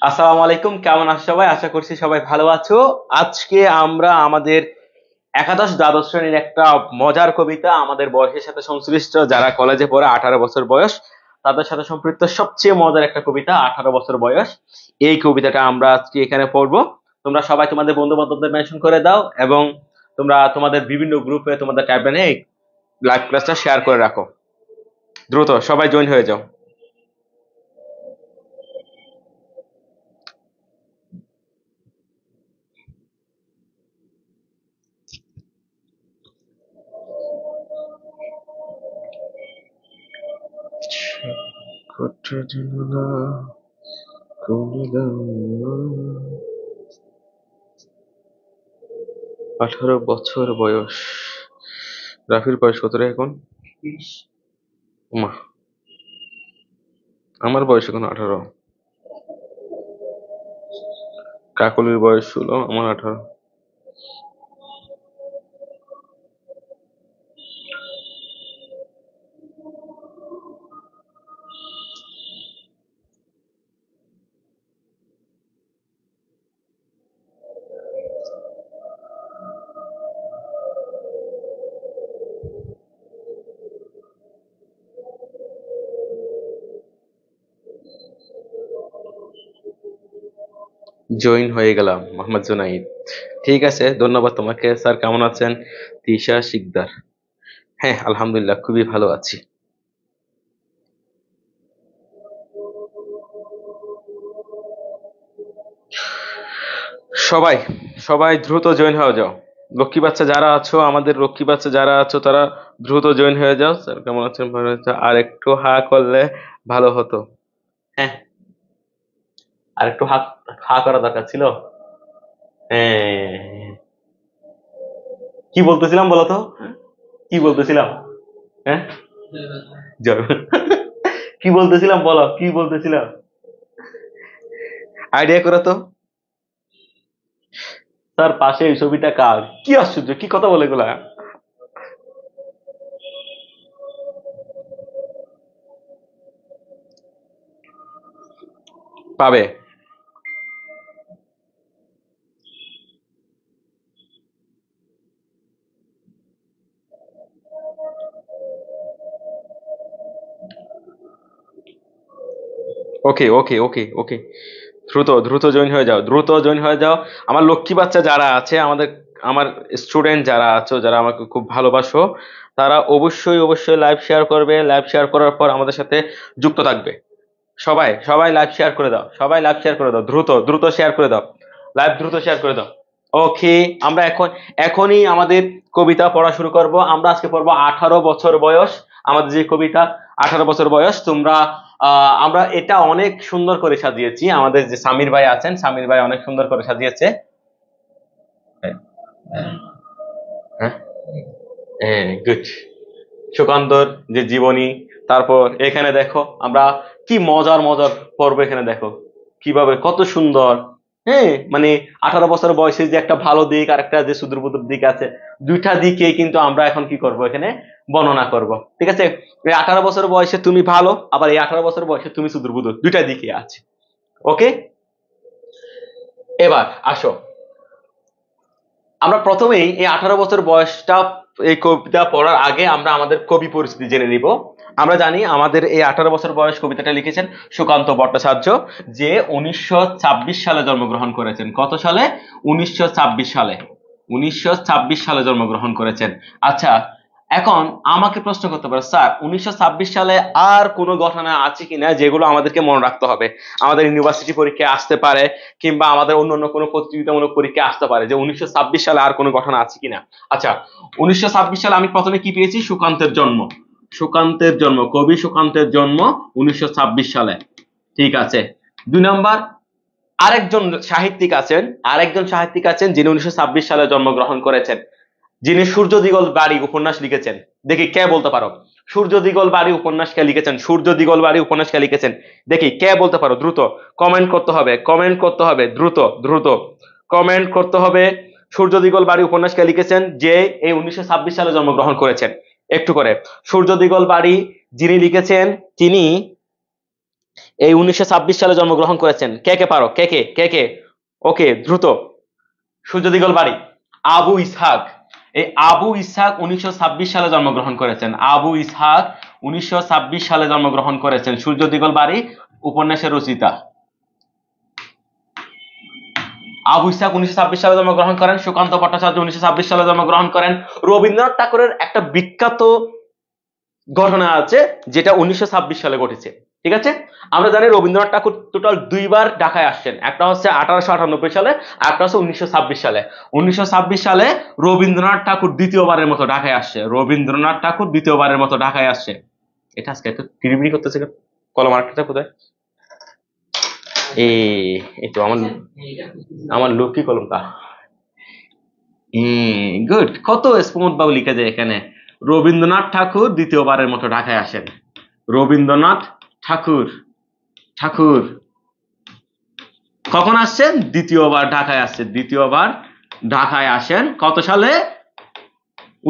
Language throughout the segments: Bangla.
আসসালামু আলাইকুম, কেমন আছো সবাই? আশা করছি সবাই ভালো আছো। আজকে আমরা আমাদের একাদশ দ্বাদশ শ্রেণীর একটা মজার কবিতা, আমাদের বয়সের সাথে সংশ্লিষ্ট, যারা কলেজে পড়ে 18 বছর বয়স তাদের সাথে সম্পৃক্ত সবচেয়ে মজার একটা কবিতা, 18 বছর বয়স। এই কবিতাটা আমরা আজকে এখানে পড়বো। তোমরা সবাই তোমাদের বন্ধু বান্ধবদের মেনশন করে দাও, এবং তোমরা তোমাদের বিভিন্ন গ্রুপে তোমাদের ক্যাবিনে এই লাইভ ক্লাসটা শেয়ার করে রাখো। দ্রুত সবাই জয়েন হয়ে যাও। আঠারো বছর বয়স। রাফির বয়স কত রে এখন? মা, আমার বয়স এখন 18। কাকলির বয়স 16, আমার 18। জয়েন হয়ে গেলাম, মোহাম্মদ জুনাইদ। ঠিক আছে, ধন্যবাদ তোমাকে। স্যার কেমন আছেন? তিশা শিকদার। হ্যাঁ, আলহামদুলিল্লাহ, খুবই ভালো আছি। সবাই সবাই দ্রুত জয়েন হয়ে যাও। লক্ষ্মী বাচ্চা যারা আছো, আমাদের লক্ষ্মী বাচ্চা যারা আছো, তারা দ্রুত জয়েন হয়ে যাও। স্যার কেমন আছেন? ভালো আছে। আর একটু হা করলে ভালো হতো। হ্যাঁ, আর একটু হা, হা করা দরকার ছিল। হ্যাঁ, কি বলতেছিলাম বলো তো? কি বলতেছিলাম? হ্যাঁ, জয়। কি বলতেছিলাম বলো, কি বলতেছিলাম? আইডিয়া করো তো। তার পাশে এই ছবিটা কার? কি আশ্চর্য, কি কথা বলে এগুলা! পাবে। ওকে ওকে ওকে ওকে, দ্রুত দ্রুত জয়েন হয়ে যাও, দ্রুত জয়েন হয়ে যাও। আমার লক্ষ্মী বাচ্চা যারা আছে, আমার স্টুডেন্ট যারা আছো, যারা আমাকে খুব ভালোবাসো, তারা অবশ্যই অবশ্যই লাইভ শেয়ার করবে। লাইভ শেয়ার করার পর আমাদের সাথে যুক্ত থাকবে। সবাই সবাই লাইভ শেয়ার করে দাও, সবাই লাইভ শেয়ার করে দাও, দ্রুত দ্রুত শেয়ার করে দাও, লাইভ দ্রুত শেয়ার করে দাও। ওকে, আমরা এখনই আমাদের কবিতা পড়া শুরু করব। আমরা আজকে পড়বো 18 বছর বয়স, আমাদের যে কবিতা 18 বছর বয়স। তোমরা আমরা এটা অনেক সুন্দর করে সাজিয়েছি। আমাদের যে সামির ভাই আছেন, সামির ভাই অনেক সুন্দর করে সাজিয়েছে। হ্যাঁ, হ্যাঁ, গুড। সুকান্তর যে জীবনী, তারপর এখানে দেখো আমরা কি মজার মজার পর্ব, এখানে দেখো কিভাবে কত সুন্দর। হ্যাঁ, মানে 18 বছর বয়সে যে একটা ভালো দিক আর একটা যে সুদূরবুদুর দিক আছে, দুইটা দিকে কিন্তু আমরা এখন কি করব, এখানে বর্ণনা করব। ঠিক আছে, এই 18 বছর বয়সে তুমি ভালো, আবার এই 18 বছর বয়সে তুমি সুদূরবুদুর, দুইটা দিকে আছে। ওকে, এবার আসো, আমরা প্রথমেই এই 18 বছর বয়সটা, এই কবিতা পড়ার আগে আমরা আমাদের কবি পরিস্থিতি জেনে নিব। আমরা জানি আমাদের এই 18 বছর বয়স কবিতাটা লিখেছেন সুকান্ত ভট্টাচার্য, যে 1926 সালে জন্মগ্রহণ করেছেন। কত সালে? 1926 সালে। 1926 সালে জন্মগ্রহণ করেছেন। আচ্ছা, এখন আমাকে প্রশ্ন করতে পারো, স্যার 1926 সালে আর কোনো ঘটনা আছে কিনা যেগুলো আমাদেরকে মনে রাখতে হবে? আমাদের ইউনিভার্সিটি পরীক্ষায় আসতে পারে, কিংবা আমাদের অন্যান্য কোনো প্রতিযোগিতামূলক পরীক্ষায় আসতে পারে, যে 1926 সালে আর কোনো ঘটনা আছে কিনা। আচ্ছা, 1926 সালে আমি প্রথমে কি পেয়েছি? সুকান্তের জন্ম। সুকান্তের জন্ম, কবি সুকান্তের জন্ম 1926 সালে। ঠিক আছে। 2 নম্বর, আরেকজন সাহিত্যিক আছেন, যিনি 1926 সালে জন্মগ্রহণ করেছেন, যিনি সূর্য দিগল বাড়ি উপন্যাস লিখেছেন। দেখি কে বলতে পারো? সূর্য দিগল বাড়ি উপন্যাস কে লিখেছেন? সূর্য দিগল বাড়ি উপন্যাস কে লিখেছেন? দেখি কে বলতে পারো? দ্রুত কমেন্ট করতে হবে, কমেন্ট করতে হবে, দ্রুত দ্রুত কমেন্ট করতে হবে। সূর্য দিগল বাড়ি উপন্যাস কে লিখেছেন, যে এই 1926 সালে জন্মগ্রহণ করেছেন? একটু করে। সূর্য দিগল বাড়ি যিনি লিখেছেন, তিনি এই 1926 সালে জন্মগ্রহণ করেছেন। কে কে পারো? কে কে কে কে? ওকে, দ্রুত। সূর্য দিগল বাড়ি। আবু ইসহাক। এই আবু ইসহাক 1926 সালে জন্মগ্রহণ করেছেন। আবু ইসহাক 1926 সালে জন্মগ্রহণ করেছেন। সূর্য দিগল বাড়ি উপন্যাসের রচয়িতা। আবু ইসহাক 1926 সালে জন্মগ্রহণ করেন। সুকান্ত ভট্টাচার্য 1926 সালে জন্মগ্রহণ করেন। রবীন্দ্রনাথ ঠাকুরের একটা বিখ্যাত ঘটনা আছে যেটা 1926 সালে ঘটেছে। ঠিক আছে, আমরা জানি রবীন্দ্রনাথ ঠাকুর টোটাল দুইবার ঢাকায় আসছেন। একটা হচ্ছে 1898 সালে, আর একটা হচ্ছে 1926 সালে। 1926 সালে রবীন্দ্রনাথ ঠাকুর দ্বিতীয়বারের মতো ঢাকায় আসছে। রবীন্দ্রনাথ ঠাকুর দ্বিতীয়বারের মতো ঢাকায় আসছে। এটা আজকে একটু কিরিবিরি করতেছে কেন? কলম আরেকটা কোথায়? এই তো আমার লক্ষ্মী কলমটা। গুড, কত স্মুথ ভাবে লিখে যায় এখানে। রবীন্দ্রনাথ ঠাকুর দ্বিতীয়বারের মতো ঢাকায় আসেন। রবীন্দ্রনাথ ঠাকুর ঠাকুর কখন আসছেন? দ্বিতীয়বার ঢাকায় আসছেন। দ্বিতীয়বার ঢাকায় আসেন কত সালে?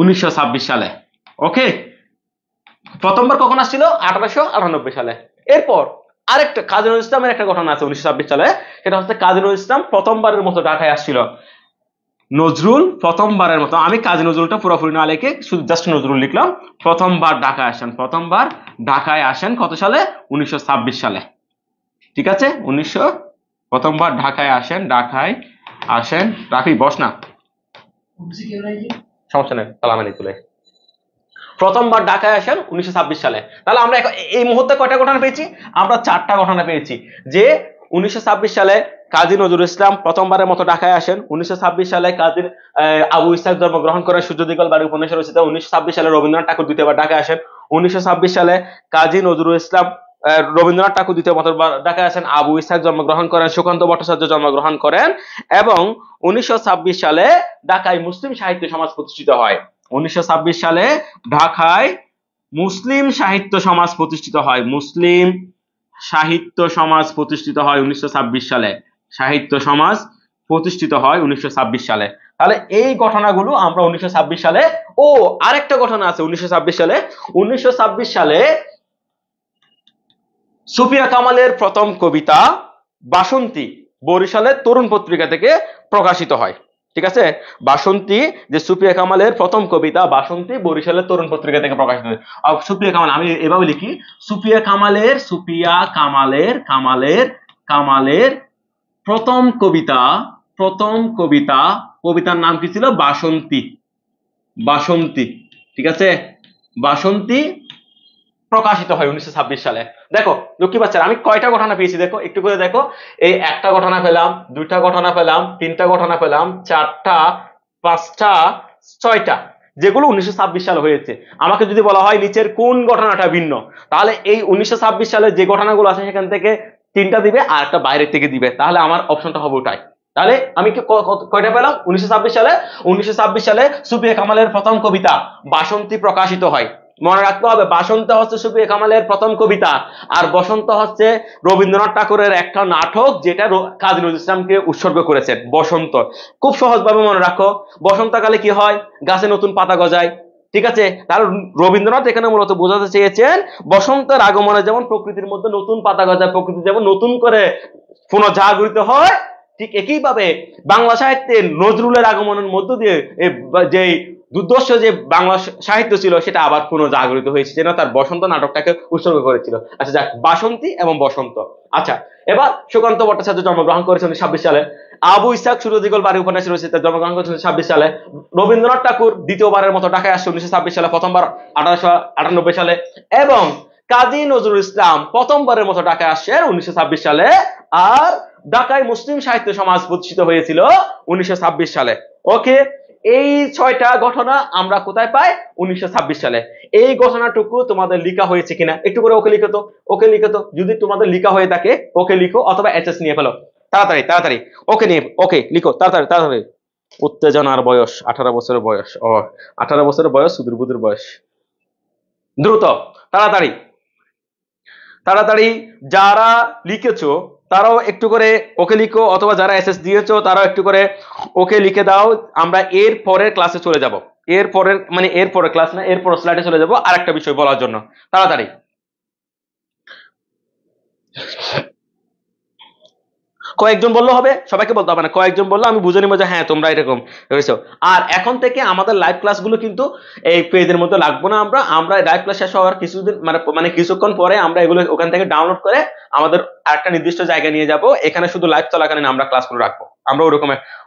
1926 সালে। ওকে, প্রথমবার কখন আসছিল? 1898 সালে। এরপর আরেকটা কাজী নজরুল ইসলামের একটা ঘটনা আছে 1926 সালে। সেটা হচ্ছে কাজী নজরুল ইসলাম প্রথমবারের মতো ঢাকায় আসছিল। নজরুল প্রথমবারের মতো, আমি কাজী নজরুলটা পুরোপুরি না লিখে শুধু জাস্ট নজরুল লিখলাম। প্রথমবার ঢাকায় আসেন। প্রথমবার ঢাকায় আসেন কত সালে? 1926 সালে। ঠিক আছে, প্রথমবার ঢাকায় আসেন। ঢাকায় আসেন। রাখি বস না, সমস্যা নেই, সালামানি তুলে। প্রথমবার ঢাকায় আসেন 1926 সালে। তাহলে আমরা এই মুহূর্তে কয়টা ঘটনা পেয়েছি? আমরা 4টা ঘটনা পেয়েছি। যে 1926 সালে কাজী নজরুল ইসলাম প্রথমবারের মতো ঢাকায় আসেন। 1926 সালে কাজী আবু ইসহাক জন্মগ্রহণ করেন। সূর্য দিগল বাড়ি উপন্যাসের রচয়িতা। 1926 সালে রবীন্দ্রনাথ ঠাকুর দ্বিতীয়বার ঢাকায় আসেন। 1926 সালে কাজী নজরুল ইসলাম রবীন্দ্রনাথ ঠাকুর দ্বিতীয়বার ঢাকায় আসেন। আবু ইসহাক জন্মগ্রহণ করেন। সুকান্ত ভট্টাচার্য জন্মগ্রহণ করেন। এবং 1926 সালে ঢাকায় মুসলিম সাহিত্য সমাজ প্রতিষ্ঠিত হয়। 1926 সালে ঢাকায় মুসলিম সাহিত্য সমাজ প্রতিষ্ঠিত হয়। মুসলিম সাহিত্য সমাজ প্রতিষ্ঠিত হয় 1926 সালে। সাহিত্য সমাজ প্রতিষ্ঠিত হয় 1926 সালে। তাহলে এই ঘটনাগুলো আমরা 1926 সালে। ও আরেকটা ঘটনা আছে 1926 সালে। 1926 সালে সুফিয়া কামালের প্রথম কবিতা বাসন্তী বরিশালের তরুণ পত্রিকা থেকে প্রকাশিত হয়। ঠিক আছে, বাসন্তী যে সুফিয়া কামালের প্রথম কবিতা বাসন্তী বরিশালের তরুণ পত্রিকা থেকে প্রকাশিত হয়। সুফিয়া কামাল, আমি এভাবে লিখি, সুফিয়া কামালের প্রথম কবিতা, কবিতার নাম কি ছিল? বাসন্তী। বাসন্তী, ঠিক আছে, বাসন্তী প্রকাশিত হয় 1926 সালে। দেখো লক্ষ্মী বাচ্চারা, আমি কয়টা ঘটনা পেয়েছি দেখো, একটু করে দেখো। এই একটা ঘটনা পেলাম, দুইটা ঘটনা পেলাম, তিনটা ঘটনা পেলাম, চারটা, পাঁচটা, ছয়টা, যেগুলো 1926 সালে হয়েছে। আমাকে যদি বলা হয় নিচের কোন ঘটনাটা ভিন্ন, তাহলে এই 1926 সালে যে ঘটনাগুলো আছে সেখান থেকে 3টা দিবে আর একটা বাইরের থেকে দিবে, তাহলে আমার অপশনটা হবে ওটাই। তাহলে আমি কয়টা পেলাম? 1926 সালে 1926 সালে সুফিয়া কামালের প্রথম কবিতা বাসন্তী প্রকাশিত হয়। মনে রাখতে হবে, বাসন্ত হচ্ছে সুফিয়া কামালের প্রথম কবিতা, আর বসন্ত হচ্ছে রবীন্দ্রনাথ ঠাকুরের একটা নাটক যেটা কাজী নজরুল ইসলামকে উৎসর্গ করেছেন। বসন্ত খুব সহজভাবে মনে রাখো, বসন্তকালে কি হয়? গাছে নতুন পাতা গজায়। ঠিক আছে, তাহলে রবীন্দ্রনাথ এখানে মূলত বোঝাতে চেয়েছেন বসন্তের আগমনে যেমন প্রকৃতির মধ্যে নতুন পাতা গজায়, প্রকৃতি যেমন নতুন করে পুনর্জাগরিত হয়, ঠিক একইভাবে বাংলা সাহিত্যে নজরুলের আগমনের মধ্য দিয়ে যে দুর্দর্শ যে বাংলা সাহিত্য ছিল সেটা আবার পুনর্জাগরিত হয়েছে, যেন তার বসন্ত নাটকটাকে উৎসর্গ করেছিল। আচ্ছা যাক, বাসন্তী এবং বসন্ত। আচ্ছা, এবার সুকান্ত ভট্টাচার্য জন্মগ্রহণ করেছেন 26 সালে। আবু ইসহাক সূর্য দিগল বাড়ি উপন্যাসের রচয়িতা জন্মগ্রহণ করেছেন 26 সালে। রবীন্দ্রনাথ ঠাকুর দ্বিতীয়বারের মতো ঢাকায় আসছে 1926 সালে, প্রথমবার 1898 সালে। এবং কাজী নজরুল ইসলাম প্রথমবারের মতো ঢাকায় আসছেন 1926 সালে। আর ঢাকায় মুসলিম সাহিত্য সমাজ প্রতিষ্ঠিত হয়েছিল 1926 সালে। ওকে, এই 6টা ঘটনা আমরা কোথায় পাই? 1926 সালে। এই ঘটনাটুকু তোমাদের লিখা হয়েছে কিনা একটু করে ওকে লিখো তো। ওকে লিখো তো, যদি তোমাদের লিখা হয়ে থাকে ওকে লিখো, অথবা এসএস নিয়ে ফেলো তাড়াতাড়ি তাড়াতাড়ি। ওকে নিয়ে ওকে লিখো তাড়াতাড়ি তাড়াতাড়ি। উত্তেজনার বয়স, 18 বছরের বয়স। 18 বছরের বয়স, সুদূর বুদুর বয়স। দ্রুত, তাড়াতাড়ি তাড়াতাড়ি। যারা লিখেছো তারাও একটু করে ওকে লিখো, অথবা যারা এসএস দিয়েছো তারাও একটু করে ওকে লিখে দাও। আমরা এর পরের ক্লাসে চলে যাব। এর পরের ক্লাস না, এর পরের স্লাইডে চলে যাব আরেকটা বিষয় বলার জন্য। তাড়াতাড়ি। কয়েকজন বললে হবে, সবাইকে বলতে হবে না, কয়েকজন বললে আমি বুঝে নিব যে হ্যাঁ তোমরা এরকম হয়েছো। আর এখন থেকে আমাদের লাইভ ক্লাসগুলো কিন্তু এই পেজের মধ্যে লাগবো না, আমরা আমরা লাইভ ক্লাস শেষ হওয়ার কিছুদিন মানে কিছুক্ষণ পরে আমরা এগুলো ওখান থেকে ডাউনলোড করে আমাদের আরেকটা নির্দিষ্ট জায়গায় নিয়ে যাব, এখানে শুধু লাইভ চলাকালীন আমরা ক্লাসগুলো রাখবো, আমরা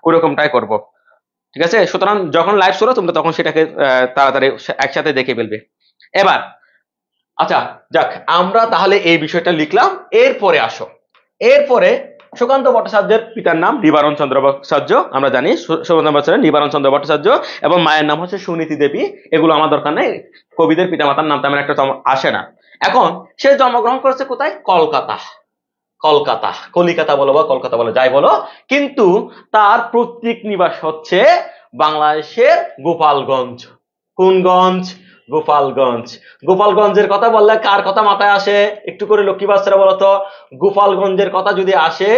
ওরকমটাই করব। ঠিক আছে, সুতরাং যখন লাইভ শুরু তোমরা তখন সেটাকে তাড়াতাড়ি একসাথে দেখে ফেলবে। এবার আচ্ছা যাক, আমরা তাহলে এই বিষয়টা লিখলাম। এরপরে আসো, এরপরে সুকান্ত ভট্টাচার্যের পিতার নাম নিবারণ চন্দ্র ভট্টাচার্য, আমরা জানি সুকান্ত ভট্টাচার্য নিবারণ চন্দ্র ভট্টাচার্য, এবং মায়ের নাম হচ্ছে সুনীতি দেবী। এগুলো আমার দরকার নেই, কবিদের পিতামাতার নাম তেমন একটা আসে না। এখন সে জন্মগ্রহণ করেছে কোথায়? কলকাতা, কলকাতা, কলিকাতা বলো বা কলকাতা বলো যাই বলো, কিন্তু তার পৈতৃক নিবাস হচ্ছে বাংলাদেশের গোপালগঞ্জ। কোন গঞ্জ? গোপালগঞ্জ। গোপালগঞ্জের কথা বললে কার কথা মাথায় আসে? একটু করে লক্ষ্মী বাচ্চারা বলতো, গোপালগঞ্জের কথা যদি আসে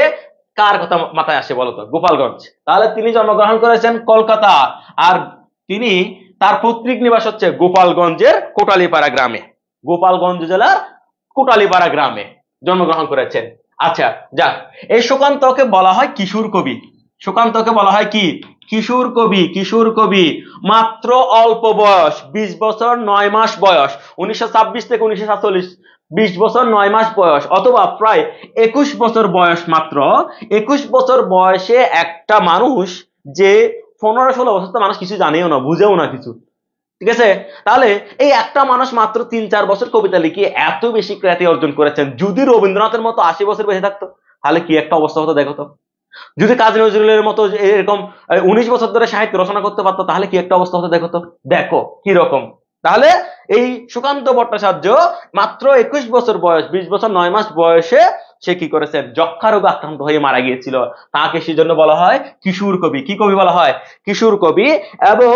কার কথা মাথায় আসে বলতো? গোপালগঞ্জ। তাহলে তিনি জন্মগ্রহণ করেছেন কলকাতা, আর তিনি তার পৈতৃক নিবাস হচ্ছে গোপালগঞ্জের কোটালীপাড়া গ্রামে, গোপালগঞ্জ জেলার কোটালীপাড়া গ্রামে জন্মগ্রহণ করেছেন। আচ্ছা যাক, এই সুকান্তকে বলা হয় কিশোর কবি। সুকান্তকে বলা হয় কি? কিশোর কবি। কিশোর কবি, মাত্র অল্প বয়স, 20 বছর 9 মাস বয়স, 1926 থেকে 1947, 20 বছর 9 মাস বয়স, অথবা প্রায় 21 বছর বয়স। মাত্র 21 বছর বয়সে একটা মানুষ, যে 15-16 বছর তো মানুষ কিছু জানেও না, বুঝেও না কিছু, ঠিক আছে? তাহলে এই একটা মানুষ মাত্র 3-4 বছর কবিতা লিখে এত বেশি খ্যাতি অর্জন করেছেন। যদি রবীন্দ্রনাথের মতো 80 বছর বেঁচে থাকতো তাহলে কি একটা অবস্থা হতো দেখো তো। যদি কাজী নজরুলের মতো এরকম 19 বছর ধরে সাহিত্য রচনা করতে পারতো তাহলে কি একটা অবস্থা হতো দেখো তো। দেখো কি রকম। তাহলে এই সুকান্ত ভট্টাচার্য মাত্র 21 বছর বয়স, 20 বছর 9 মাস বয়সে সে কি করেছেন? যক্ষা রোগে আক্রান্ত হয়ে মারা গিয়েছিল। তাকে সেজন্য বলা হয় কিশোর কবি। কি কবি বলা হয়? কিশোর কবি। এবং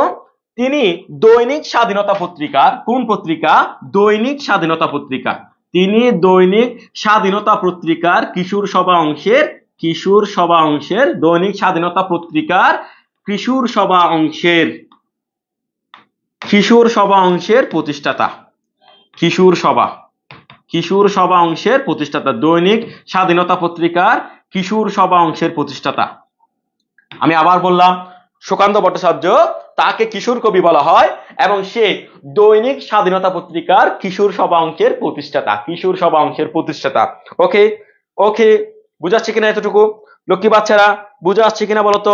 তিনি দৈনিক স্বাধীনতা পত্রিকার, কোন পত্রিকা? দৈনিক স্বাধীনতা পত্রিকা। তিনি দৈনিক স্বাধীনতা পত্রিকার কিশোর সভা অংশের, কিশোর সভা অংশের, দৈনিক স্বাধীনতা পত্রিকার কিশোর সভা অংশের, কিশোর সভা অংশের প্রতিষ্ঠাতা। কিশোর সভা, কিশোর সভা অংশের প্রতিষ্ঠাতা, দৈনিক স্বাধীনতা পত্রিকার কিশোর সভা অংশের প্রতিষ্ঠাতা। আমি আবার বললাম, সুকান্ত ভট্টাচার্য, তাকে কিশোর কবি বলা হয়, এবং সে দৈনিক স্বাধীনতা পত্রিকার কিশোর সভা অংশের প্রতিষ্ঠাতা, কিশোর সভা অংশের প্রতিষ্ঠাতা। ওকে ওকে, বুঝাচ্ছে কিনা এতটুকু? লক্ষ্মী বাচ্চারা বুঝা আসছে কিনা বলতো?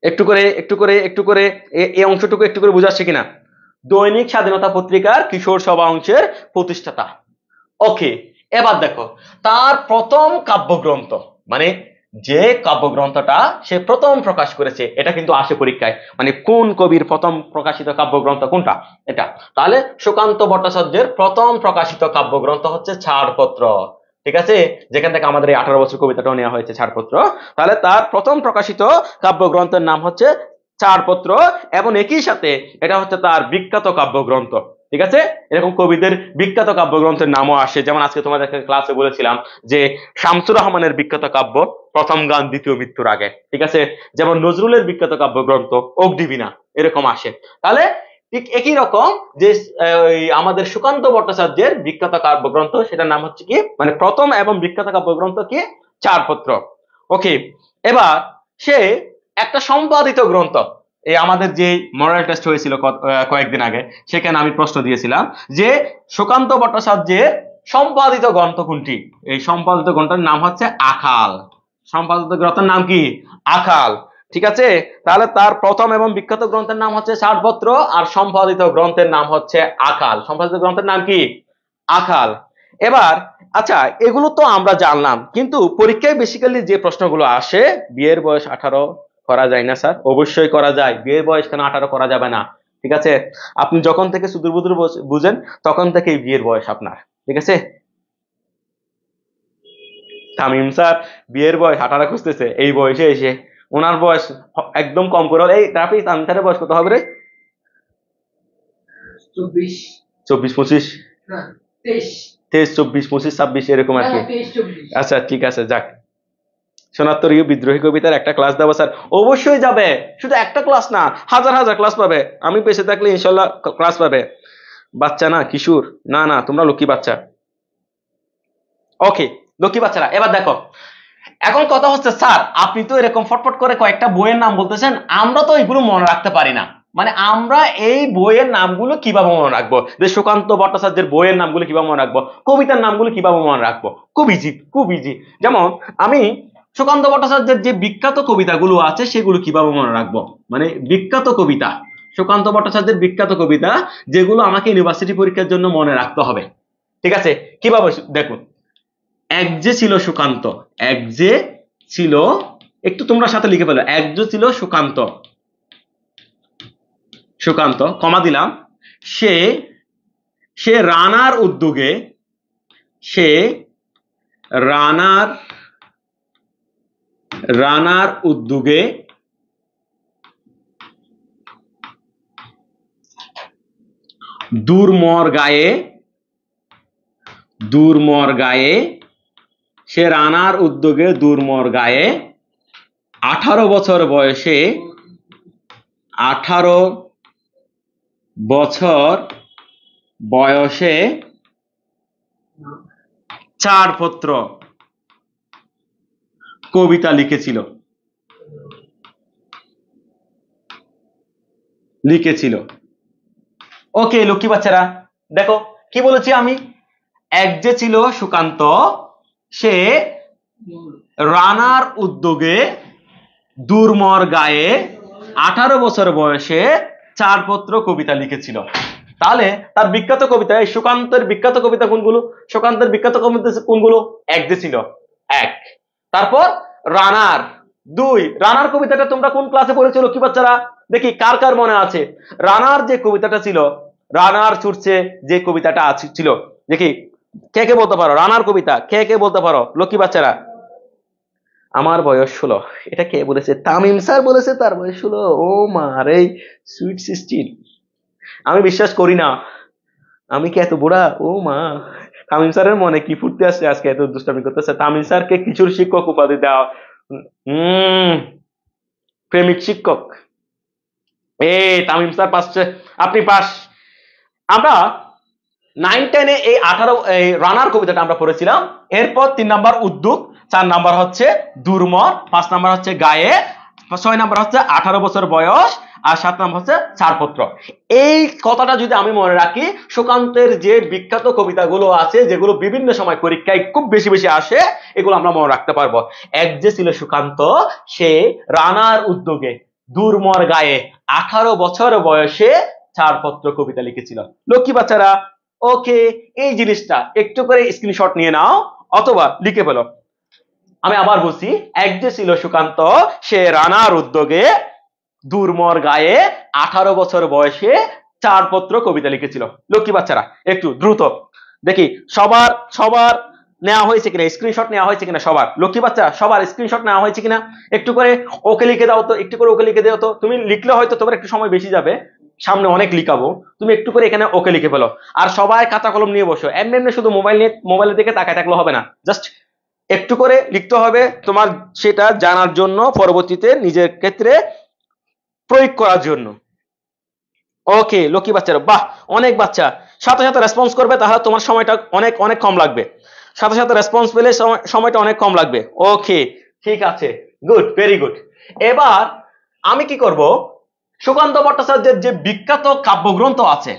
একটু করে একটু করে একটু করে এই অংশটুকু একটু করে বুঝাচ্ছে কিনা? দৈনিক স্বাধীনতা পত্রিকার কিশোর সভা অংশের প্রতিষ্ঠাতা। ওকে, এবার দেখো তার প্রথম কাব্যগ্রন্থ, মানে যে কাব্যগ্রন্থটা সে প্রথম প্রকাশ করেছে, এটা কিন্তু আসে পরীক্ষায়, মানে কোন কবির প্রথম প্রকাশিত কাব্যগ্রন্থ কোনটা, এটা। তাহলে সুকান্ত ভট্টাচার্যের প্রথম প্রকাশিত কাব্যগ্রন্থ হচ্ছে ছাড়পত্র। ঠিক আছে, যেখান থেকে আমাদের এই 18 বছর কবিতাটাও নেওয়া হয়েছে, ছাড়পত্র। তাহলে তার প্রথম প্রকাশিত কাব্যগ্রন্থের নাম হচ্ছে ছাড়পত্র, এবং একই সাথে এটা হচ্ছে তার বিখ্যাত কাব্যগ্রন্থ। ঠিক আছে, এরকম কবিদের বিখ্যাত কাব্যগ্রন্থের নামও আসে, যেমন আজকে তোমাদের ক্লাসে বলেছিলাম যে শামসুর রহমানের বিখ্যাত কাব্য প্রথম গান দ্বিতীয় মৃত্যুর আগে। ঠিক আছে, যেমন নজরুলের বিখ্যাত কাব্যগ্রন্থ অগ্নিবীণা, এরকম আসে। তাহলে ঠিক একই রকম যে আমাদের সুকান্ত ভট্টাচার্যের বিখ্যাত কাব্যগ্রন্থ, সেটার নাম হচ্ছে কি, মানে প্রথম এবং বিখ্যাত কাব্যগ্রন্থ কি? ছাড়পত্র। ওকে, এবার সে একটা সম্পাদিত গ্রন্থ, এই আমাদের যে মডেল টেস্ট হয়েছিল কয়েকদিন আগে, সেখানে আমি প্রশ্ন দিয়েছিলাম যে সুকান্ত ভট্টাচার্যের সম্পাদিত গ্রন্থ কোনটি? এই সম্পাদিত গ্রন্থের নাম হচ্ছে আখাল। সম্পাদিত গ্রন্থের নাম কি? আখাল। ঠিক আছে, তাহলে তার প্রথম এবং বিখ্যাত গ্রন্থের নাম হচ্ছে ছাড়পত্র, আর সম্পাদিত গ্রন্থের নাম হচ্ছে আখাল। সম্পাদিত গ্রন্থের নাম কি? আখাল। এবার আচ্ছা, এগুলো তো আমরা জানলাম, কিন্তু পরীক্ষায় বেসিক্যালি যে প্রশ্নগুলো আসে, বিয়ের বয়স 18 করা যায় না স্যার? অবশ্যই করা যায়। বিয়ের বয়স কেন 18 করা যাবে না? ঠিক আছে, আপনি যখন থেকে সুদূর বুদূর বুঝেন তখন থেকেই বিয়ের বয়স আপনার। ঠিক আছে, তামিম স্যার বিয়ের বয়স 18 খুঁজতেছে এই বয়সে এসে, ওনার বয়স একদম কম করে। এই ট্রাফিক, তামিম স্যারের বয়স কত হবে রে? 24 24-25, না 23 24-25-26 এরকম আর কি। 23-24। আচ্ছা ঠিক আছে, যাক। সোনাত্তরীয় বিদ্রোহী কবিতার একটা ক্লাস দেবো স্যার? অবশ্যই যাবে, শুধু একটা ক্লাস না, হাজার হাজার ক্লাস পাবে। আমি বেঁচে থাকলে ইনশাল্লাহ ক্লাস পাবে। বাচ্চা না, কিশোর না, না তোমরা লক্ষ্মী বাচ্চা। ওকে, লক্ষ্মী বাচ্চারা, এবার দেখো এখন কথা হচ্ছে স্যার আপনি তো এরকম ফটফট করে কয়েকটা বইয়ের নাম বলতেছেন, আমরা তো এগুলো মনে রাখতে পারি না, মানে আমরা এই বইয়ের নামগুলো কিভাবে মনে রাখবো, যে সুকান্ত ভট্টাচার্যের বইয়ের নামগুলো কিভাবে মনে রাখবো, কবিতার নামগুলো কিভাবে মনে রাখবো? খুব ইজি, খুব ইজি। যেমন আমি সুকান্ত ভট্টাচার্যের যে বিখ্যাত কবিতাগুলো আছে সেগুলো কিভাবে মনে রাখবো, মানে বিখ্যাত কবিতা, সুকান্ত ভট্টাচার্যের বিখ্যাত কবিতা যেগুলো আমাকে ইউনিভার্সিটি পরীক্ষার জন্য মনে রাখতে হবে। ঠিক আছে, কিভাবে দেখুন, এক যে ছিল সুকান্ত, এক যে ছিল, একটু তোমরা সাথে লিখে ফেলো, এক যে ছিল সুকান্ত, সুকান্ত কমা দিলাম, সে সে রানার উদ্যোগে, সে রানার রানার উদ্যোগে দূরমর গায়ে, দূরমর গায়ে, সে রানার উদ্যোগে দূরমর গায়ে 18 বছর বয়সে, 18 বছর বয়সে ছাড়পত্র কবিতা লিখেছিল, লিখেছিল। ওকে লক্ষ্মী বাচ্চারা, দেখো কি বলেছি আমি, এক যে ছিল সুকান্ত, সে রানার উদ্যোগে দূরমর গায়ে 18 বছর বয়সে ছাড়পত্র কবিতা লিখেছিল। তাহলে তার বিখ্যাত কবিতা, এই সুকান্তের বিখ্যাত কবিতা কোনগুলো, সুকান্তের বিখ্যাত কবিতা কোনগুলো, এক যে ছিল এক, তারপর রানার দুই, রানার কবিতাটা তোমরা কোন ক্লাসে পড়েছো লক্ষ্মী বাচ্চারা, দেখি কার কার মনে আছে, রানার যে কবিতাটা ছিল, রানার ছুটছে যে কবিতাটা ছিল, দেখি কে কে বলতে পারো, রানার কবিতা কে কে বলতে পারো লক্ষ্মী বাচ্চারা? আমার বয়স 16, এটা কে বলেছে? তামিম স্যার বলেছে তার বয়স 16। ও মা রে, সুইট 16, আমি বিশ্বাস করি না, আমি কি এত বুড়া? ও মা, তামিম স্যারের মনে কি ফুটতে আসছে আজকে, এত দুষ্টামি করতেছে। তামিম স্যারকে কিশোর শিক্ষক উপাধি দেওয়া, প্রেমিক শিক্ষক। তামিম স্যার পাচ্ছে, আপনি পাস। আমরা 9-10-এ এই 18 এই রানার কবিতাটা আমরা পড়েছিলাম। এরপর 3 নাম্বার উদ্যোগ, 4 নাম্বার হচ্ছে দূরমর, 5 নাম্বার হচ্ছে গায়ে, 6 নাম্বার হচ্ছে 18 বছর বয়স, আর 7 নাম্বার হচ্ছে ছাড়পত্র। এই কথাটা যদি আমি মনে রাখি, সুকান্তের যে বিখ্যাত কবিতাগুলো আছে যেগুলো বিভিন্ন সময় পরীক্ষায় খুব বেশি বেশি আসে, এগুলো আমরা মনে রাখতে পারবো। এক যে ছিল সুকান্ত, সে রানার উদ্যোগে দূরমর গায়ে 18 বছর বয়সে ছাড়পত্র কবিতা লিখেছিল। লক্ষ্মী বাচ্চারা, ওকে, এই জিনিসটা একটু করে স্ক্রিনশট নিয়ে নাও অথবা লিখে ফেলো। আমি আবার বলছি, এক যে ছিল সুকান্ত, সে রানার উদ্যোগে দূরমর গায়ে 18 বছর বয়সে ছাড়পত্র কবিতা লিখেছিল। লক্ষ্মী বাচ্চারা একটু দ্রুত দেখি সবার সবার নেওয়া হয়েছে কিনা, স্ক্রিনশট নেওয়া হয়েছে কিনা সবার, লক্ষ্মী বাচ্চা সবার স্ক্রিনশট নেওয়া হয়েছে কিনা, একটু করে ওকে লিখে দাও তো, একটু করে ওকে লিখে দাও তো। তুমি লিখলে হয়তো তোমার একটু সময় বেশি যাবে, সামনে অনেক লিখাবো, তুমি একটু করে এখানে ওকে লিখে ফেলো। আর সবাই খাতা কলম নিয়ে বসো, এমনি এমনি শুধু মোবাইলের দিকে তাকায় থাকলে হবে না, জাস্ট একটু করে লিখতে হবে, তোমার সেটা জানার জন্য, পরবর্তীতে নিজের ক্ষেত্রে প্রয়োগ করার জন্য। ওকে লক্ষ্মী বাচ্চারা, বাহ, অনেক বাচ্চা সাথে সাথে রেসপন্স করবে, তাহলে তোমার সময়টা অনেক অনেক কম লাগবে, সাথে সাথে রেসপন্স পেলে সময়টা অনেক কম লাগবে। ওকে ঠিক আছে, গুড, ভেরি গুড। এবার আমি কি করব, সুকান্ত ভট্টাচার্যের যে বিখ্যাত কাব্যগ্রন্থ আছে,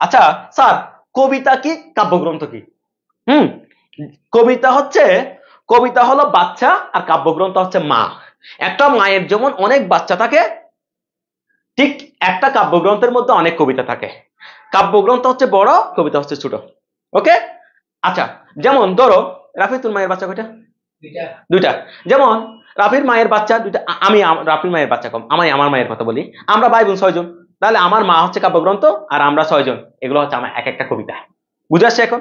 আচ্ছা স্যার কবিতা কি কাব্যগ্রন্থ কি? কবিতা হচ্ছে, কবিতা হলো বাচ্চা আর কাব্যগ্রন্থ হচ্ছে মা। একটা মায়ের যেমন অনেক বাচ্চা থাকে, ঠিক একটা কাব্যগ্রন্থের মধ্যে অনেক কবিতা থাকে। কাব্যগ্রন্থ হচ্ছে বড়, কবিতা হচ্ছে ছোট। ওকে, আচ্ছা যেমন ধরো রাফি, তোর মায়ের বাচ্চা কয়টা? দুইটা। যেমন রাফির মায়ের বাচ্চা দুইটা, আমি রাফির মায়ের বাচ্চা কম, আমি আমার মায়ের কথা বলি, আমরা ভাই বোন 6 জন, তাহলে আমার মা হচ্ছে কাব্যগ্রন্থ আর আমরা 6 জন, এগুলো হচ্ছে আমার এক একটা কবিতা। বুঝে আসছে এখন?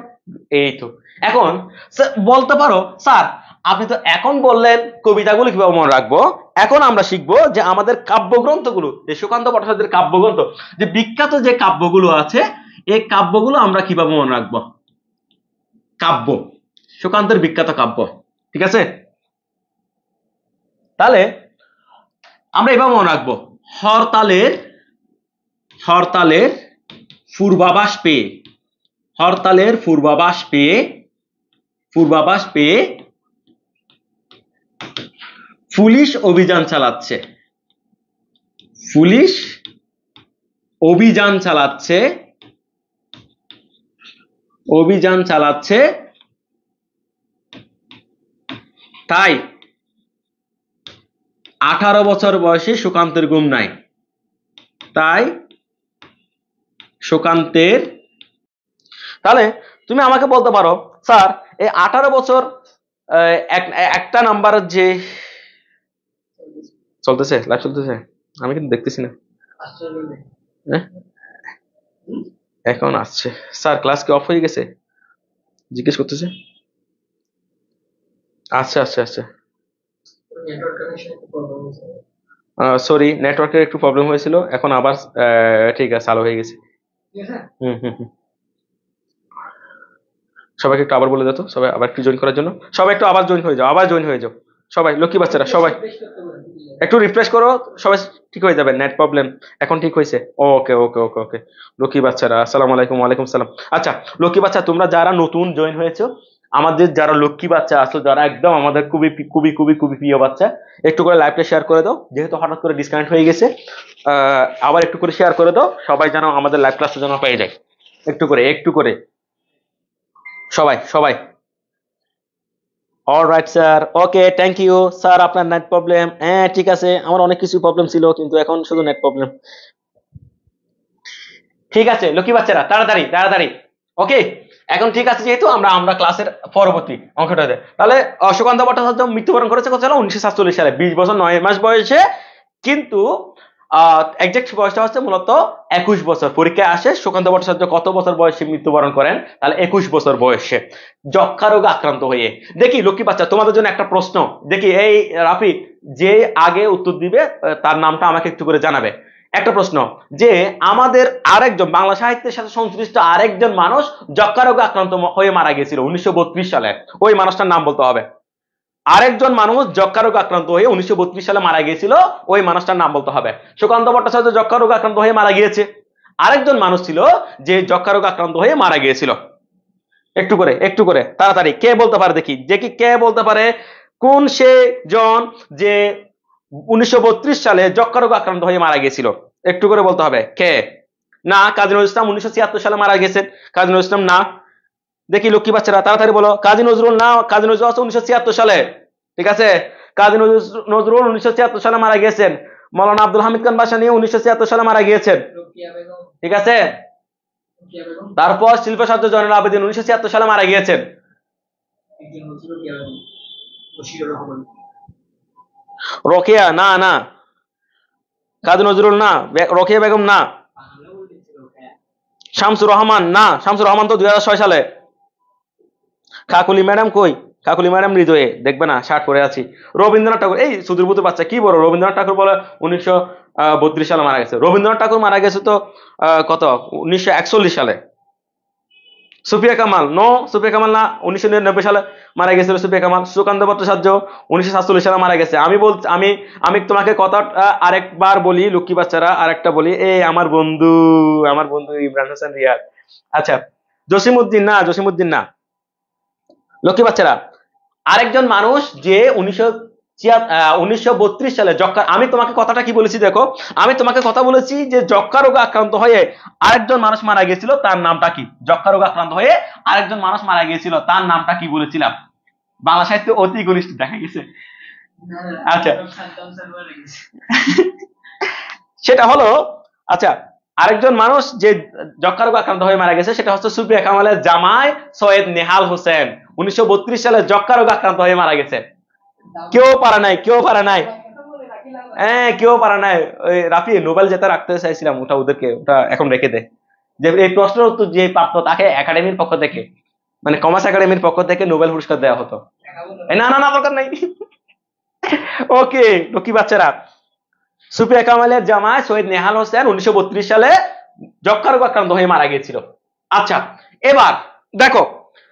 এই তো। এখন বলতে পারো স্যার আপনি তো এখন বললেন কবিতাগুলো কিভাবে মনে রাখবো, এখন আমরা শিখবো যে আমাদের কাব্যগ্রন্থগুলো, যে সুকান্ত ভট্টাচার্যের কাব্যগ্রন্থ, যে বিখ্যাত যে কাব্যগুলো আছে, এই কাব্যগুলো আমরা কিভাবে মনে রাখবো। কাব্য, সুকান্তের বিখ্যাত কাব্য, ঠিক আছে? তাহলে আমরা এভাবে মনে রাখবো, হরতালের হরতালের পূর্বাভাস পেয়ে, হরতালের পূর্বাভাস পেয়ে পুলিশ অভিযান চালাচ্ছে, পুলিশ অভিযান চালাচ্ছে, অভিযান চালাচ্ছে, তাই 18 বছর বয়সে সুকান্তের ঘুম নাই, তাই সুকান্তের। তাহলে তুমি আমাকে বলতে পারো স্যার এই 18 বছর একটা নাম্বার যে চলতেছে, লাইভ চলতেছে, আমি কিন্তু দেখতেছি না। হ্যাঁ? এখন আসছে স্যার, ক্লাস কি অফ হয়ে গেছে জিজ্ঞেস করতেছে। আচ্ছা আচ্ছা আচ্ছা, সরি নেটওয়ার্কের একটু প্রবলেম হয়েছিল, এখন আবার ঠিক আছে, চালু হয়ে গেছে। হুম হুম হুম, সবাইকে একটু আবার বলে দাও তো, সবাই আবার একটু জয়েন করার জন্য, সবাই একটু আবার জয়েন হয়ে যাও, আবার জয়েন হয়ে যাও সবাই, লক্ষ্মী বাচ্চারা সবাই একটু রিফ্রেশ করো, সবাই ঠিক হয়ে যাবে। নেট প্রবলেম এখন ঠিক হয়েছে, ওকে ওকে ওকে ওকে। লক্ষ্মী বাচ্চারা আসসালামু আলাইকুম। ওয়ালাইকুম সালাম। আচ্ছা লক্ষ্মী বাচ্চা, তোমরা যারা নতুন জয়েন হয়েছো, আমাদের যারা লক্ষ্মী বাচ্চা আছো, যারা একদম আমাদের খুবই খুবই খুবই খুবই প্রিয় বাচ্চা, একটু করে লাইভটা শেয়ার করে দাও, যেহেতু হঠাৎ করে ডিসকানেক্ট হয়ে গেছে। আবার একটু করে শেয়ার করে দাও, সবাই যেন আমাদের লাইভ ক্লাসটা যেন পেয়ে যায়, একটু করে একটু করে সবাই সবাই। Alright sir, okay thank you sir. আপনার নেট প্রবলেম, হ্যাঁ ঠিক আছে, আমার অনেক কিছু প্রবলেম ছিল, কিন্তু এখন শুধু নেট প্রবলেম। ঠিক আছে লক্ষ্মী বাচ্চারা, তাড়াতাড়ি তাড়াতাড়ি। ওকে, এখন ঠিক আছে, যেহেতু আমরা আমরা ক্লাসের পরবর্তী অংশটাতে, তাহলে সুকান্ত ভট্টাচার্য মৃত্যুবরণ করেছে কত সালে? 1947 সালে, 20 বছর 9 মাস বয়সে। কিন্তু এক্সাক্ট বয়সটা হচ্ছে মূলত 21 বছর। পরীক্ষায় আসে সুকান্ত ভট্টাচার্য কত বছর বয়সে মৃত্যুবরণ করেন, তাহলে 21 বছর বয়সে যক্ষা রোগে আক্রান্ত হয়ে। দেখি লক্ষ্মী বাচ্চা, তোমাদের জন্য একটা প্রশ্ন, দেখি এই রাফি যে আগে উত্তর দিবে তার নামটা আমাকে একটু করে জানাবে। একটা প্রশ্ন, যে আমাদের আরেকজন বাংলা সাহিত্যের সাথে সংশ্লিষ্ট আরেকজন মানুষ যক্ষা রোগে আক্রান্ত হয়ে মারা গিয়েছিল 1932 সালে, ওই মানুষটার নাম বলতে হবে। আরেকজন মানুষ যক্ষা রোগে আক্রান্ত হয়ে 1932 সালে মারা গিয়েছিল, ওই মানুষটার নাম বলতে হবে। সুকান্ত ভট্টাচার্য যক্ষা রোগে আক্রান্ত হয়ে মারা গিয়েছে, আরেকজন মানুষ ছিল যে যক্ষা রোগে আক্রান্ত হয়ে মারা গিয়েছিল। একটু করে তাড়াতাড়ি কে বলতে পারে দেখি, যে কি কে বলতে পারে কোন সে জন যে 1932 সালে যক্ষা রোগে আক্রান্ত হয়ে মারা গিয়েছিল, একটু করে বলতে হবে কে। না, কাজী নজরুল ইসলাম 1976 সালে মারা গেছেন, কাজী নজরুল ইসলাম না। দেখি লক্ষ্মী বাচ্চারা তাড়াতাড়ি বলো, কাজী নজরুল না, কাজী নজরুল আছে 1976 সালে, ঠিক আছে, কাজী নজরুল 1976 সালে মারা গিয়েছেন। মৌলানা আব্দুল হামিদ খান বাসানী 1976 সালে মারা গিয়েছেন, ঠিক আছে। তারপর শিল্পসাহিত্য জয়নুল আবেদিন 1976 সালে মারা গিয়েছেন। রোকেয়া না, না কাজী নজরুল না, রোকেয়া বেগম না, শামসুর রহমান না, শামসুর রহমান তো 2006 সালে। কাকুলি ম্যাডাম কই? কাকুলি ম্যাডাম হৃদয়ে দেখবে না, শার্ট পরে আছি। রবীন্দ্রনাথ ঠাকুর, এই সুদূরবর্তী বাচ্চা কি বলো, রবীন্দ্রনাথ ঠাকুর বলে 1932 সালে মারা গেছে। রবীন্দ্রনাথ ঠাকুর মারা গেছে তো কত 1941 সালে। সুফিয়া কামাল নো, সুফিয়া কামাল না, 1999 সালে মারা গেছিল সুফিয়া কামাল। সুকান্ত ভট্টাচার্য 1947 সালে মারা গেছে। আমি তোমাকে কথা আরেকবার বলি লক্ষ্মী বাচ্চারা, আরেকটা বলি, এই আমার বন্ধু ইমরান হোসেন রিয়াদ। আচ্ছা জসিমউদ্দিন না, জসিমউদ্দিন না। লক্ষ্মী বাচ্চারা, আরেকজন মানুষ যে 1932 সালে যক্ষা, আমি তোমাকে কথাটা কি বলেছি দেখো, আমি তোমাকে কথা বলেছি যে যক্ষা রোগে আক্রান্ত হয়ে আরেকজন মানুষ মারা গিয়েছিল, তার নামটা কি? যক্ষা রোগে আক্রান্ত হয়ে আরেকজন মানুষ মারা গিয়েছিল, তার নামটা কি বলেছিলাম? বাংলা সাহিত্য অতি ঘনিষ্ঠ দেখা গেছে। আচ্ছা সেটা হলো, আচ্ছা আরেকজন মানুষ যে যক্ষা রোগে আক্রান্ত হয়ে মারা গেছে, সেটা হচ্ছে সুফিয়া কামালের জামাই সৈয়দ নেহাল হোসেন, 1932 সালে যক্ষা রোগে আক্রান্ত হয়ে মারা গেছে। কেউ পারে নাই, কেউ পারে নাই, হ্যাঁ কেউ পারে নাই। ওই রাফি নোবেল জেতা রাখতে চাইছিলাম, ওটা ওদেরকে, ওটা এখন রেখে দে। যে এই প্রশ্নের উত্তর যে প্রাপ্ত তাকে একাডেমির পক্ষ থেকে, মানে কমার্স একাডেমির পক্ষ থেকে নোবেল পুরস্কার দেওয়া হতো। না না না, দরকার নাই। ওকে লক্ষ্মী বাচ্চারা, সুফিয়া কামালের জামাই সৈয়দ নেহাল হোসেন 1932 সালে যক্ষা রোগে আক্রান্ত হয়ে মারা গিয়েছিল। আচ্ছা এবার দেখো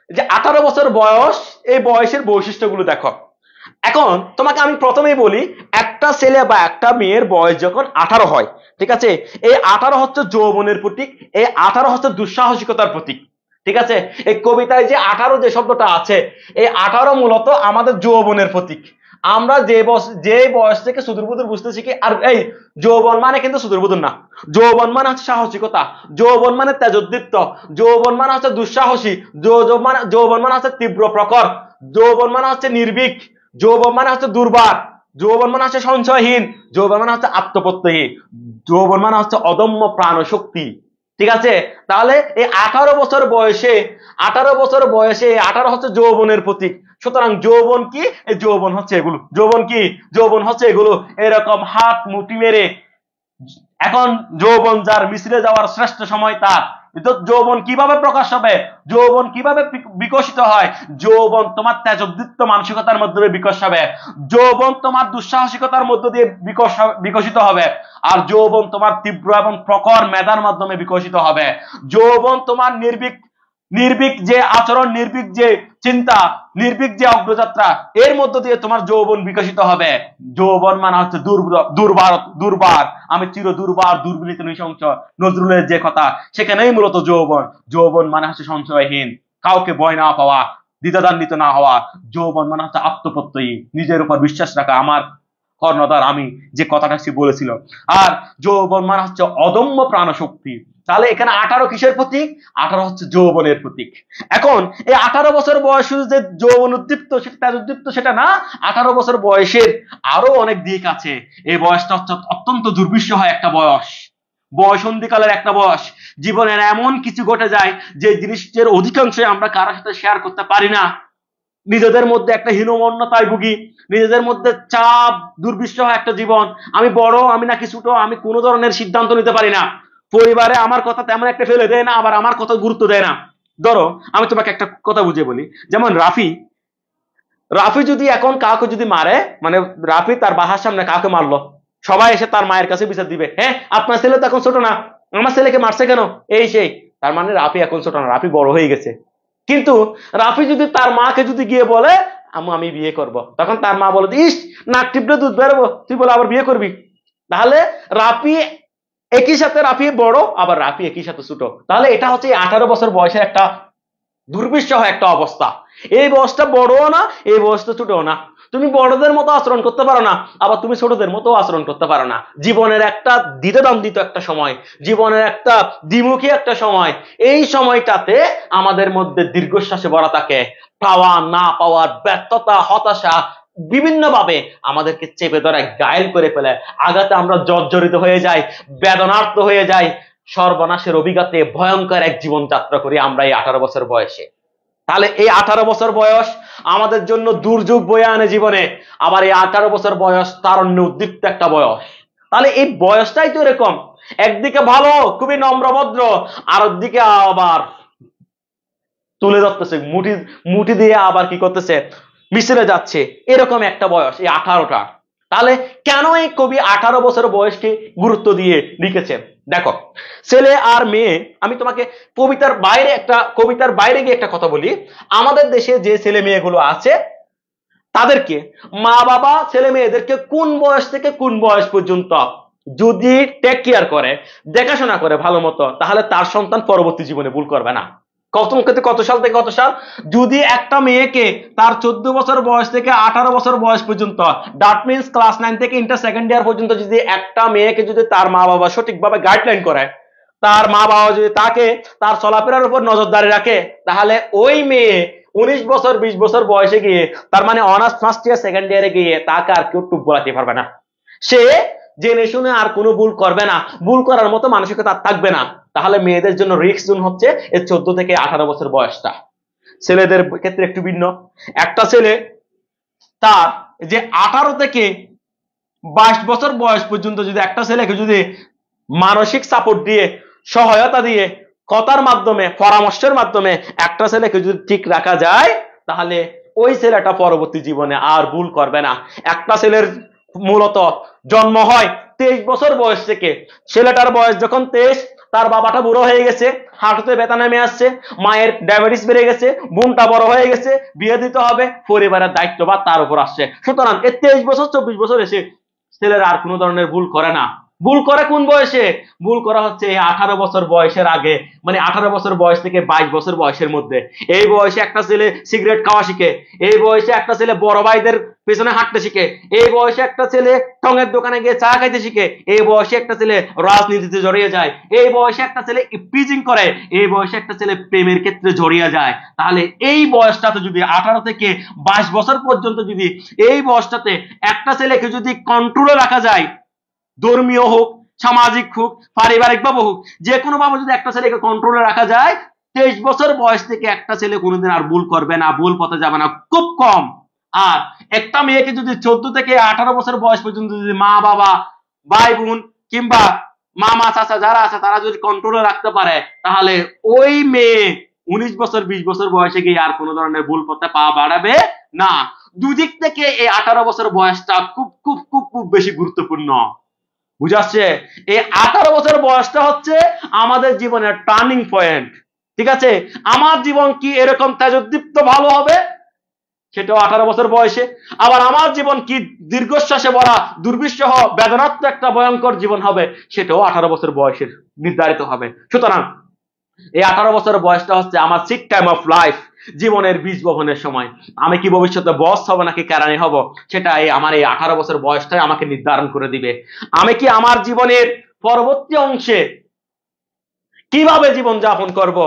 যে 18 বছর বয়স, এই বয়সের বৈশিষ্ট্যগুলো দেখো। এখন তোমাকে আমি প্রথমেই বলি, একটা ছেলে বা একটা মেয়ের বয়স যখন 18 হয়, ঠিক আছে, এই 18 হচ্ছে যৌবনের প্রতীক, এই 18 হচ্ছে দুঃসাহসিকতার প্রতীক, ঠিক আছে। এই কবিতায় যে 18 যে শব্দটা আছে, এই 18 মূলত আমাদের যৌবনের প্রতীক। আমরা যে বয়স থেকে সুদূর বুদুর বুঝতে শিখি। আর এই যৌবন মানে কিন্তু সুদূর বুদুর না, যৌবন মানে হচ্ছে সাহসিকতা, যৌবন মানে তেজোদ্দীপ্ত, যৌবন মানে হচ্ছে দুঃসাহসী, যৌবন মানে হচ্ছে তীব্র প্রখর, যৌবন মানে হচ্ছে নির্ভীক, যৌবন মানে হচ্ছে দুর্বার, যৌবন মানে হচ্ছে সঞ্চয়হীন, যৌবন মানে হচ্ছে আত্মপ্রত্যয়ী, যৌবন মানে হচ্ছে অদম্য প্রাণ শক্তি। ঠিক আছে, তাহলে এই 18 বছর বয়সে 18 হচ্ছে যৌবনের প্রতীক। সুতরাং যৌবন কি? এই যৌবন হচ্ছে এগুলো। যৌবন কি? যৌবন হচ্ছে এগুলো। এরকম হাত মুঠি মেরে এখন যৌবন যার মিছিলে যাওয়ার শ্রেষ্ঠ সময় তার। যৌবন কিভাবে প্রকাশ হবে? যৌবন কিভাবে বিকশিত হয়? যৌবন তোমার তেজোদ্দীপ্ত মানসিকতার মধ্যে বিকাশ হবে, যৌবন তোমার দুঃসাহসিকতার মধ্য দিয়ে বিকশিত হবে, আর যৌবন তোমার তীব্র এবং প্রখর মেধার মাধ্যমে বিকশিত হবে। যৌবন তোমার নির্ভীক যে আচরণ, নির্ভীক যে চিন্তা, নির্ভীক যে অগ্রযাত্রা, এর মধ্য দিয়ে তোমার যৌবন বিকশিত হবে। যৌবন মানে হচ্ছে দুর্বার, আমি চির দুর্বার দুর্বিনীত নৃশংস, নজরুলের যে কথা, সেখানেই মূলত যৌবন মানে হচ্ছে সঞ্চয়হীন, কাউকে ভয় না পাওয়া, দ্বিধান্বিত না হওয়া। যৌবন মানে হচ্ছে আত্মপ্রত্যয়ী, নিজের উপর বিশ্বাস রাখা, আমার কর্ণধার আমি, যে কথাটা সে বলেছিল। আর যৌবন মানে হচ্ছে অদম্য প্রাণশক্তি। তাহলে এখানে 18 কিসের প্রতীক? 18 হচ্ছে যৌবনের প্রতীক। এখন এই 18 বছর বয়স যে যৌবন উদ্দীপ্ত, সেটা উদ্দীপ্ত সেটা না, 18 বছর বয়সের আরো অনেক দিক আছে। এই বয়সটা হচ্ছে অত্যন্ত দুর্বিষহ একটা বয়স, বয়সন্ধিকালের একটা বয়স। জীবনের এমন কিছু ঘটে যায় যে জিনিসের অধিকাংশই আমরা কারোর সাথে শেয়ার করতে পারি না। নিজেদের মধ্যে একটা হীনমন্যতায় ভুগি, নিজেদের মধ্যে চাপ, দুর্বিষহ একটা জীবন। আমি বড়, আমি নাকি ছোট, আমি কোনো ধরনের সিদ্ধান্ত নিতে পারি না। পরিবারে আমার কথা তেমন একটা ফেলে দেয় না, আবার আমার কথা গুরুত্ব দেয় না। ধরো আমি তোমাকে একটা কথা বুঝিয়ে বলি, যেমন রাফি যদি এখন কাউকে যদি মারে, মানে রাফি তার বাসার সামনে কাউকে মারলো, সবাই এসে তার মায়ের কাছে বিচার দিবে, হ্যাঁ আপনার ছেলে তো এখন ছোট না, আমার ছেলেকে মারছে কেন, এই সেই। তার মানে রাফি এখন ছোট না, রাফি বড় হয়ে গেছে। কিন্তু রাফি যদি তার মাকে যদি গিয়ে বলে আমি বিয়ে করব, তখন তার মা বলে ইস নাক টিপলে দুধ বেরোবো, তুই বলে আবার বিয়ে করবি। তাহলে রাফি একই সাথে রাফি বড়, আবার রাফি একই সাথে ছোট। তাহলে এটা হচ্ছে 18 বছর বয়সের একটা দুর্বিষহ একটা অবস্থা। এই বয়সটা বড়ও না, এই বয়সটা ছোটও না। তুমি বড়দের মতো আচরণ করতে পারো না, আবার তুমি ছোটদের মতো আচরণ করতে পারো না। জীবনের একটা দ্বিধাদ্বন্দ্বিত একটা সময়, জীবনের একটা দ্বিমুখী একটা সময়। এই সময়টাতে আমাদের মধ্যে দীর্ঘশ্বাসে ভরা থাকে, পাওয়া না পাওয়ার ব্যর্থতা, হতাশা বিভিন্ন ভাবে আমাদেরকে চেপে ধরে ঘায়েল করে ফেলে। আঘাতে আমরা জর্জরিত হয়ে যাই, বেদনার্ত হয়ে যাই, সর্বনাশের অভিঘাতে ভয়ঙ্কর এক জীবনযাত্রা করি আমরা এই 18 বছর বয়সে। তাহলে এই 18 বছর বয়স আমাদের জন্য দুর্যোগ বয়ে আনে জীবনে। আবার এই 18 বছর বয়স তারুণ্য উদ্দীপ্ত একটা বয়স। তাহলে এই বয়সটাই তো এরকম, একদিকে ভালো, খুবই নম্রভদ্র, আর দিকে আবার তুলে ধরতেছে, মুঠি দিয়ে আবার কি করতেছে, মিছিলে যাচ্ছে। এরকম একটা বয়স এই 18টা। তাহলে কেন এই কবি 18 বছর বয়সকে গুরুত্ব দিয়ে লিখেছেন? দেখো, ছেলে আর মেয়ে, আমি তোমাকে কবিতার বাইরে গিয়ে একটা কথা বলি। আমাদের দেশে যে ছেলে মেয়েগুলো আছে তাদেরকে মা বাবা ছেলে মেয়েদেরকে কোন বয়স থেকে কোন বয়স পর্যন্ত যদি টেক কেয়ার করে, দেখাশোনা করে ভালো মতো, তাহলে তার সন্তান পরবর্তী জীবনে ভুল করবে না। কত সাল থেকে কত সাল? যদি একটা মেয়েকে তার 14 বছর বয়স থেকে 18 বছর বয়স পর্যন্ত, দ্যাট মিন্স ক্লাস 9 থেকে ইন্টার সেকেন্ড ইয়ার পর্যন্ত, যদি একটা মেয়েকে যদি তার মা বাবা সঠিকভাবে গাইডলাইন করে, তার মা বাবা যদি তাকে তার চলাফেরার উপর নজরদারি রাখে, তাহলে ওই মেয়ে 19 বছর 20 বছর বয়সে গিয়ে, তার মানে অনার্স ফার্স্ট ইয়ার সেকেন্ড ইয়ারে গিয়ে তাকে আর কেউ টুক বলাতে পারবে না। সে জেনে শুনে আর কোনো ভুল করবে না, ভুল করার মতো মানসিকতা থাকবে না। তাহলে মেয়েদের জন্য রিস্ক জোন হচ্ছে এই 14 থেকে 18 বছর বয়সটা। ছেলেদের ক্ষেত্রে একটু ভিন্ন। একটা ছেলে তার যে 18 থেকে 22 বছর বয়স পর্যন্ত যদি একটা ছেলেকে যদি মানসিক সাপোর্ট দিয়ে, সহায়তা দিয়ে, কথার মাধ্যমে, পরামর্শের মাধ্যমে একটা ছেলেকে যদি ঠিক রাখা যায়, তাহলে ওই ছেলেটা পরবর্তী জীবনে আর ভুল করবে না। একটা ছেলের মূলত জন্ম হয় 23 বছর বয়স থেকে। ছেলেটার বয়স যখন 23, তার বাবাটা বুড়ো হয়ে গেছে, হাঁটুতে ব্যথা নেমে আসছে, মায়ের ডায়াবেটিস বেড়ে গেছে, বোনটা বড় হয়ে গেছে, বিয়ে দিতে হবে, পরিবারের দায়িত্বভার তার উপর আসছে। সুতরাং এই 23 বছর 24 বছর এসে ছেলেরা আর কোনো ধরনের ভুল করে না। ভুল করে কোন বয়সে? ভুল করা হচ্ছে এই 18 বছর বয়সের আগে, মানে 18 বছর বয়স থেকে 22 বছর বয়সের মধ্যে। এই বয়সে একটা ছেলে সিগারেট খাওয়া শিখে, এই বয়সে একটা ছেলে বড় ভাইদের পেছনে হাঁটতে শিখে, এই বয়সে একটা ছেলে টঙের দোকানে গিয়ে চা খাইতে শিখে, এই বয়সে একটা ছেলে রাজনীতিতে জড়িয়ে যায়, এই বয়সে একটা ছেলে ইপিজিং করে, এই বয়সে একটা ছেলে প্রেমের ক্ষেত্রে জড়িয়ে যায়। তাহলে এই বয়সটাতে যদি 18 থেকে 22 বছর পর্যন্ত যদি এই বয়সটাতে একটা ছেলেকে যদি কন্ট্রোলে রাখা যায়, ধর্মীয় হোক, সামাজিক হোক, পারিবারিক ভাবে হোক, যে কোনো ভাবে যদি একটা ছেলেকে কন্ট্রোলে রাখা যায়, 23 বছর বয়স থেকে একটা ছেলে কোনোদিন আর ভুল করবে না, ভুল পথে যাবে না, খুব কম। আর একটা মেয়েকে যদি 14 থেকে 18 বছর বয়স পর্যন্ত যদি মা বাবা, ভাই বোন কিংবা মামা চাচা যারা আছে তারা যদি কন্ট্রোলে রাখতে পারে, তাহলে ওই মেয়ে 19 বছর 20 বছর বয়সে গিয়ে আর কোনো ধরনের ভুল পথে পা বাড়াবে না। দুদিক থেকে এই 18 বছর বয়সটা খুব খুব খুব খুব বেশি গুরুত্বপূর্ণ। বুঝাচ্ছে? এই 18 বছর বয়সটা হচ্ছে আমাদের জীবনের টার্নিং পয়েন্ট। ঠিক আছে? আমার জীবন কি এরকম তেজোদ্দীপ্ত ভালো হবে, সেটাও 18 বছর বয়সে। আবার আমার জীবন কি দীর্ঘশ্বাসে ভরা দুর্বিষহ বেদনাত্মক একটা ভয়ঙ্কর জীবন হবে, সেটাও 18 বছর বয়সের নির্ধারিত হবে। সুতরাং এই 18 বছর বয়সটা হচ্ছে আমার সিট টাইম অফ লাইফ, জীবনের বীজ বপনের সময়। আমি কি ভবিষ্যতে বস হব নাকি কেরানি হব, সেটা আমার এই 18 বছর বয়সটাই আমাকে নির্ধারণ করে দিবে। আমি কি আমার জীবনের পরবর্তী অংশে কিভাবে জীবন যাপন করব,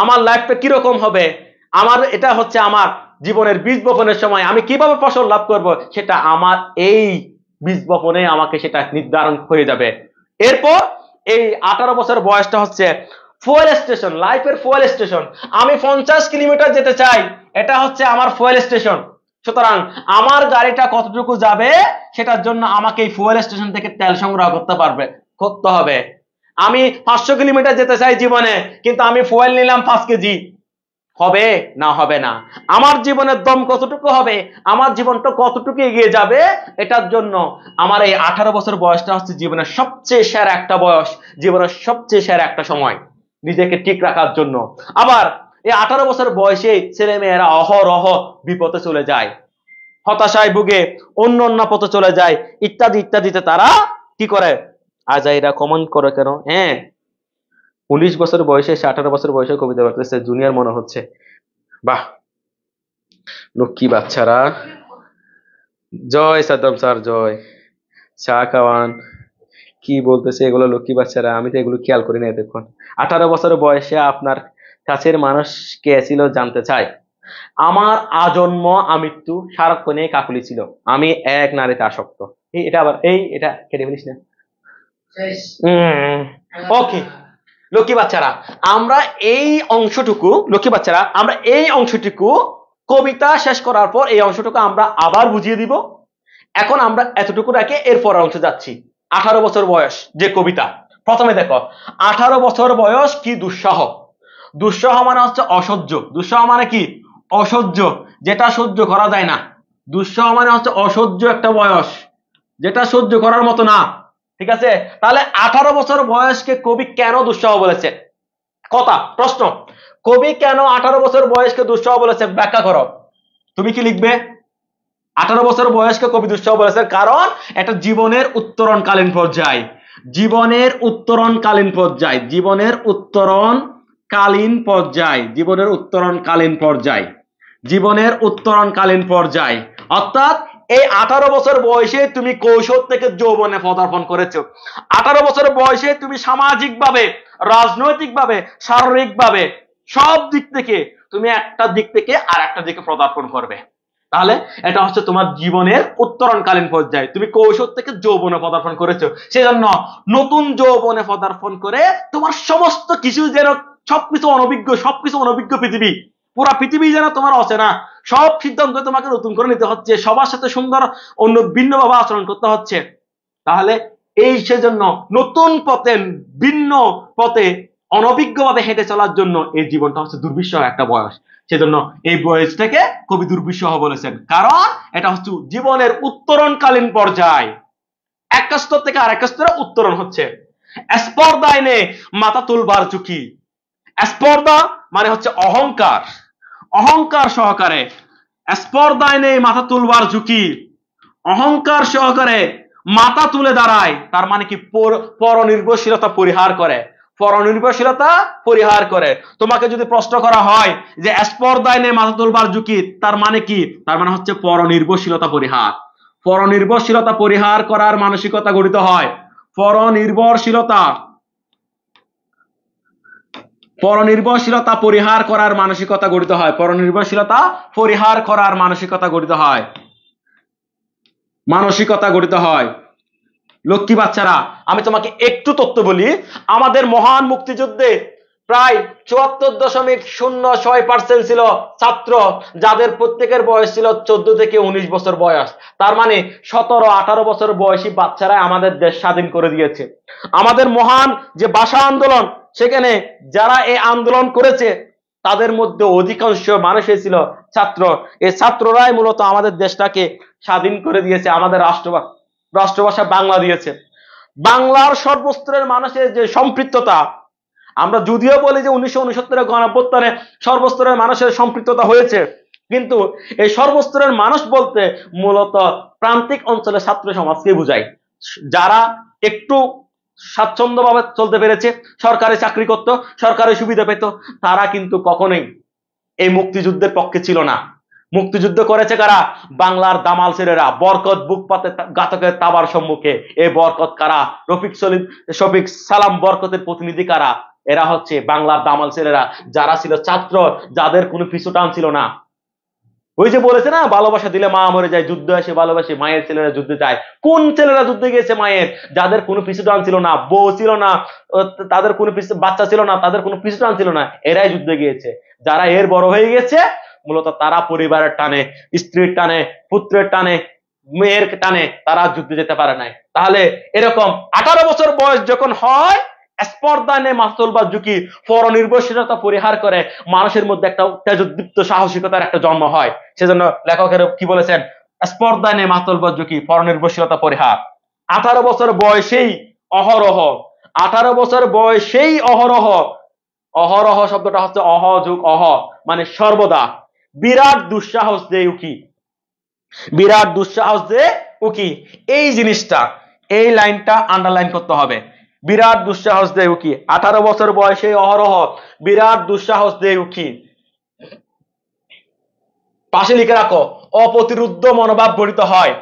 আমার লাইফটা কিরকম হবে, আমার এটা হচ্ছে আমার জীবনের বীজ বপনের সময় আমি কিভাবে ফসল লাভ করব, সেটা আমার এই বীজ বপনে আমাকে সেটা নির্ধারণ হয়ে যাবে। এরপর এই 18 বছর বয়সটা হচ্ছে ফুয়েল স্টেশন, লাইফের ফুয়েল স্টেশন। আমি 50 কিলোমিটার যেতে চাই, এটা হচ্ছে আমার ফুয়েল স্টেশন। সুতরাং আমার গাড়িটা কতটুকু যাবে সেটার জন্য আমাকে এই ফুয়েল স্টেশন থেকে তেল সংগ্রহ করতে হবে। আমি 500 কিলোমিটার যেতে চাই জীবনে, কিন্তু আমি ফুয়েল নিলাম 5 কেজি, হবে না? হবে না। আমার জীবনের দম কতটুকু হবে, আমার জীবনটা কতটুকু এগিয়ে যাবে, এটার জন্য আমার এই 18 বছর বয়সটা হচ্ছে জীবনের সবচেয়ে সেরা একটা বয়স, জীবনের সবচেয়ে সেরা একটা সময় নিজেকে ঠিক রাখার জন্য। আবার এই 18 বছর বয়সে ছেলে মেয়েরা অহরহ বিপদে চলে যায়, হতাশায় ভুগে, অন্য অন্য পথে চলে যায়, ইত্যাদি ইত্যাদিতে তারা কি করে? আজ এরা কমেন্ট করে কেন? হ্যাঁ, 19 বছর বয়সে 18 বছর বয়সে কবিতা পড়তেছে, জুনিয়র মনে হচ্ছে। বাহ, লক্ষ্মী বাচ্চারা। জয় সাদ্দাম স্যার, জয়। চা খাওয়ান, কি বলতেছে এগুলো লক্ষ্মী বাচ্চারা, আমি তো এগুলো খেয়াল করি না এতক্ষণ। 18 বছর বয়সে আপনার কাছের মানুষ কে ছিল জানতে চাই। আমার আজন্ম আমৃত্যু সারাক্ষণে কাকুলি ছিল, আমি এক নারীতে আসক্ত। এটা আবার এটা কেটে ফেলিস না। ওকে লক্ষ্মী বাচ্চারা, আমরা এই অংশটুকু কবিতা শেষ করার পর এই অংশটুকু আমরা আবার বুঝিয়ে দিব। এখন আমরা এতটুকু রেখে এরপর অংশ যাচ্ছি। 18 বছর বয়স যে কবিতা, প্রথমে দেখো 18 বছর বয়স কি দুঃসহ। দুঃসহ মানে হচ্ছে অসহ্য। দুঃসহ মানে কি? অসহ্য, যেটা সহ্য করা যায় না। দুঃসহ মানে হচ্ছে অসহ্য একটা বয়স, যেটা সহ্য করার মতো না। ঠিক আছে? তাহলে 18 বছর বয়সকে কবি কেন দুঃসহ বলেছে? প্রশ্ন, কবি কেন 18 বছর বয়সকে দুঃসহ বলেছে? ব্যাখ্যা করো। তুমি কি লিখবে? 18 বছর বয়সকে কবি দুঃসহ বলেছে কারণ এটা জীবনের উত্তরণকালীন পর্যায়। জীবনের উত্তরণকালীন পর্যায়, জীবনের উত্তরণকালীন পর্যায়, জীবনের উত্তরণকালীন পর্যায়, জীবনের উত্তরণকালীন পর্যায়। অর্থাৎ এই 18 বছর বয়সে তুমি কৈশোর থেকে যৌবনে পদার্পণ করেছো। 18 বছর বয়সে তুমি সামাজিকভাবে, রাজনৈতিকভাবে, শারীরিকভাবে সব দিক থেকে তুমি একটা দিক থেকে আর একটা দিকে পদার্পণ করবে। তাহলে এটা হচ্ছে তোমার জীবনের উত্তরণকালীন পর্যায়ে, তুমি কৈশোর থেকে যৌবনে পদার্পণ করেছো। সেজন্য নতুন যৌবনে পদার্পণ করে তোমার সমস্ত কিছু যেন সবকিছু অনভিজ্ঞ পৃথিবী, পুরা পৃথিবী যেন তোমার অচেনা, সব সিদ্ধান্ত তোমাকে নতুন করে নিতে হচ্ছে, সবার সাথে সুন্দর অন্য ভিন্নভাবে আচরণ করতে হচ্ছে। তাহলে এই সেজন্য নতুন পথে, ভিন্ন পথে অনভিজ্ঞভাবে হেঁটে চলার জন্য এই জীবনটা হচ্ছে দুর্বিষহ একটা বয়স। সেজন্য এই বয়সটাকে কবি দুর্বিষহ বলেছেন, কারণ এটা হচ্ছে জীবনের উত্তরণকালীন পর্যায়। এক স্তর থেকে আরেক স্তরে উত্তরণ হচ্ছে। স্পর্ধায় নে মাথা তুলবার ঝুঁকি। স্পর্ধা মানে হচ্ছে অহংকার, অহংকার সহকারে। স্পর্ধায় নেই মাথা তুলবার ঝুঁকি, অহংকার সহকারে মাথা তুলে দাঁড়ায়, তার মানে কি পরনির্ভরশীলতা পরিহার করে, পরনির্ভরশীলতা পরিহার করে। তোমাকে যদি প্রশ্ন করা হয় যে স্পর্ধায় নিয়ে মাথা তুলবার ঝুঁকি, তার মানে কি? তার মানে হচ্ছে পরনির্ভরশীলতা পরিহার। পরনির্ভরশীলতা পরিহার করার মানসিকতা গঠিত হয়। পরনির্ভরশীলতা পরনির্ভরশীলতা পরিহার করার মানসিকতা গঠিত হয়। পরনির্ভরশীলতা পরিহার করার মানসিকতা গঠিত হয়। মানসিকতা গঠিত হয়। লক্ষ্মী বাচ্চারা, আমি তোমাকে একটু তথ্য বলি। আমাদের মহান মুক্তিযুদ্ধে প্রায় 74.06% ছিল ছাত্র, যাদের প্রত্যেকের বয়স ছিল 14 থেকে 19 বছর বয়স। তার মানে 17-18 বছর বয়সী বাচ্চারা আমাদের দেশ স্বাধীন করে দিয়েছে। আমাদের মহান যে ভাষা আন্দোলন, সেখানে যারা এই আন্দোলন করেছে তাদের মধ্যে অধিকাংশ মানুষই ছিল ছাত্র। এই ছাত্ররাই মূলত আমাদের দেশটাকে স্বাধীন করে দিয়েছে, আমাদের রাষ্ট্রভাষা বাংলা দিয়েছে। বাংলার সর্বস্তরের মানুষের যে সম্পৃক্ততা, আমরা যদিও বলি যে 1969 গণঅভ্যুত্থানে সর্বস্তরের মানুষের সম্পৃক্ততা হয়েছে, কিন্তু এই সর্বস্তরের মানুষ বলতে মূলত প্রান্তিক অঞ্চলের ছাত্র সমাজকে বোঝায়। যারা একটু স্বাচ্ছন্দ্যভাবে চলতে পেরেছে, সরকারি চাকরি করত, সরকারি সুবিধা পেত, তারা কিন্তু কখনোই এই মুক্তিযুদ্ধের পক্ষে ছিল না। মুক্তিযুদ্ধ করেছে কারা? বাংলার দামাল ছেলেরা। বরকত বুক পাতে ঘাতকের তাবার সম্মুখে। এই বরকত কারা? শফিক সালাম বরকতের প্রতিনিধি কারা? এরা হচ্ছে বাংলার দামাল ছেলেরা, যারা ছিল ছাত্র, যাদের কোনো পিছু টান ছিল না। ওই যে বলেছে না, ভালোবাসা দিলে মা মরে যায়, যুদ্ধ এসে ভালোবাসে, মায়ের ছেলেরা যুদ্ধে যায়। কোন ছেলেরা যুদ্ধে গিয়েছে মায়ের? যাদের কোনো পিছু টান ছিল না, বউ ছিল না, তাদের কোনো বাচ্চা ছিল না, তাদের কোনো পিছু টান ছিল না, এরাই যুদ্ধে গিয়েছে। যারা এর বড় হয়ে গেছে মূলত তারা পরিবারের টানে, স্ত্রীর টানে, পুত্রের টানে, মেয়ের টানে তারা যুদ্ধে যেতে পারে নাই। তাহলে এরকম 18 বছর বয়স যখন হয়, স্পর্ধা নিয়ে মাথা তুলবার ঝুঁকি পরনির্ভরশীলতা পরিহার করে মানুষের মধ্যে একটা তেজোদ্দীপ্ত সাহসিকতার একটা জন্ম হয়। সেজন্য লেখকের কি বলেছেন? স্পর্ধা নিয়ে মাথা তুলবার ঝুঁকি পরনির্ভরশীলতা পরিহার। 18 বছর বয়সেই অহরহ, 18 বছর বয়সেই অহরহ, অহরহ শব্দটা হচ্ছে অহ যুগ অহ, মানে সর্বদা। বিরাট দুঃসাহস যে উকি, বিরাট দুঃসাহস যে উকি, এই জিনিসটা, এই লাইনটা আন্ডারলাইন করতে হবে। বিরাট দুঃসাহস দে উকি, 18 বছর বয়সে অহরহ বিরাট দুঃসাহস দে উকি। পাশে লিখে রাখো, অপ্রতিরুদ্ধ মনোভাব গঠিত হয়।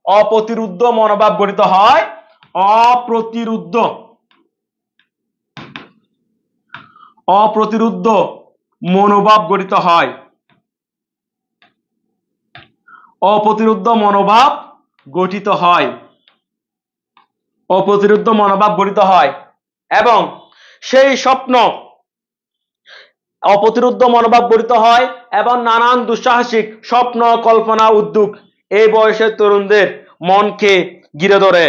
অপ্রতিরুদ্ধ মনোভাব গঠিত হয়। অপ্রতিরুদ্ধ অপ্রতিরুদ্ধ মনোভাব গঠিত হয়। অপ্রতিরুদ্ধ মনোভাব গঠিত হয়। অপ্রতিরুদ্ধ মনোভাব গঠিত হয় এবং সেই স্বপ্ন, অপ্রতিরুদ্ধ মনোভাব গঠিত হয় এবং নানান দুঃসাহসিক স্বপ্ন, কল্পনা, উদ্যোগ এই বয়সের তরুণদের মনকে ঘিরে ধরে।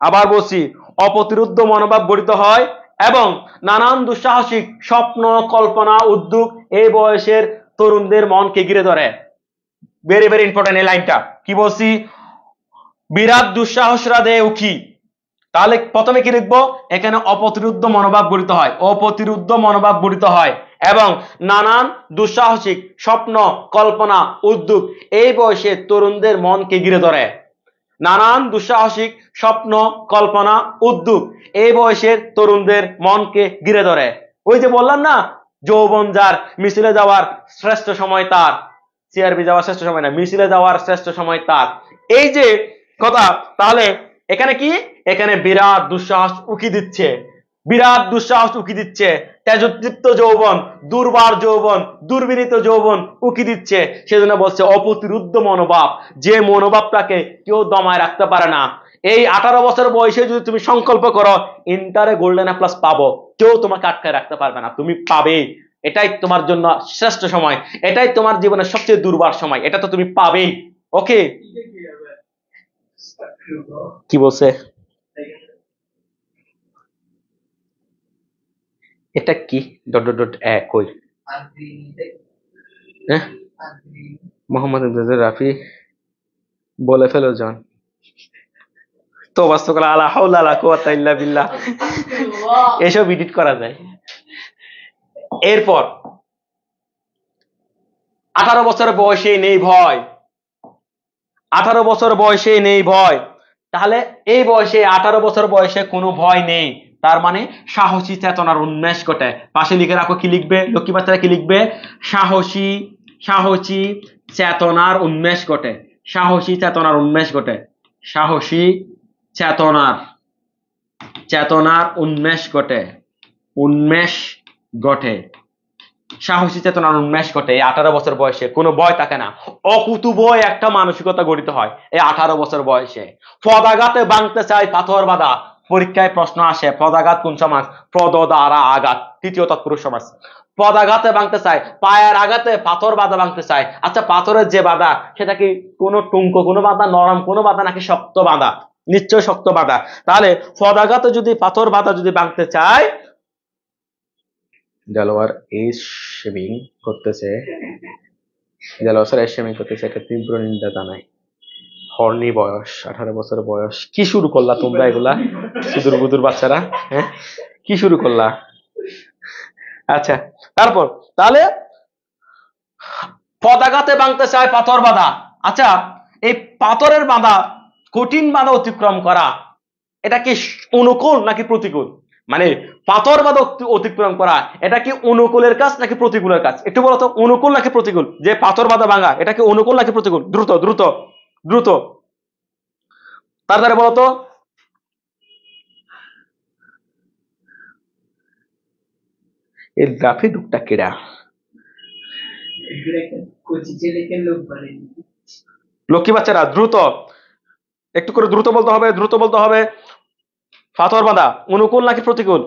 আবার বলছি, অপ্রতিরুদ্ধ মনোভাব গঠিত হয় এবং নানান দুঃসাহসিক স্বপ্ন, কল্পনা, উদ্যোগ এই বয়সের তরুণদের মনকে ঘিরে ধরে। ভেরি ভেরি ইম্পর্টেন্ট এই লাইনটা। কি বলছি? বিরাট দুঃসাহসরা দে উকি। তাহলে প্রথমে কি লিখবো? এখানে অপ্রতিরুদ্ধ মনোভাব গঠিত হয়, অপ্রতিরুদ্ধ মনোভাব গঠিত হয় এবং নানান দুঃসাহসিক স্বপ্ন, কল্পনা, উদ্যোগ এই বয়সে তরুণদের মনকে ঘিরে ধরে। নানান দুঃসাহসিক স্বপ্ন, কল্পনা, উদ্যোগ এই বয়সের তরুণদের মনকে ঘিরে ধরে। ওই যে বললাম না, যৌবন যার, মিছিলে যাওয়ার শ্রেষ্ঠ সময় তার, সিআরবি যাওয়ার শ্রেষ্ঠ সময় না, মিছিলে যাওয়ার শ্রেষ্ঠ সময় তার, এই যে কথা। তাহলে এখানে কি? এখানে বিরাট দুঃসাহস উকি দিচ্ছে, বিরাট দুঃসাহস উকি দিচ্ছে, তেজোদ্দীপ্ত যৌবন, দুর্বার যৌবন, দুর্বিনীত যৌবন উকি দিচ্ছে। সেজন্য বলছে অপ্রতিরুদ্ধ মনোভাব, যে মনোভাবটাকে কেউ দমায় রাখতে পারে না। এই 18 বছর বয়সে যদি তুমি সংকল্প করো ইন্টারে গোল্ডেন প্লাস পাবো, কেউ তোমাকে আটকায় রাখতে পারবে না, তুমি পাবেই। এটাই তোমার জন্য শ্রেষ্ঠ সময়, এটাই তোমার জীবনের সবচেয়ে দুর্বার সময়, এটা তো তুমি পাবেই। ওকে, কি বলছে? এটা কি ডট ডট ডট কই? হ্যাঁ, মোহাম্মদ রাফি বলে ফেলো জন তো বাস্তব আলা হাওলা লা কুওয়াতা ইল্লা বিল্লাহ, এসব এডিট করা যায়। এরপর 18 বছর বয়সে নেই ভয়, 18 বছর বয়সে নেই ভয়, তাহলে এই বয়সে 18 বছর বয়সে কোনো ভয় নেই, তার মানে সাহসী চেতনার উন্মেষ ঘটে। পাশে লিখে রাখো, কি লিখবে লক্ষ্মী বাচ্চারা, কি লিখবে? সাহসী সাহসী চেতনার উন্মেষ ঘটে, সাহসী চেতনার উন্মেষ ঘটে, সাহসী চেতনার চেতনার উন্মেষ ঘটে, উন্মেষ ঘটে, সাহসী চেতনার উন্মেষ ঘটে। এই 18 বছর বয়সে কোনো ভয় থাকে না, অকুতোভয় একটা মানসিকতা গঠিত হয় এই 18 বছর বয়সে। পদাঘাতে ভাঙতে চাই পাথর বাঁধা, পরীক্ষায় প্রশ্ন আসে পদাঘাত কোন সমাস? পদ দ্বারা আঘাত, তৃতীয় তৎপুরুষ সমাস। পদাঘাতে ভাঙতে চাই, পায়ের আঘাতে পাথর বাঁধা ভাঙতে চাই। আচ্ছা, পাথরের যে বাঁধা সেটা কি কোনো টুঙ্কো কোনো বাঁধা, নরম কোনো বাঁধা, নাকি শক্ত বাঁধা? নিশ্চয় শক্ত বাঁধা। তাহলে পদাঘাতে যদি পাথর বাঁধা যদি ভাঙতে চাই, দেলোয়ার এস শেভিং করতেছে, দেলোয়ার স্যার এস শেভিং করতেছে, এটা তীব্র নিন্দা জানাই। হর্নি বয়স, 18 বছর বয়স, কি শুরু করলা তোমরা এগুলা সুদূর বুদুর বাচ্চারা? হ্যাঁ, কি শুরু করলা? আচ্ছা, তারপর তাহলে পদাঘাতে ভাঙতে চায় পাথর বাঁধা। আচ্ছা, এই পাথরের বাঁধা, কঠিন বাঁধা অতিক্রম করা, এটা কি অনুকূল নাকি প্রতিকূল? মানে পাথর বাঁধা অতিক্রম করা, এটা কি অনুকূলের কাজ নাকি প্রতিকূলের কাজ? একটু বলো তো, অনুকূল নাকি প্রতিকূল? যে পাথর বাঁধা ভাঙা, এটা কি অনুকূল নাকি প্রতিকূল? দ্রুত দ্রুত দ্রুত তাড়াতাড়ি বলো তো। এর গ্রাফে দুটা কেডা লক্ষ্মী বাচ্চারা, দ্রুত একটু করে দ্রুত বলতে হবে, দ্রুত বলতে হবে। পাথর বাঁধা অনুকূল নাকি প্রতিকূল?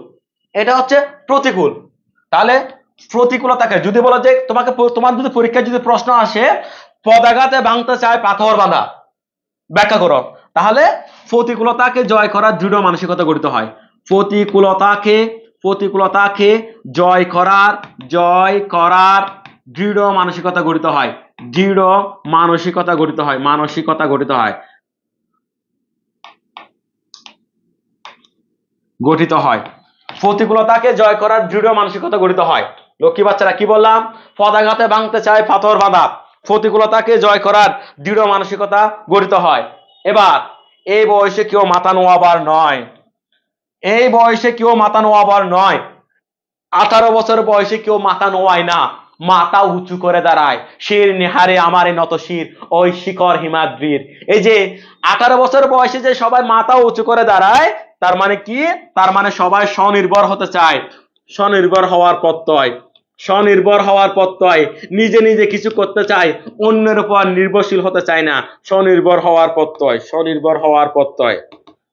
এটা হচ্ছে প্রতিকূল। তাহলে প্রতিকূলতাকে যদি বলা যে তোমাকে, তোমার যদি পরীক্ষায় যদি প্রশ্ন আসে পদাঘাতে ভাঙতে চায় পাথর বাঁধা, ব্যাখ্যা করো, তাহলে প্রতিকূলতাকে জয় করার দৃঢ় মানসিকতা গঠিত হয়। প্রতিকূলতাকে জয় করার দৃঢ় মানসিকতা গঠিত হয়, দৃঢ় মানসিকতা গঠিত হয়, মানসিকতা গঠিত হয়, গঠিত হয়। প্রতিকূলতাকে জয় করার দৃঢ় মানসিকতা গঠিত হয়। লক্ষ্মী বাচ্চারা, কি বললাম? পদাঘাতে ভাঙতে চায় পাথর বাঁধা, প্রতিকূলতাকে জয় করার দৃঢ় মানসিকতা গঠিত হয়। এবার এই বয়সে কেউ মাথা নোয়াবার নয়, এই বয়সে কেউ মাথা নোয়াবার নয়। 18 বছর বয়সে কেউ মাথা নোয়ায় না, মাথা উঁচু করে দাঁড়ায়। শির নিহারে আমারে নত শির, ওই শিখর হিমাদ্রির। এই যে 18 বছর বয়সে যে সবাই মাথা উঁচু করে দাঁড়ায়, তার মানে কি? তার মানে সবাই স্বনির্ভর হতে চায়, স্বনির্ভর হওয়ার প্রত্যয়, স্বনির্ভর হওয়ার প্রত্যয়, নিজে নিজে কিছু করতে চায়, অন্যের উপর নির্ভরশীল হতে চায় না। স্বনির্ভর হওয়ার প্রত্যয়, স্বনির্ভর হওয়ার প্রত্যয়,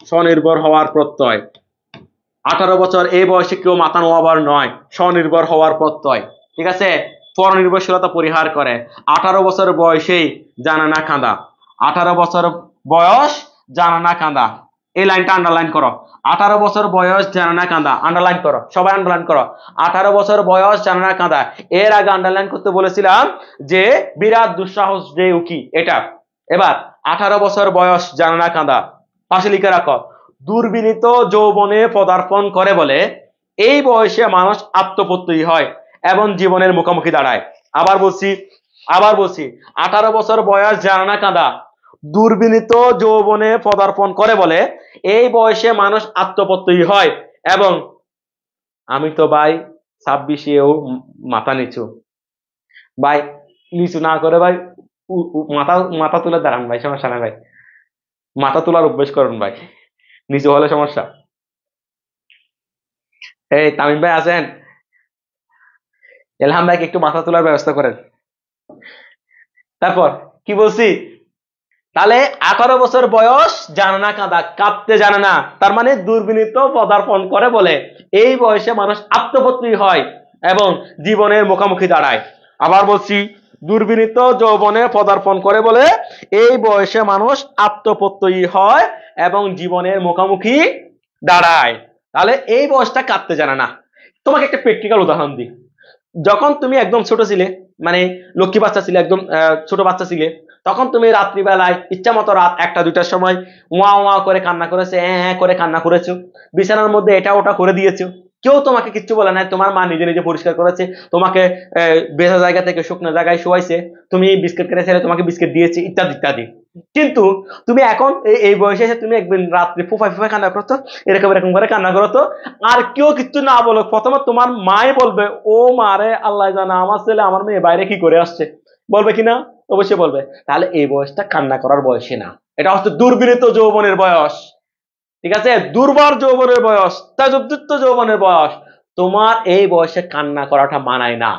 স্বনির্ভর হওয়ার প্রত্যয়। 18 বছর এই বয়সে কেউ মাথা নোয়াবার নয়, স্বনির্ভর হওয়ার প্রত্যয়। ঠিক আছে, পরনির্ভরশীলতা পরিহার করে। 18 বছর বয়সেই জানানা কাঁদা, 18 বছর বয়স জানানা কাঁদা, এই লাইনটা আন্ডারলাইন করো। 18 বছর বয়স জানানা কাঁদা, আন্ডারলাইন করো, সবাই আন্ডারলাইন করো। 18 বছর বয়স জানানা কাঁদা। এর আগে আন্ডারলাইন করতে বলেছিলাম যে বিরাট দুঃসাহস যে উকি, এটা। এবার 18 বছর বয়স জানানা কাঁদা, পাশে লিখে রাখো। দুর্বিনীত যৌবনে পদার্পণ করে বলে এই বয়সে মানুষ আত্মপ্রত্যয়ী হয় এবং জীবনের মুখোমুখি দাঁড়ায়। আবার বলছি 18 বছর বয়স জানানা কাঁদা, দুর্বিনীত যৌবনে পদার্পণ করে বলে এই বয়সে মানুষ আত্মপ্রত্যয়ী হয় এবং, আমি তো ভাই 26-এও মাথা নিচু, ভাই নিচু না করে ভাই মাথা মাথা তুলে দাঁড়ান ভাই, সমস্যা না ভাই, মাথা তোলার অভ্যেস করুন ভাই, নিচু হলে সমস্যা। এই তামিম ভাই আছেন? এলহাম ভাইকে একটু মাথা তোলার ব্যবস্থা করেন। তারপর কি বলছি? তাহলে 18 বছর বয়স জানে না কাঁদা, কাঁদতে জানে না, তার মানে দুর্বিনীত পদার্পণ করে বলে এই বয়সে মানুষ আত্মপ্রত্যয়ী হয় এবং জীবনের মুখোমুখি দাঁড়ায়। আবার বলছি, দুর্বিনীত যৌবনে পদার্পণ করে বলে এই বয়সে মানুষ আত্মপ্রত্যয়ী হয় এবং জীবনের মুখোমুখি দাঁড়ায়। তাহলে এই বয়সটা কাঁদতে জানে না। তোমাকে একটা প্র্যাকটিক্যাল উদাহরণ দিই। যখন তুমি একদম ছোট ছিলে, মানে লক্ষ্মী বাচ্চা ছিলে, একদম ছোট বাচ্চা ছিলে, তখন তুমি রাত্রিবেলায় ইচ্ছা মতো রাত 1টা-2টার সময় ওয়া ওয়া করে কান্না করেছে, হ্যাঁ করে কান্না করেছো, বিছানার মধ্যে এটা ওটা করে দিয়েছো, কেউ তোমাকে কিচ্ছু বলে নাই, তোমার মা নিজে নিজে পরিষ্কার করেছে, তোমাকে ভেজা জায়গা থেকে শুকনো জায়গায় শোয়াইছে, তুমি বিস্কিট কেটে ছেড়ে তোমাকে বিস্কিট দিয়েছে, ইত্যাদি ইত্যাদি। কিন্তু তুমি এখন এই বয়সে এসে তুমি একদিন রাত্রে ফুফাই ফুফাই কান্না করতো, এরকম এরকম করে কান্না করতো, আর কেউ কিছু না বলো, প্রথমে তোমার মাই বলবে ও মারে আল্লাহ জানা আমার ছেলে আমার মেয়ে বাইরে কি করে আসছে, বলবে কিনা? অবশ্যই বলবে। তাহলে এই বয়সটা কান্না করার বয়সে না, এটা হচ্ছে দুর্বিনীত যৌবনের বয়স। ঠিক আছে, দুর্বার যৌবনের বয়স, তাজুদ্দুত যৌবনের বয়স। তোমার এই বয়সে কান্না করাটা মানায় না।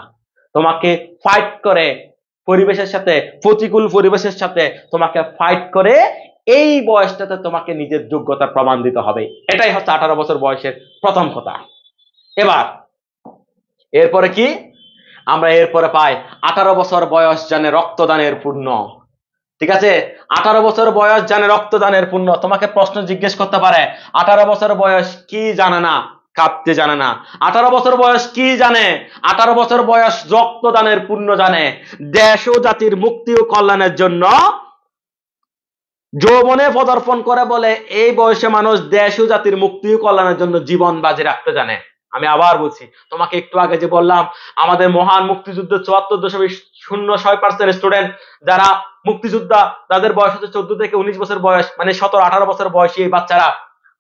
তোমাকে ফাইট করে পরিবেশের সাথে, প্রতিকূল পরিবেশের সাথে তোমাকে ফাইট করে এই বয়সটাতে তোমাকে নিজের যোগ্যতার প্রমাণ দিতে হবে। এটাই হচ্ছে 18 বছর বয়সের প্রথম কথা। এবার এরপরে কি আমরা এরপরে পাই, 18 বছর বয়স জানে রক্তদানের পুণ্য। ঠিক আছে, 18 বছর বয়স জানে রক্তদানের পুণ্য। তোমাকে প্রশ্ন জিজ্ঞেস করতে পারে 18 বছর বয়স কি জানে না? কাঁপতে জানে না। 18 বছর বয়স কি জানে? 18 বছর বয়স রক্তদানের পুণ্য জানে। দেশ ও জাতির মুক্তি ও কল্যাণের জন্য যৌবনে পদার্পণ করে বলে এই বয়সে মানুষ দেশ ও জাতির মুক্তি ও কল্যাণের জন্য জীবন বাজি রাখতে জানে। আমি আবার বলছি, তোমাকে একটু আগে যে বললাম আমাদের মহান মুক্তিযুদ্ধ 74.06% স্টুডেন্ট যারা মুক্তিযোদ্ধা, যাদের বয়স হচ্ছে 14 থেকে 19 বছর বয়স, মানে 17-18 বছর বয়সী এই বাচ্চারা,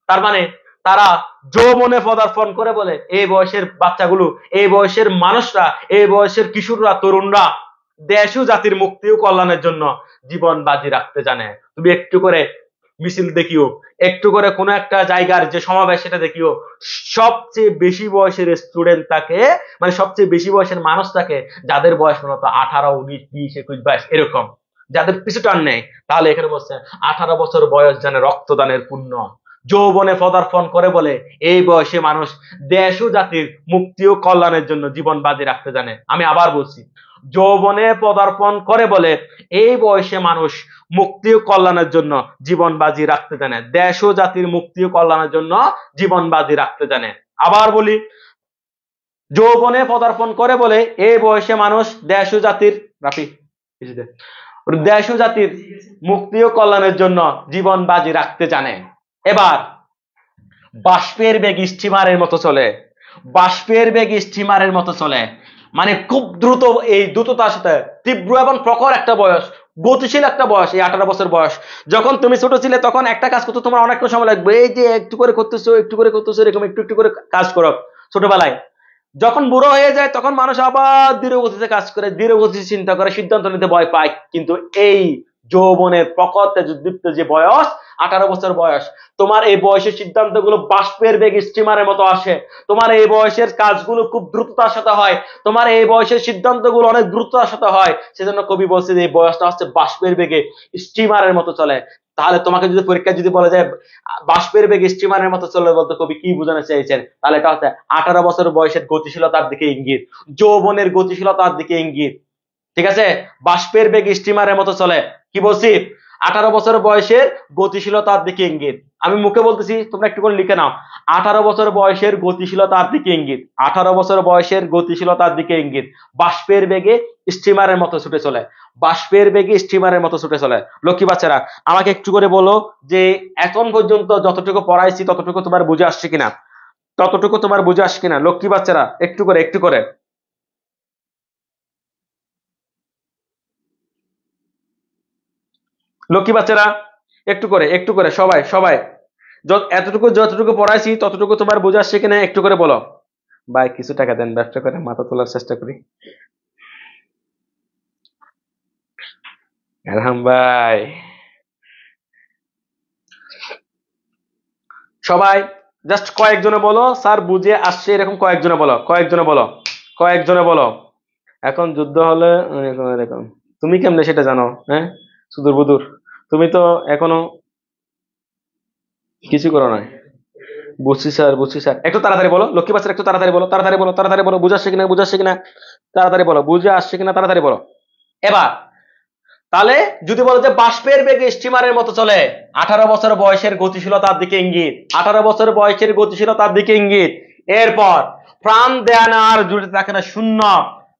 তার মানে তারা যৌবনে পদার্পণ করে বলে এই বয়সের বাচ্চাগুলো, এই বয়সের মানুষরা, এই বয়সের কিশোররা, তরুণরা দেশ ও জাতির মুক্তি ও কল্যাণের জন্য জীবন বাজি রাখতে জানে। তুমি একটু করে মিছিল দেখিও, একটু করে কোনো একটা জায়গার যে সমাবেশ সেটা দেখিও, সবচেয়ে বেশি বয়সের স্টুডেন্ট থাকে, মানে সবচেয়ে বেশি বয়সের মানুষ থাকে যাদের বয়স মূলত 18, 19, 20, 21, 22 এরকম, যাদের পিছু টান নেই। তাহলে এখানে বলছে 18 বছর বয়স জানে রক্তদানের পুণ্য। যৌবনে পদার্পণ করে বলে এই বয়সে মানুষ দেশ ও জাতির মুক্তি ও কল্যাণের জন্য জীবন বাজি রাখতে জানে। আমি আবার বলছি, যৌবনে পদার্পণ করে বলে এই বয়সে মানুষ মুক্তি ও কল্যাণের জন্য জীবন বাজি রাখতে জানে, দেশ ও জাতির মুক্তি ও কল্যাণের জন্য জীবন বাজি রাখতে জানে। আবার বলি, যৌবনে পদার্পণ করে বলে এই বয়সে মানুষ দেশ ও জাতির দেশ ও জাতির মুক্তি ও কল্যাণের জন্য জীবন বাজি রাখতে জানে। এবার বাষ্পের বেগ স্টিমারের মতো চলে, বাষ্পের বেগ স্টিমারের মতো চলে, মানে খুব দ্রুত, এই দ্রুততার সাথে তীব্র এবং প্রখর একটা বয়স, গতিশীল একটা বয়স এই 18 বছর বয়স। যখন তুমি ছোট ছিলে তখন একটা কাজ করতে তোমার অনেকটা সময় লাগবে, এই যে একটু করে করতেছো একটু করে করতেছো এরকম একটু একটু করে কাজ করো ছোটবেলায়। যখন বুড়ো হয়ে যায় তখন মানুষ আবার ধীর গতিতে কাজ করে, ধীর গতিতে চিন্তা করে, সিদ্ধান্ত নিতে ভয় পায়। কিন্তু এই যৌবনের প্রখর তেজোদ্দীপ্ত যে বয়স 18 বছর বয়স, তোমার এই বয়সের সিদ্ধান্তগুলো বাষ্পের বেগ স্টিমারের মতো আসে। তোমার এই বয়সের কাজগুলো খুব দ্রুততার সাথে হয়, তোমার এই বয়সের সিদ্ধান্তগুলো অনেক দ্রুততার সাথে হয়। সেজন্য কবি বলছে যে এই বয়সটা হচ্ছে বাষ্পের বেগে স্টিমারের মতো চলে। তাহলে তোমাকে যদি পরীক্ষা যদি বলা যায় বাষ্পের বেগে স্টিমারের মতো চলে, বলতে কবি কি বোঝানো চাইছেন? তাহলে এটা হচ্ছে 18 বছর বয়সের গতিশীলতার দিকে ইঙ্গিত, যৌবনের গতিশীলতার দিকে ইঙ্গিত। ঠিক আছে, বাষ্পের বেগ স্টিমারের মতো চলে, কি বলছি? 18 বছর বয়সের গতিশীলতার দিকে ইঙ্গিত। আমি মুখে বলতেছি, তোমরা একটু করে লিখে নাও, 18 বছর বয়সের গতিশীলতার দিকে ইঙ্গিত, 18 বছর বয়সের গতিশীলতার দিকে ইঙ্গিত। বাষ্পের বেগে স্টিমারের মতো ছুটে চলে, বাষ্পের বেগে স্টিমারের মতো ছুটে চলে। লক্ষ্মী বাচ্চারা আমাকে একটু করে বলো যে এখন পর্যন্ত যতটুকু পড়াইছি ততটুকু তোমার বুঝে আসছে কিনা, ততটুকু তোমার বুঝে আসছে কিনা? লক্ষ্মী বাচ্চারা একটু করে একটু করে, লক্ষ্মী বাচ্চারা একটু করে একটু করে, সবাই সবাই এতটুকু যতটুকু পড়াইছি ততটুকু তোমার বুঝে আসছে কিনা একটু করে বলো। ভাই কিছু টাকা দেন, ব্যবসা করে মাথা তোলার চেষ্টা করি। আলহাম ভাই, সবাই জাস্ট কয়েকজনে বলো স্যার বুঝে আসছে, এরকম কয়েকজনে বলো, কয়েকজনে বলো, কয়েকজনে বলো। এখন যুদ্ধ হলে এরকম, তুমি কেমনে সেটা জানো? হ্যাঁ, সুদূর বুদূর, তুমি তো এখনো কিছু করো না। বুঝছি স্যার, বুঝছি স্যার, একটু তাড়াতাড়ি বলো লক্ষ্মী বাচ্চারা, একটু তাড়াতাড়ি বলো, তাড়াতাড়ি বলো, তাড়াতাড়ি বলো, বুঝে আসছে কিনা, বুঝে আসছে কিনা, তাড়াতাড়ি বলো, বুঝে আসছে কিনা, তাড়াতাড়ি বলো। এবার তাহলে যদি বলো যে বাষ্পের বেগে স্টিমারের মতো চলে, 18 বছর বয়সের গতিশীলতার দিকে ইঙ্গিত, 18 বছর বয়সের গতিশীলতার দিকে ইঙ্গিত। এরপর প্রাণ দেয়া না আর জুড়ে থাকে না শূন্য,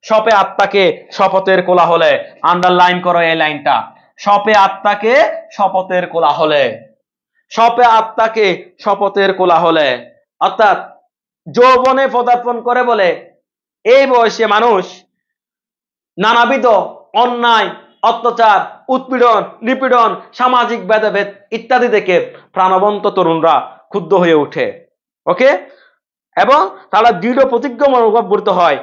সপে আত্মাকে শপথের কোলাহলে। আন্ডারলাইন করো এই লাইনটা, সপে আত্মাকে শপথের কোলাহলে, সপে আত্মাকে শপথের কোলাহলে। অর্থাৎ যৌবনে পদার্পণ করে বলে এই বয়সে মানুষ নানাবিধ অন্যায়, অত্যাচার, উৎপীড়ন, নিপীড়ন, সামাজিক ভেদাভেদ ইত্যাদি দেখে প্রাণবন্ত তরুণরা ক্ষুব্ধ হয়ে ওঠে। ওকে, এবং তারা দৃঢ় প্রতিজ্ঞ মনোভাব গঠিত হয়।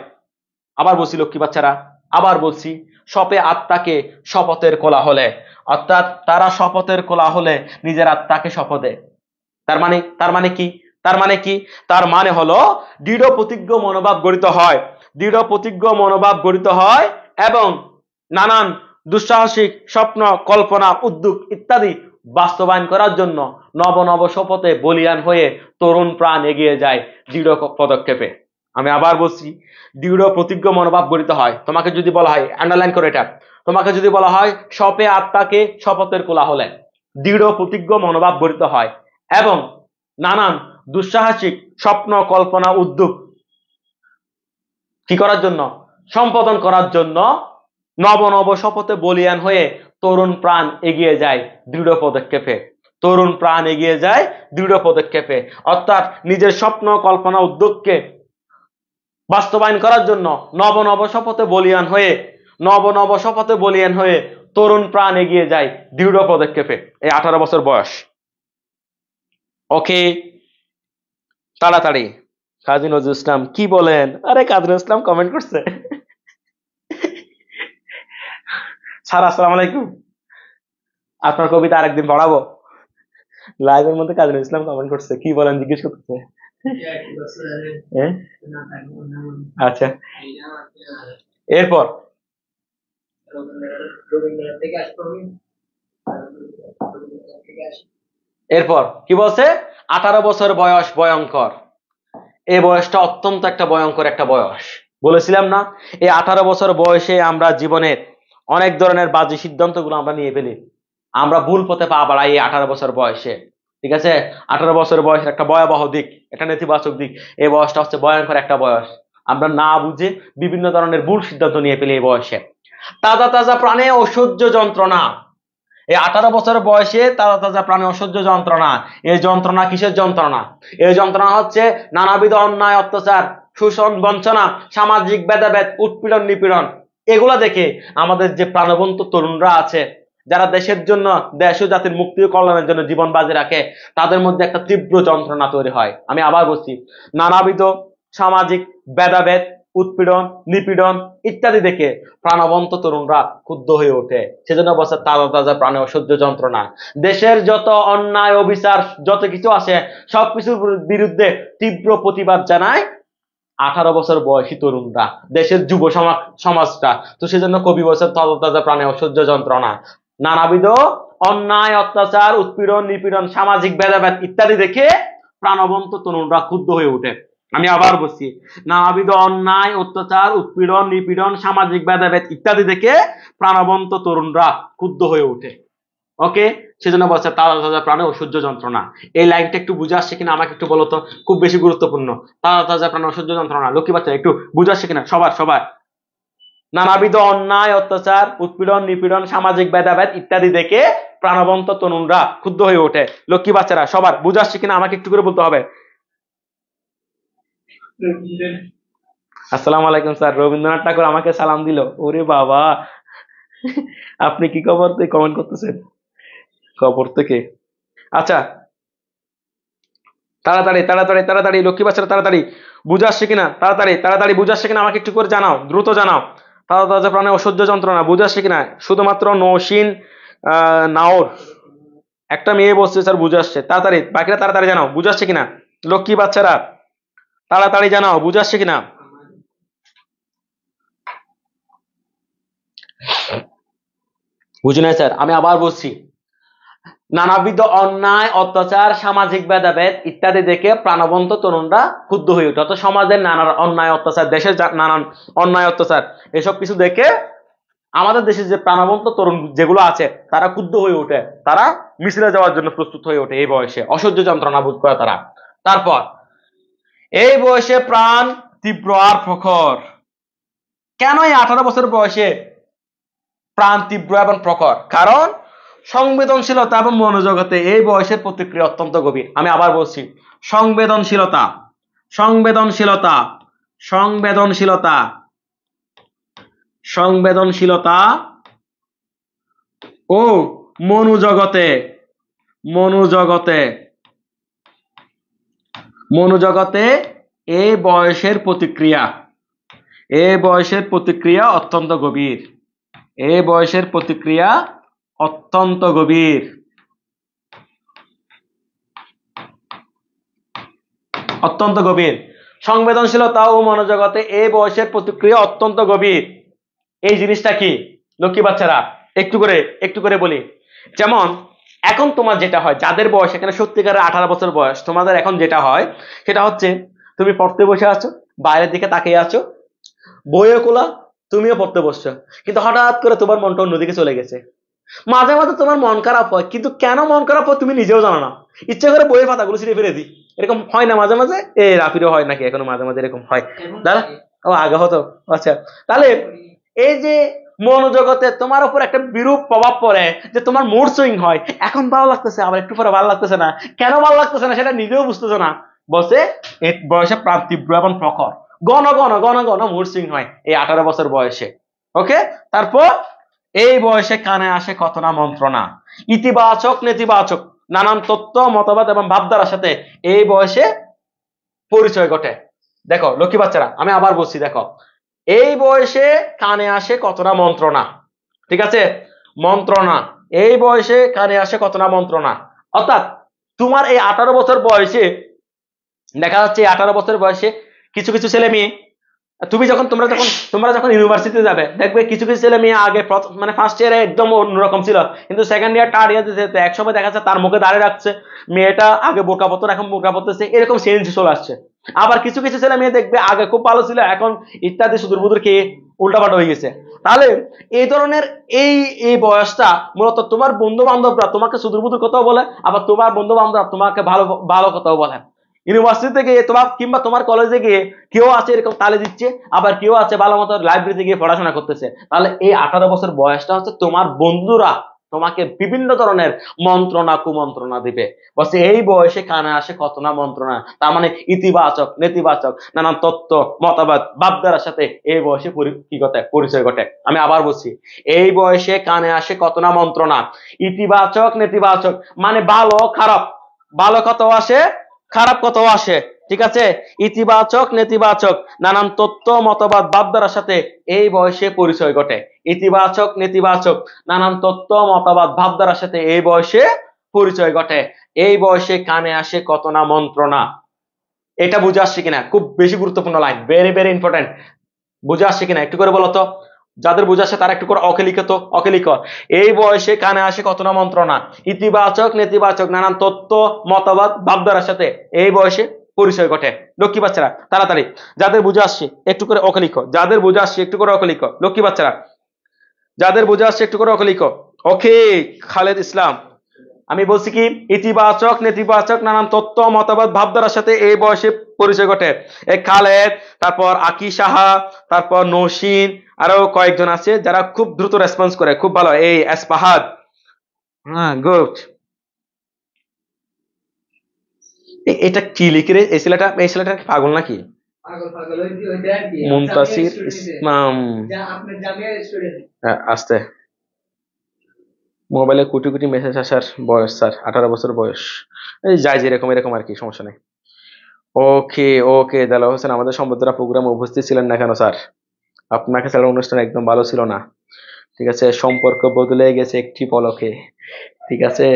আবার বলছি লক্ষ্মী বাচ্চারা, আবার বলছি, শপে আত্মাকে শপথের কোলাহলে, অর্থাৎ তারা শপথের কোলাহলে নিজের আত্মাকে শপথে। তার মানে কি? তার মানে হলো দৃঢ় প্রতিজ্ঞ মনোভাব গঠিত হয়, দৃঢ় প্রতিজ্ঞ মনোভাব গঠিত হয় এবং নানান দুঃসাহসিক স্বপ্ন, কল্পনা, উদ্যোগ ইত্যাদি বাস্তবায়ন করার জন্য নব নব শপথে বলিয়ান হয়ে তরুণ প্রাণ এগিয়ে যায় দৃঢ় পদক্ষেপে। আমি আবার বলছি, দৃঢ় প্রতিজ্ঞ মনোভাব গঠিত হয়। তোমাকে যদি বলা হয়, আন্ডারলাইন করে এটা, তোমাকে যদি বলা হয় শপে আত্মাকে শপথের কোলাহলে দৃঢ় প্রতিজ্ঞ মনোভাব গঠিত হয় এবং নানান দুঃসাহসিক স্বপ্ন, কল্পনা, উদ্যোগ কি করার জন্য? সম্পাদন করার জন্য নব নব শপথে বলিয়ান হয়ে তরুণ প্রাণ এগিয়ে যায় দৃঢ় পদক্ষেপে। তরুণ প্রাণ এগিয়ে যায় দৃঢ় পদক্ষেপে, অর্থাৎ নিজের স্বপ্ন, কল্পনা, উদ্যোগকে বাস্তবায়ন করার জন্য নব নব শপথে বলিয়ান হয়ে তরুণ প্রাণ এগিয়ে যায় দৃঢ় পদক্ষেপে। এই 18 বছর বয়স। ওকে, তাড়াতাড়ি কাজী নজরুল ইসলাম কি বলেন? আরে কাজী নজরুল ইসলাম কমেন্ট করছে। স্যার আসসালামু আলাইকুম, আপনার কবিতা আরেকদিন পড়াবো। লাইভের মধ্যে কাজী নজরুল ইসলাম কমেন্ট করছে, কি বলেন জিজ্ঞেস করতেছে। আচ্ছা, এরপর কি বলছে? 18 বছর বয়স ভয়ঙ্কর। এই বয়সটা অত্যন্ত একটা ভয়ঙ্কর একটা বয়স। বলেছিলাম না, এই 18 বছর বয়সে আমরা জীবনের অনেক ধরনের বাজে সিদ্ধান্তগুলো আমরা নিয়ে ফেলি। আমরা ভুল পথে পা বাড়াই এই 18 বছর বয়সে। ঠিক আছে, 18 বছর বয়সের একটা ভয়াবহ দিক, একটা নেতিবাচক দিক। এই বয়সটা হচ্ছে ভয়ঙ্কর একটা বয়স। আমরা না বুঝে বিভিন্ন ধরনের ভুল সিদ্ধান্ত নিয়ে ফেলি এই বয়সে। তাজা তাজা প্রাণে অসহ্য যন্ত্রণা। এই 18 বছর বয়সে তাজা তাজা প্রাণে অসহ্য যন্ত্রণা। এই যন্ত্রণা কিসের যন্ত্রণা? এই যন্ত্রণা হচ্ছে নানাবিধ অন্যায়, অত্যাচার, শোষণ, বঞ্চনা, সামাজিক ভেদাভেদ, উৎপীড়ন, নিপীড়ন। এগুলা দেখে আমাদের যে প্রাণবন্ত তরুণরা আছে, যারা দেশের জন্য, দেশ ও জাতির মুক্তি ও কল্যাণের জন্য জীবন বাজি রাখে, তাদের মধ্যে একটা তীব্র যন্ত্রণা তৈরি হয়। আমি আবার বলছি, নানাবিধ সামাজিক ভেদাভেদ, উৎপীড়ন, নিপীড়ন ইত্যাদি দেখে প্রাণবন্ত তরুণরা ক্ষুব্ধ হয়ে ওঠে। সেজন্য বলছে তাজা তাজা প্রাণে অসহ্য যন্ত্রণা। দেশের যত অন্যায়, অবিচার, যত কিছু আছে সবকিছুর বিরুদ্ধে তীব্র প্রতিবাদ জানায় 18 বছর বয়সী তরুণরা, দেশের যুব সমাজটা। তো সেজন্য কবি বলছে তাজা তাজা প্রাণে অসহ্য যন্ত্রণা। নানাবিধ অন্যায়, অত্যাচার, উৎপীড়ন, নিপীড়ন, সামাজিক ভেদাভেদ ইত্যাদি দেখে প্রাণবন্ত তরুণরা ক্ষুব্ধ হয়ে ওঠে। আমি আবার বলছি, নানাবিধ অন্যায়, অত্যাচার, উৎপীড়ন, নিপীড়ন, সামাজিক ভেদাভেদ ইত্যাদি দেখে প্রাণবন্ত তরুণরা ক্ষুব্ধ হয়ে ওঠে। ওকে, সেজন্য বলছে তাজা তাজা প্রাণে অসহ্য যন্ত্রণা। এই লাইনটা একটু বুঝে আসছে কিনা আমাকে একটু বলো তো, খুব বেশি গুরুত্বপূর্ণ। তাজা তাজা প্রাণে অসহ্য যন্ত্রণা, লক্ষ্মী বাচ্চা একটু বুঝে আসছে কিনা সবার? নানাবিধ অন্যায়, অত্যাচার, উৎপীড়ন, নিপীড়ন, সামাজিক ভেদাভেদ ইত্যাদি দেখে প্রাণবন্ত তরুণরা ক্ষুব্ধ হয়ে ওঠে। লক্ষ্মী বাচ্চারা সবার বুঝে আসছে কিনা আমাকে একটু করে বলতে হবে। আসসালামু আলাইকুম স্যার, রবীন্দ্রনাথ ঠাকুর আমাকে সালাম দিল। ওরে বাবা, আপনি কি খবর কমেন্ট করতেছেন? খবর থেকে। আচ্ছা, তাড়াতাড়ি তাড়াতাড়ি তাড়াতাড়ি লক্ষ্মী বাচ্চারা তাড়াতাড়ি বুঝে আসছে কিনা, তাড়াতাড়ি বুঝে আসছে কিনা আমাকে একটু করে জানাও, দ্রুত জানাও। তাজা তাজা প্রাণে অসহ্য যন্ত্রণা বুঝে আসছে কিনা? শুধুমাত্র নৌসিন নাওর একটা মেয়ে বসছে স্যার বুঝে আসছে। তাড়াতাড়ি, বাকিরা তাড়াতাড়ি জানাও বুঝে আসছে কিনা। লক্ষ্মী বাচ্চারা তাড়াতাড়ি জানাও বুঝে আসছে কিনা। বুঝি নাই স্যার, আমি আবার বলছি, নানাবিধ অন্যায়, অত্যাচার, সামাজিক ভেদাভেদ ইত্যাদি দেখে প্রাণবন্ত তরুণরা ক্ষুব্ধ হয়ে ওঠে। অর্থাৎ সমাজের নানান অন্যায় অত্যাচার, দেশের নানান অন্যায় অত্যাচার, এসব কিছু দেখে আমাদের দেশের যে প্রাণবন্ত তরুণ যেগুলো আছে তারা ক্ষুব্ধ হয়ে ওঠে। তারা মিছিলে যাওয়ার জন্য প্রস্তুত হয়ে ওঠে এই বয়সে, অসহ্য যন্ত্রণা বোধ করে তারা। তারপর এই বয়সে প্রাণ তীব্র আর প্রখর। কেন এই 18 বছর বয়সে প্রাণ তীব্র এবং প্রখর? কারণ সংবেদনশীলতা এবং মনোজগতে এই বয়সের প্রতিক্রিয়া অত্যন্ত গভীর। আমি আবার বলছি, সংবেদনশীলতা সংবেদনশীলতা সংবেদনশীলতা সংবেদনশীলতা ও মনোজগতে, মনোজগতে, মনোজগতে এই বয়সের প্রতিক্রিয়া, এই বয়সের প্রতিক্রিয়া অত্যন্ত গভীর, এই বয়সের প্রতিক্রিয়া অত্যন্ত গভীর, অত্যন্ত গভীর। সংবেদনশীলতা ও মনোজগতে এই বয়সের প্রতিক্রিয়া অত্যন্ত গভীর। এই জিনিসটা কি লক্ষ্মী বাচ্চারা, একটু করে বলি। যেমন এখন তোমার যেটা হয়, যাদের বয়স এখানে সত্যিকারের 18 বছর বয়স, তোমাদের এখন যেটা হয় সেটা হচ্ছে তুমি পড়তে বসে আছো, বাইরের দিকে তাকিয়ে আছো, বইও খোলা, তুমিও পড়তে বসছো, কিন্তু হঠাৎ করে তোমার মনটা অন্যদিকে চলে গেছে। মাঝে মাঝে তোমার মন খারাপ হয়, কিন্তু কেন মন খারাপ হয় তুমি নিজেও জানো না, ইচ্ছে করে বইয়ের পাতাগুলো ছিঁড়ে ফেলে দিই। এরকম হয় না মাঝে মাঝে? রাফিরও হয় নাকি এখনো মাঝে মাঝে এরকম হয়? দাদা ও আগে হতো। আচ্ছা, তাহলে এই যে মনোজগতে তোমার উপর একটা বিরূপ প্রভাব পড়ে, যে তোমার মুড সুইং হয়, এখন ভালো লাগতেছে আবার একটু পরে ভালো লাগতেছে না, কেন ভালো লাগতেছে না সেটা নিজেও বুঝতেছে না। বসে এই বয়সে প্রাণ তীব্র এবং প্রখর, ঘন ঘন ঘন ঘন মুড সুইং হয় এই 18 বছর বয়সে। ওকে, তারপর এই বয়সে কানে আসে কত না মন্ত্রণা, ইতিবাচক নেতিবাচক নানান তত্ত্ব মতবাদ এবং ভাবধারার সাথে এই বয়সে পরিচয় ঘটে। দেখো লক্ষ্মী বাচ্চারা, আমি আবার বলছি, দেখো এই বয়সে কানে আসে কত না মন্ত্রণা, ঠিক আছে? মন্ত্রণা, এই বয়সে কানে আসে কত না মন্ত্রণা। অর্থাৎ তোমার এই 18 বছর বয়সে দেখা যাচ্ছে, 18 বছর বয়সে কিছু কিছু ছেলে মেয়ে, তোমরা যখন ইউনিভার্সিটিতে যাবে, দেখবে কিছু কিছু ছেলে মেয়ে আগে মানে ফার্স্ট ইয়ারে একদম অন্যরকম ছিল, কিন্তু সেকেন্ড ইয়ার থার্ড ইয়ার যেতে এক সময় দেখা যাচ্ছে তার মুখে দাঁড়িয়ে রাখছে, মেয়েটা আগে বোরকা পরতো এখন বোরকা পরতেছে, এরকম চেঞ্জ চলে আসছে। আবার কিছু কিছু ছেলে মেয়ে দেখবে আগে খুব ভালো ছিল, এখন ইত্যাদি সুদূর বুদুর খেয়ে উল্টাপাল্টা হয়ে গেছে। তাহলে এই ধরনের এই এই বয়সটা মূলত তোমার বন্ধু বান্ধবরা তোমাকে সুদূর বুদুর কথাও বলে, আবার তোমার বন্ধু বান্ধবরা তোমাকে ভালো ভালো কথাও বলে। ইউনিভার্সিটিতে গিয়ে তোমার কিংবা তোমার কলেজে গিয়ে কেউ আছে এরকম তালে দিচ্ছে, আবার কেউ আছে ভালো মতো লাইব্রেরিতে গিয়ে পড়াশোনা করতেছে। তাহলে এই 18 বছর বয়সটা হচ্ছে তোমার বন্ধুরা তোমাকে বিভিন্ন ধরনের মন্ত্রণা কুমন্ত্রণা দিবে। বলছে এই বয়সে কানে আসে কত না মন্ত্রণা, তার মানে ইতিবাচক নেতিবাচক নানান তত্ত্ব মতবাদ ভাবধারার সাথে এই বয়সে কি ঘটে, পরিচয় ঘটে। আমি আবার বলছি, এই বয়সে কানে আসে কত না মন্ত্রণা, ইতিবাচক নেতিবাচক মানে ভালো খারাপ, ভালো কথাও আসে খারাপ কথাও আসে, ঠিক আছে? ইতিবাচক নেতিবাচক নানান তত্ত্ব মতবাদ ভাবধারার সাথে এই বয়সে পরিচয় ঘটে। ইতিবাচক নেতিবাচক নানান তত্ত্ব মতবাদ ভাবধারার সাথে এই বয়সে পরিচয় ঘটে। এই বয়সে কানে আসে কত না মন্ত্রণা। এটা বুঝে আসছে কিনা? খুব বেশি গুরুত্বপূর্ণ লাইন, ভেরি ভেরি ইম্পর্টেন্ট। বুঝে আসছে কিনা একটু করে বলো তো, যাদের বুঝে আসে তারা একটু করে অকে লিখো তো, অকে লিখো। এই বয়সে কানে আসে কত না মন্ত্রণা, ইতিবাচক নেতিবাচক নানান তত্ত্ব মতবাদ ভাবধারার সাথে এই বয়সে পরিচয় ঘটে। লক্ষ্মী বাচ্চারা তাড়াতাড়ি, যাদের বুঝে আসছে একটু করে অকে লিখো, যাদের বুঝে আসছে একটু করে অকে লিখো, লক্ষ্মী বাচ্চারা যাদের বুঝে আসছে একটু করে অকে লিখো। ওকে খালেদ ইসলাম, আমি বলছি কি, ইতিবাচক নেতিবাচক নানান তত্ত্ব মতবাদ ভাবধারার সাথে এই বয়সে পরিচয় ঘটে। এই খালেদ, তারপর আকি সাহা, তারপর নৌসিন, আরো কয়েকজন আছে যারা খুব দ্রুত রেসপন্স করে, খুব ভালো। এই এসপাহাদ, হ্যাঁ গুড। এটা কি লিখে রে এই ছেলেটা? এই ছেলেটা পাগল নাকি? মুনতাসির ইসলাম, আস্তে, মোবাইলে কোটি কোটি মেসেজ আসার বয়স স্যার 18 বছর বয়স। এই যাই যেরকম এরকম আর কি, সমস্যা নেই। ওকে ওকে, দেলাওয়ার হোসেন, আমাদের সম্পাদকরা প্রোগ্রামে উপস্থিত ছিলেন না কেন স্যার? আপনাকে ছাড়া অনুষ্ঠান একদম ভালো ছিল না। ঠিক আছে, সম্পর্ক বদলে গেছে একটি পলকে। ঠিক আছে,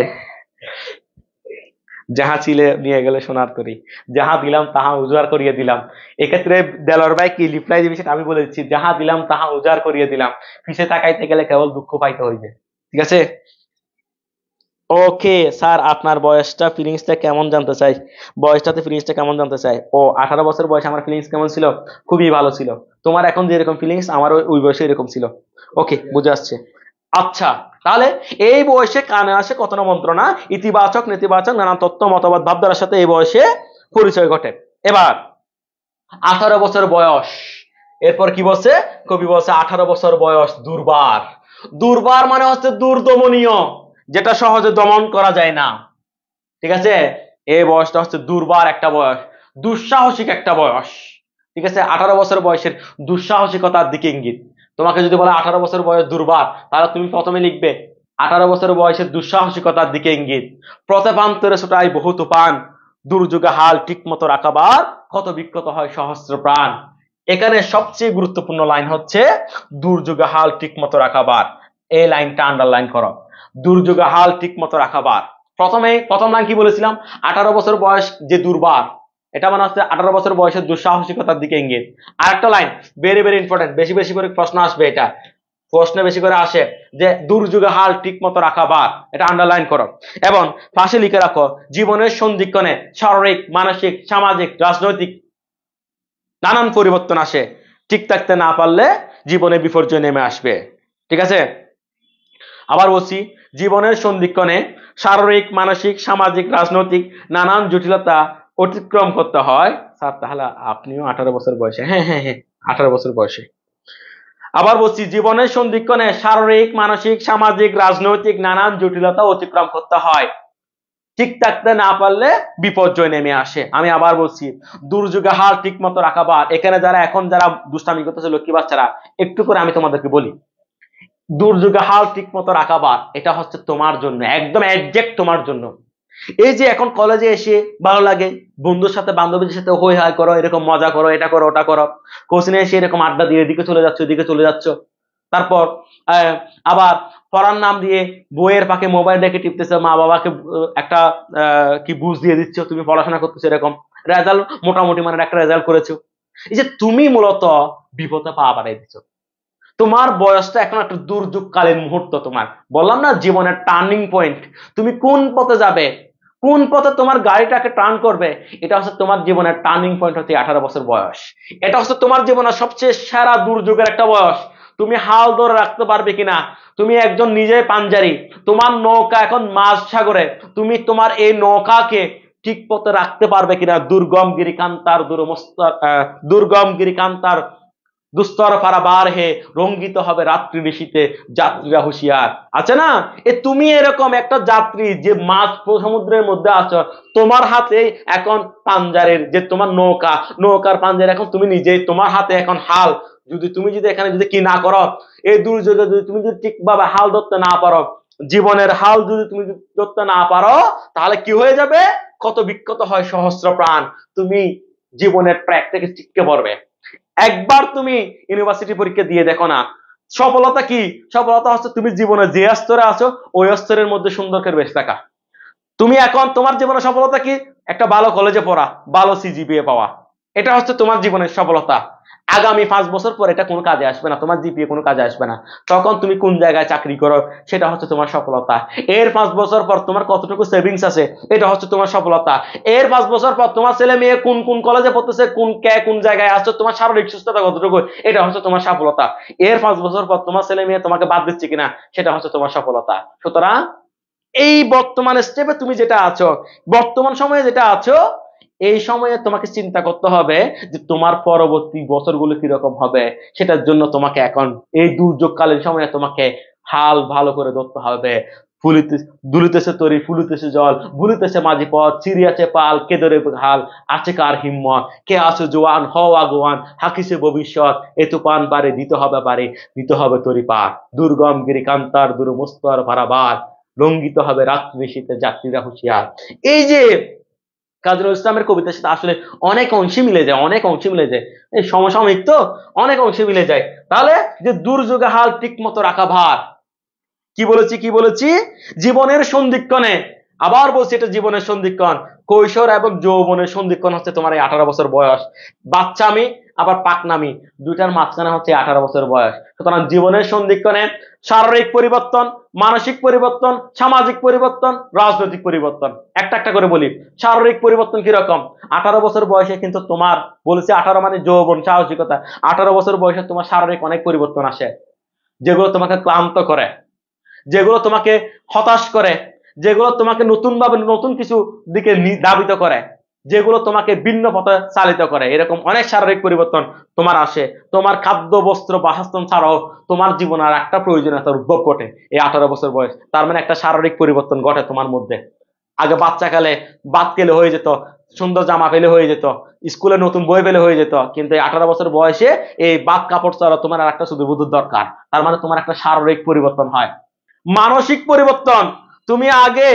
যাহা ছিলে নিয়ে গেলে সোনার তরী, যাহা দিলাম তাহা উজাড় করিয়ে দিলাম। এক্ষেত্রে দেলোয়ার ভাই কি রিপ্লাই দিবে সেটা আমি বলে দিচ্ছি, যাহা দিলাম তাহা উজাড় করিয়ে দিলাম, পিছে তাকাইতে গেলে কেবল দুঃখ পাইতে হইবে। ঠিক আছে, ওকে স্যার, আপনার বয়সটা ফিলিংসটা কেমন জানতে চাই, বয়সটাতে ফিলিংসটা কেমন জানতে চাই। ও 18 বছর বয়সে আমার ফিলিংস কেমন ছিল? খুবই ভালো ছিল। তোমার এখন যেরকম ফিলিংস আমার ওই বয়সে এরকম ছিল। ওকে, বুঝে আসছে। আচ্ছা, তাহলে এই বয়সে কানে আসে কত না মন্ত্রণা, ইতিবাচক নেতিবাচক নানান তত্ত্ব মতবাদ ভাবধারার সাথে এই বয়সে পরিচয় ঘটে। এবার 18 বছর বয়স, এরপর কি বলছে কবি? বলছে 18 বছর বয়স দুর্বার। দুর্বার মানে হচ্ছে দুর্দমনীয়, যেটা সহজে দমন করা যায় না। ঠিক আছে, এই বয়সটা হচ্ছে দুর্বার একটা বয়স, দুঃসাহসিক একটা বয়স। ঠিক আছে, 18 বছর বয়সের দুঃসাহসিকতার দিকে ইঙ্গিত। তোমাকে যদি বলে 18 বছর বয়স দুর্বার, তাহলে তুমি প্রথমে লিখবে 18 বছর বয়সে দুঃসাহসিকতার দিকে ইঙ্গিত, প্রতাপান্তরে ছোটাই বহু তুফান, দুর্যোগে হাল ঠিক মতো রাখাবার কত বিক্ষত হয় সহস্র প্রাণ। এখানে সবচেয়ে গুরুত্বপূর্ণ লাইন হচ্ছে দুর্যোগে হাল ঠিক মতো রাখাবার। এই লাইনটা আন্ডারলাইন করো, দুর্যোগে হাল ঠিক মতো রাখাবার। প্রথম লাইন কি বলেছিলাম? 18 বছর বয়স যে দুর্বার, এটা মানে হচ্ছে 18 বছর বয়সের দুঃসাহসিকতার দিকে ইঙ্গিত। আর একটা লাইন ভেরি ভেরি ইম্পর্টেন্ট, বেশি বেশি করে প্রশ্ন আসবে, এটা প্রশ্নে বেশি করে আসে যে দুর্যোগে হাল ঠিক মতো রাখাবার, এটা আন্ডারলাইন করো এবং পাশে লিখে রাখো জীবনের সন্ধিক্ষণে শারীরিক, মানসিক, সামাজিক, রাজনৈতিক নানান পরিবর্তন আসে, ঠিক থাকতে না পারলে জীবনে বিপর্যয় নেমে আসবে। ঠিক আছে, আবার বলছি, জীবনের সন্ধিক্ষণে শারীরিক, মানসিক, সামাজিক, রাজনৈতিক নানান জটিলতা অতিক্রম করতে হয়। স্যার তাহলে আপনিও 18 বছর বয়সে? হ্যাঁ হ্যাঁ হ্যাঁ, 18 বছর বয়সে। আবার বলছি, জীবনের সন্ধিক্ষণে শারীরিক, মানসিক, সামাজিক, রাজনৈতিক নানান জটিলতা অতিক্রম করতে হয়, ঠিক থাকতে না পারলে বিপর্যয় নেমে আসে। আমি আবার বলছি, দুর্যোগে হাল ঠিক মতো রাখাবার। এখানে যারা দুষ্টামি করতেছে লক্ষ্মী বাচ্চারা, একটু করে আমি তোমাদেরকে বলি, দুর্যোগে হাল ঠিক মতো রাখাবার এটা হচ্ছে তোমার জন্য, একদম একজ্যাক্ট তোমার জন্য। এই যে এখন কলেজে এসে ভালো লাগে, বন্ধুর সাথে বান্ধবীদের সাথে হই হাই করো, এরকম মজা করো, এটা করো ওটা করো, কোচিনে এসে এরকম আড্ডা দিয়ে এদিকে চলে যাচ্ছ এদিকে চলে যাচ্ছ, তারপর আবার পড়ার নাম দিয়ে বইয়ের ফাঁকে মোবাইল দেখে টিপতেছো, মা বাবাকে একটা কি বুঝ দিয়ে দিচ্ছ তুমি পড়াশোনা করতেছো, এরকম রেজাল্ট মোটামুটি মানে একটা রেজাল্ট করেছো। এই যে তুমি মূলত বিপদে পা বাড়াই দিচ্ছ। তোমার বয়সটা এখন একটা দুর্যোগকালীন মুহূর্ত, তোমার বললাম না জীবনের টার্নিং পয়েন্ট। তুমি কোন পথে যাবে, কোন পথে তোমার গাড়িটাকে টার্ন করবে, এটা হচ্ছে তোমার জীবনের টার্নিং পয়েন্ট, হচ্ছে 18 বছর বয়স। এটা হচ্ছে তোমার জীবনের সবচেয়ে সেরা দুর্যোগের একটা বয়স। তুমি হাল ধরে রাখতে পারবে কিনা, তুমি একজন নিজেই পাঞ্জারি, তোমার নৌকা এখন মাঝ সাগরে, তুমি তোমার এই নৌকাকে ঠিক পথে রাখতে পারবে কিনা। দুর্গম গিরিকান্তার দুস্তর পারাবার হে, রঙ্গিত হবে রাত্রি ঋষিতে যাত্রীরা হুঁশিয়ার। আছে না, তুমি এরকম একটা যাত্রী যে মাঝ সমুদ্রের মধ্যে আছো, তোমার হাতে এখন পাঞ্জারের যে তোমার নৌকার পাঞ্জারে এখন তুমি নিজেই, তোমার হাতে এখন হাল। তুমি যদি এখানে যদি কি না করো, এই দুর্যোগে যদি তুমি যদি ঠিকভাবে হাল ধরতে না পারো, জীবনের হাল যদি তুমি ধরতে না পারো, তাহলে কি হয়ে যাবে? কত বিক্ষত হয় সহস্র প্রাণ। তুমি জীবনের ট্র্যাক থেকে ছিটকে পড়বে। একবার তুমি ইউনিভার্সিটি পরীক্ষা দিয়ে দেখো না, সফলতা কি? সফলতা হচ্ছে তুমি জীবনে যে স্তরে আছো ওই স্তরের মধ্যে সুন্দর করে বেঁচে থাকা। তুমি এখন তোমার জীবনের সফলতা কি? একটা ভালো কলেজে পড়া, ভালো সিজিপিএ পাওয়া, এটা হচ্ছে তোমার জীবনের সফলতা। আগামী 5 বছর পর এটা কোনো কাজে আসবে না, তোমার জিপিএ কোনো কাজে আসবে না। তখন তুমি কোন জায়গায় চাকরি করো সেটা হচ্ছে তোমার সফলতা। এর 5 বছর পর তোমার কতটুকু সেভিংস আছে এটা হচ্ছে তোমার সফলতা। এর 5 বছর পর তোমার ছেলে মেয়ে কোন কোন কলেজে পড়তেছে, কোন জায়গায় আসছো, তোমার শারীরিক সুস্থতা কতটুকু, এটা হচ্ছে তোমার সফলতা। এর 5 বছর পর তোমার ছেলে মেয়ে তোমাকে বাদ দিচ্ছে কিনা, সেটা হচ্ছে তোমার সফলতা। সুতরাং এই বর্তমান স্টেপে তুমি যেটা আছো, বর্তমান সময়ে যেটা আছো, এই সময়ে তোমাকে চিন্তা করতে হবে যে তোমার পরবর্তী বছরগুলো কিরকম হবে। সেটার জন্য তোমাকে এখন এই দুর্যোগকালীন সময়ে তোমাকে হাল ভালো করে ধরতে হবে। দুলিতেছে তরি, ফুলিতেছে জল, ভুলিতেছে মাঝি পথ, চিরিয়াছে পাল, কে ধরে হাল, আছে কার হিম্মত, কে আছো জোয়ান, হও আগুয়ান, হাকিছে ভবিষ্যৎ, এ তুফান পারে দিতে হবে তরি পার, দুর্গম গিরিকান্তার দুর্মস্তর পারাবার, লঙ্ঘিত হবে রাত্রি শীতে যাত্রীরা হুঁশিয়ার। এই যে কাজী নজরুল ইসলামের কবিতার সাথে আসলে অনেক অংশে মিলে যায়, অনেক অংশে মিলে যায়, এই সমসাময়িক তো অনেক অংশে মিলে যায়। তাহলে যে দুর্যোগে হাল ঠিক মতো রাখা ভার, কি বলেছি জীবনের সন্ধিক্ষণে। আবার বলছি এটা জীবনের সন্ধিক্ষণ, কৈশোর এবং যৌবনের সন্ধিক্ষণ হচ্ছে তোমার এই 18 বছর বয়স। বাচ্চামি আবার পাকনামি দুইটার মাঝখানে হচ্ছে 18 বছর বয়স। সুতরাং জীবনের সন্ধিক্ষণে শারীরিক পরিবর্তন, মানসিক পরিবর্তন, সামাজিক পরিবর্তন, রাজনৈতিক পরিবর্তন। একটা একটা করে বলি। শারীরিক পরিবর্তন কিরকম? 18 বছর বয়সে কিন্তু তোমার বলেছি, 18 মানে যৌবন, সাহসিকতা। 18 বছর বয়সে তোমার শারীরিক অনেক পরিবর্তন আসে, যেগুলো তোমাকে ক্লান্ত করে, যেগুলো তোমাকে হতাশ করে, যেগুলো তোমাকে নতুন কিছু দিকে ধাবিত করে, যেগুলো তোমাকে ভিন্ন পথে চালিত করে। এরকম অনেক শারীরিক পরিবর্তন তোমার আসে। তোমার খাদ্য, বস্ত্র, বাসস্থান ছাড়াও তোমার জীবনে আর একটা প্রয়োজনীয়তার উদ্ভব ঘটে এই 18 বছর বয়স। তার মানে একটা শারীরিক পরিবর্তন ঘটে তোমার মধ্যে। আগে বাচ্চাকালে ভাত খেলে হয়ে যেত, সুন্দর জামা পেলে হয়ে যেত, স্কুলে নতুন বই পেলে হয়ে যেত, কিন্তু এই 18 বছর বয়সে এই ভাত কাপড় ছাড়া তোমার আর একটা শুধু বুদ্ধর দরকার। তার মানে তোমার একটা শারীরিক পরিবর্তন হয়। মানসিক পরিবর্তন। তুমি আগে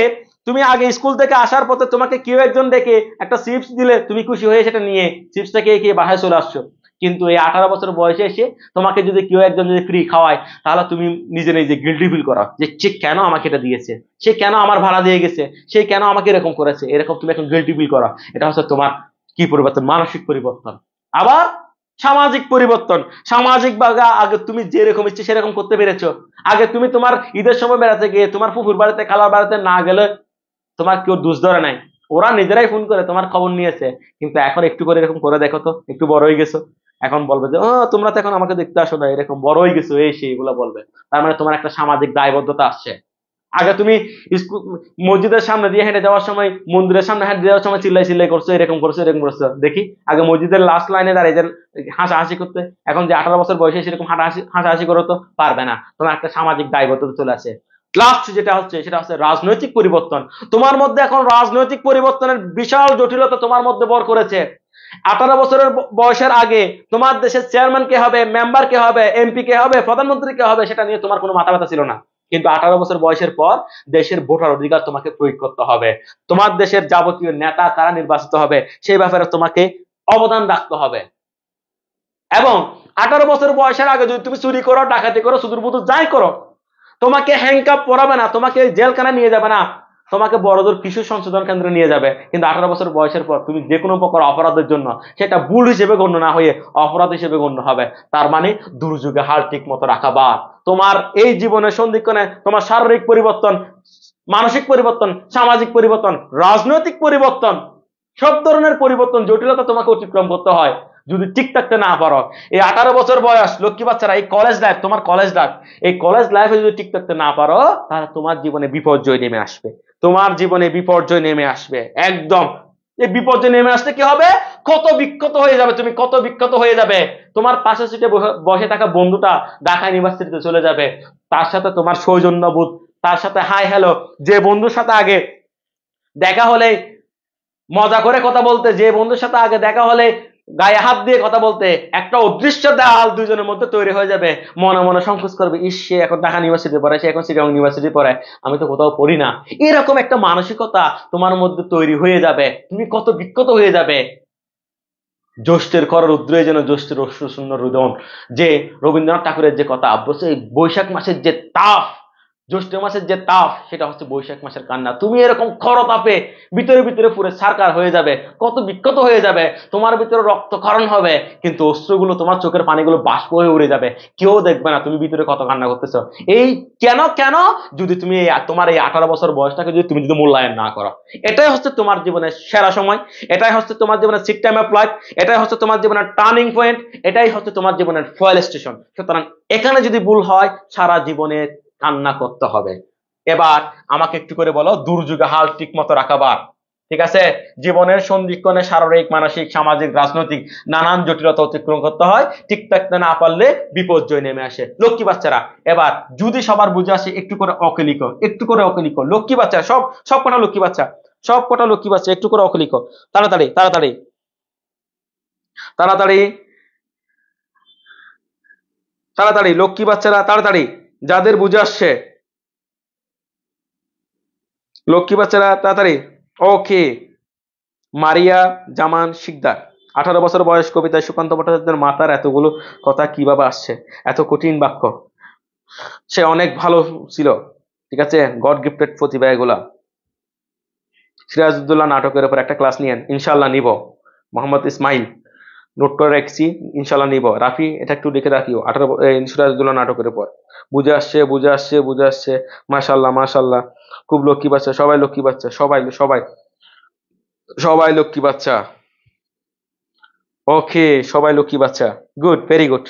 তুমি আগে স্কুল থেকে আসার পথে তোমাকে কেউ একজন ডেকে একটা চিপস দিলে তুমি খুশি হয়ে সেটা নিয়ে চিপসটা খেয়ে বাসায় চলে আসছো। কিন্তু এই 18 বছর বয়সে এসে তোমাকে যদি কেউ একজন যদি ফ্রি খাওয়ায়, তাহলে তুমি নিজে নিজে গিল্টি ফিল করো যে সে কেন আমাকে এটা দিয়েছে, সে কেন আমার ভাড়া দিয়ে গেছে, সে কেন আমাকে এরকম করেছে, এরকম তুমি এখন গিল্টি ফিল করো। এটা হচ্ছে তোমার কি পরিবর্তন? মানসিক পরিবর্তন। আবার সামাজিক পরিবর্তন। সামাজিক ভাবে আগে তুমি যেরকম ইচ্ছে সেরকম করতে পেরেছো। আগে তুমি তোমার ঈদের সময় বেড়াতে গিয়ে তোমার ফুফুর বাড়িতে খালার বাড়িতে না গেলে তোমার কেউ দোষ ধরে নাই, ওরা নিজেরাই ফোন করে তোমার খবর নিয়েছে। কিন্তু এখন একটু করে এরকম করে দেখো তো, একটু বড় হয়ে গেছো, এখন বলবে যে ও তোমরা তো এখন আমাকে দেখতে আসো না, এরকম বড় হয়ে গেছো এই সেই এগুলো বলবে। তার মানে তোমার একটা সামাজিক দায়বদ্ধতা আসছে। আগে তুমি স্কুল মসজিদের সামনে দিয়ে হেঁটে যাওয়ার সময়, মন্দিরের সামনে হেঁটে যাওয়ার সময় চিল্লাই চিল্লাই করছো, এরকম করছো এরকম করছো দেখি। আগে মসজিদের লাস্ট লাইনে দাঁড়িয়ে হাসাহাসি করতে, এখন যে 18 বছর বয়সে সেরকম হাসাহাসি করো তো পারবে না। তোমার একটা সামাজিক দায়বদ্ধতা চলে আসে। লাস্ট যেটা হচ্ছে সেটা হচ্ছে রাজনৈতিক পরিবর্তন। তোমার মধ্যে এখন রাজনৈতিক পরিবর্তনের বিশাল জটিলতা তোমার মধ্যে ভর করেছে। 18 বছরের বয়সের আগে তোমার দেশের চেয়ারম্যান কে হবে, মেম্বার কে হবে, এমপি কে হবে, প্রধানমন্ত্রী কে হবে, সেটা নিয়ে তোমার কোনো মাথা ব্যথা ছিল না। কিন্তু 18 বছর বয়সের পর দেশের ভোটার অধিকার তোমাকে প্রয়োগ করতে হবে। তোমার দেশের যাবতীয় নেতা কারা নির্বাচিত হবে সেই ব্যাপারে তোমাকে অবদান রাখতে হবে। এবং 18 বছর বয়সের আগে যদি তুমি চুরি করো, ডাকাতি করো, সুদূর বুদুর যাই করো, তোমাকে হ্যান্ডকাপ পরাবে না, তোমাকে জেলখানায় নিয়ে যাবে না, তোমাকে বড়জোর কিশোর সংশোধন কেন্দ্রে নিয়ে যাবে। কিন্তু 18 বছর বয়সের পর তুমি যে কোনো প্রকার অপরাধের জন্য সেটা ভুল হিসেবে গণ্য না হয়ে অপরাধ হিসেবে গণ্য হবে। তার মানে দুর্যোগে হাল ঠিক মতো রাখা বাদ। তোমার এই জীবনের সন্ধিক্ষণে তোমার শারীরিক পরিবর্তন, মানসিক পরিবর্তন, সামাজিক পরিবর্তন, রাজনৈতিক পরিবর্তন, সব ধরনের পরিবর্তন জটিলতা তোমাকে অতিক্রম করতে হয় যদি ঠিক থাকতে না পারো। এই 18 বছর বয়স লক্ষ্মী বাচ্চারা, এই কলেজ লাইফ, তোমার কলেজ লাইফ, এই কলেজ লাইফে যদি ঠিক থাকতে না পারো, তাহলে তোমার জীবনে বিপর্যয় নেমে আসবে। তোমার জীবনে বিপর্যয় নেমে আসবে একদম। এই বিপর্যয় নেমে আসতে কি হবে? কত বিক্ষত হয়ে যাবে তুমি, কত বিক্ষত হয়ে যাবে। তোমার পাশে সিটে বসে থাকা বন্ধুটা ঢাকা ইউনিভার্সিটিতে চলে যাবে, তার সাথে তোমার সৌজন্যবোধ, তার সাথে হাই হ্যালো, যে বন্ধুর সাথে আগে দেখা হলে মজা করে কথা বলতে, যে বন্ধুর সাথে আগে দেখা হলে গায়ে হাত দিয়ে কথা বলতে, একটা অদৃশ্য দেওয়াল দুজনের মধ্যে তৈরি হয়ে যাবে। মনে মনে সংকোচ করবে, ইস সে এখন ঢাকা ইউনিভার্সিটি পড়ে, সে এখন চিটাগং ইউনিভার্সিটি পড়ে, আমি তো কোথাও পড়ি না। এরকম একটা মানসিকতা তোমার মধ্যে তৈরি হয়ে যাবে। তুমি কত বিক্ষত হয়ে যাবে। জ্যৈষ্ঠের কর রুদ্রে যেন জ্যৈষ্ঠের অশ্রুশূন্য রুদন, যে রবীন্দ্রনাথ ঠাকুরের যে কথা, বলছে এই বৈশাখ মাসের যে তাপ, জ্যৈষ্ঠ মাসের যে তাপ, সেটা হচ্ছে বৈশাখ মাসের কান্না। তুমি এরকম খরতাপে ভিতরে ভিতরে পুরো সারকার হয়ে যাবে, কত বিক্ষত হয়ে যাবে, তোমার ভিতরে রক্তক্ষরণ হবে, কিন্তু অশ্রুগুলো, তোমার চোখের পানিগুলো বাষ্প হয়ে উড়ে যাবে, কেউ দেখবে না তুমি ভিতরে কত কান্না করতেছো। এই কেন কেন? যদি তুমি তোমার এই 18 বছর বয়সটাকে যদি তুমি যদি মূল্যায়ন না করো। এটাই হচ্ছে তোমার জীবনের সেরা সময়, এটাই হচ্ছে তোমার জীবনের সিক টাইম অফ লাইফ, এটাই হচ্ছে তোমার জীবনের টার্নিং পয়েন্ট, এটাই হচ্ছে তোমার জীবনের ফুয়েল স্টেশন। সুতরাং এখানে যদি ভুল হয়, সারা জীবনে কান্না করতে হবে। এবার আমাকে একটু করে বলো, দুর্যোগে হাল ঠিক মতো রাখাবার, ঠিক আছে? জীবনের সন্ধিক্ষণে শারীরিক, মানসিক, সামাজিক, রাজনৈতিক নানান জটিলতা অতিক্রম করতে হয়। ঠিক থাকতে না পারলে বিপর্যয় নেমে আসে। লক্ষ্মী বাচ্চারা, এবার যদি সবার বুঝে আসে, একটু করে ওকে লিখো, একটু করে ওকে লিখো। লক্ষ্মী বাচ্চা, সব কটা লক্ষ্মী বাচ্চা, সব কটা লক্ষ্মী বাচ্চা, একটু করে ওকে লিখো। তাড়াতাড়ি তাড়াতাড়ি তাড়াতাড়ি তাড়াতাড়ি লক্ষ্মী বাচ্চারা তাড়াতাড়ি, যাদের বুঝে আসছে লক্ষ্মী বাচ্চারা তাড়াতাড়ি। ওকে। মারিয়া জামান শিকদার, 18 বছর বয়স, কবিতায় সুকান্ত ভট্টাচার্যের মাথার এতগুলো কথা কিভাবে আসছে, এত কঠিন বাক্য। সে অনেক ভালো ছিল, ঠিক আছে, গড গিফটেড প্রতিভা এগুলা। সিরাজউদ্দৌলা নাটকের উপর একটা ক্লাস নিয়েন, ইনশাল্লাহ নিব। মোহাম্মদ ইসমাইল, নোট করে রাখছি, ইনশাল্লাহ নিব। রাফি, এটা একটু লিখে রাখিও, সিরাজউদ্দৌলা নাটকের উপর। বুঝে আসছে, বুঝে আসছে, বুঝে আসছে। মাশাল্লাহ মাশাল্লাহ, খুব লক্ষ্মী বাচ্চা, সবাই লক্ষ্মী বাচ্চা, সবাই সবাই সবাই লক্ষ্মী বাচ্চা। ওকে, সবাই লক্ষ্মী বাচ্চা, গুড, ভেরি গুড।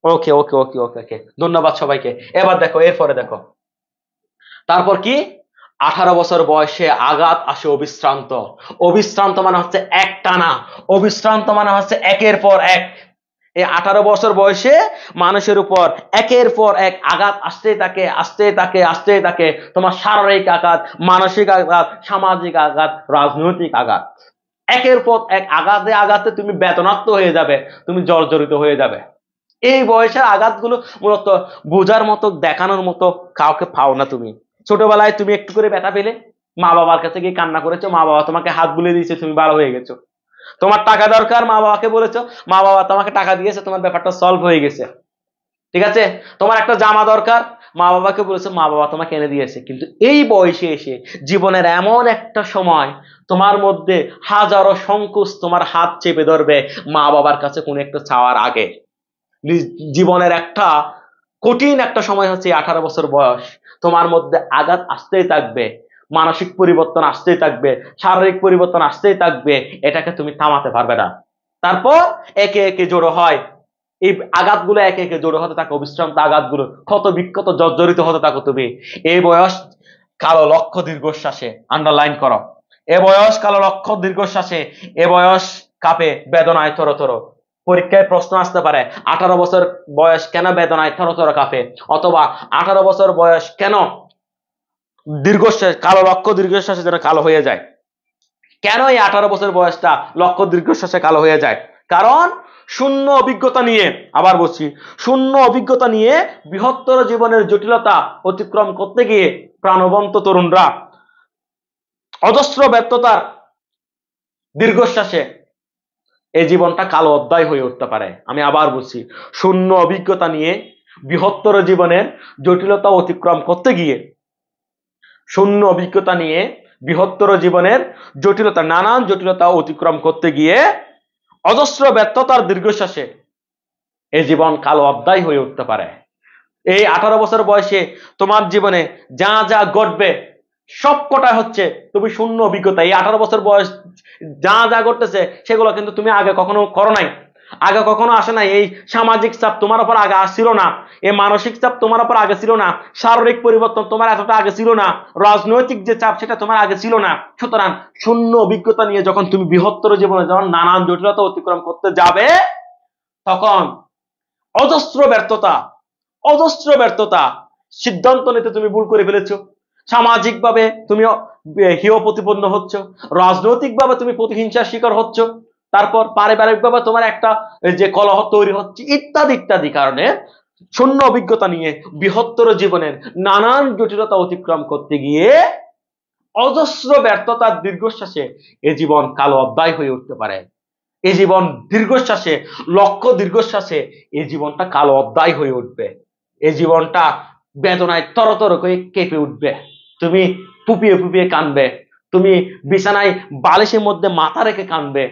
ওকে ওকে ওকে ওকে ওকে, ধন্যবাদ সবাইকে। এবার দেখো, এরপরে দেখো তারপর কি। 18 বছর বয়সে আঘাত আসে অবিশ্রান্ত। অবিশ্রান্ত মানে হচ্ছে একটানা, অবিশ্রান্ত মানে হচ্ছে একের পর এক। এই 18 বছর বয়সে মানুষের উপর একের পর এক আঘাত আসতেই থাকে, আসতেই থাকে, আসতেই থাকে। তোমার শারীরিক আঘাত, মানসিক আঘাত, সামাজিক আঘাত, রাজনৈতিক আঘাত, একের পর এক আঘাতে আঘাতে তুমি বেদনাক্ত হয়ে যাবে, তুমি জর্জরিত হয়ে যাবে। এই বয়সের আঘাতগুলো মূলত বোঝার মতো, দেখানোর মতো কাউকে পাও না তুমি। ছোটবেলায় তুমি একটু করে ব্যথা পেলে মা বাবার কাছে গিয়ে কান্না করেছো, মা বাবা তোমাকে হাত বুলিয়ে দিয়েছে, তুমি ভালো হয়ে গেছো। তোমার টাকা দরকার, মা বাবাকে বলেছো, মা বাবা তোমাকে টাকা দিয়েছে, তোমার ব্যাপারটা সলভ হয়ে গেছে। ঠিক আছে, তোমার একটা জামা দরকার, মা বাবাকে বলেছো, মা বাবা তোমাকে এনে দিয়েছে। কিন্তু এই বয়সে এসে জীবনের এমন একটা সময় তোমার মধ্যে হাজারো সংকোচ তোমার হাত চেপে ধরবে মা বাবার কাছে কোনো একটা চাওয়ার আগে। জীবনের একটা কঠিন একটা সময় হচ্ছে 18 বছর বয়স। তোমার মধ্যে আঘাত আসতেই থাকবে, মানসিক পরিবর্তন আসতেই থাকবে, শারীরিক পরিবর্তন আসতেই থাকবে, এটাকে তুমি থামাতে পারবে না। তারপর একে একে জড়ো হয় এই আঘাতগুলো, একে একে জড়ো হতে থাকে অবিশ্রান্ত আঘাতগুলো, ক্ষত বিক্ষত জর্জরিত হতে থাকো তুমি। এই বয়স কালো লক্ষ্য দীর্ঘশ্বাসে, আন্ডারলাইন করো, এ বয়স কালো লক্ষ্য দীর্ঘশ্বাসে, এ বয়স কাঁপে বেদনায় থরথর। পরীক্ষায় প্রশ্ন আসতে পারে 18 বছর বয়স কেন বেদনায় থরথর কাঁপে, অথবা 18 বছর বয়স কেন দীর্ঘশ্বাস, কালো লক্ষ্য দীর্ঘশ্বাসে যেন কালো হয়ে যায়। কেন এই 18 বছর বয়সটা লক্ষ্য দীর্ঘশ্বাসে কালো হয়ে যায়? কারণ শূন্য অভিজ্ঞতা নিয়ে, আবার বলছি, শূন্য অভিজ্ঞতা নিয়ে বৃহত্তর জীবনের জটিলতা অতিক্রম করতে গিয়ে প্রাণবন্ত তরুণরা অজস্র ব্যর্থতার দীর্ঘশ্বাসে এই জীবনটা কালো অধ্যায় হয়ে উঠতে পারে। আমি আবার বলছি, শূন্য অভিজ্ঞতা নিয়ে বৃহত্তর জীবনের জটিলতা অতিক্রম করতে গিয়ে, শূন্য অভিজ্ঞতা নিয়ে বৃহত্তর জীবনের জটিলতা, নানান জটিলতা অতিক্রম করতে গিয়ে অজস্র ব্যর্থতার দীর্ঘশ্বাসে এই জীবন কালো অধ্যায় হয়ে উঠতে পারে। এই 18 বছর বয়সে তোমার জীবনে যা যা ঘটবে সবকটা হচ্ছে তুমি শূন্য অভিজ্ঞতা। এই 18 বছর বয়স যা যা ঘটতেছে সেগুলো কিন্তু তুমি আগে কখনো করো নাই, আগে কখনো আসে নাই। এই সামাজিক চাপ তোমার উপর আগে আসছিল না, এই মানসিক চাপ তোমার উপর আগে ছিল না, শারীরিক পরিবর্তন তোমার এতটা আগে ছিল না, রাজনৈতিক যে চাপ সেটা তোমার আগে ছিল না। সুতরাং শূন্য অভিজ্ঞতা নিয়ে যখন তুমি বৃহত্তর জীবনে যখন নানান জটিলতা অতিক্রম করতে যাবে, তখন অজস্র ব্যর্থতা, অজস্র ব্যর্থতা, সিদ্ধান্ত নিতে তুমি ভুল করে ফেলেছো, সামাজিক ভাবে তুমি হেয় প্রতিপন্ন হচ্ছ, রাজনৈতিক ভাবে তুমি প্রতিহিংসার শিকার হচ্ছ, তারপর পারিবারিক ভাবে তোমার একটা যে কলহ তৈরি হচ্ছে, ইত্যাদি ইত্যাদি কারণে শূন্য অভিজ্ঞতা নিয়ে বৃহত্তর জীবনের নানান জটিলতা অতিক্রম করতে গিয়ে অজস্র ব্যর্থতার দীর্ঘশ্বাসে এ জীবন কালো অধ্যায় হয়ে উঠতে পারে। এই জীবন দীর্ঘশ্বাসে, লক্ষ্য দীর্ঘশ্বাসে এই জীবনটা কালো অধ্যায় হয়ে উঠবে। এই জীবনটা বেদনায় তরতর করে কেঁপে উঠবে, তুমি ফুপিয়ে ফুপিয়ে কাঁদবে, তুমি বিছানায় বালিশের মধ্যে মাথা রেখে কাঁদবে,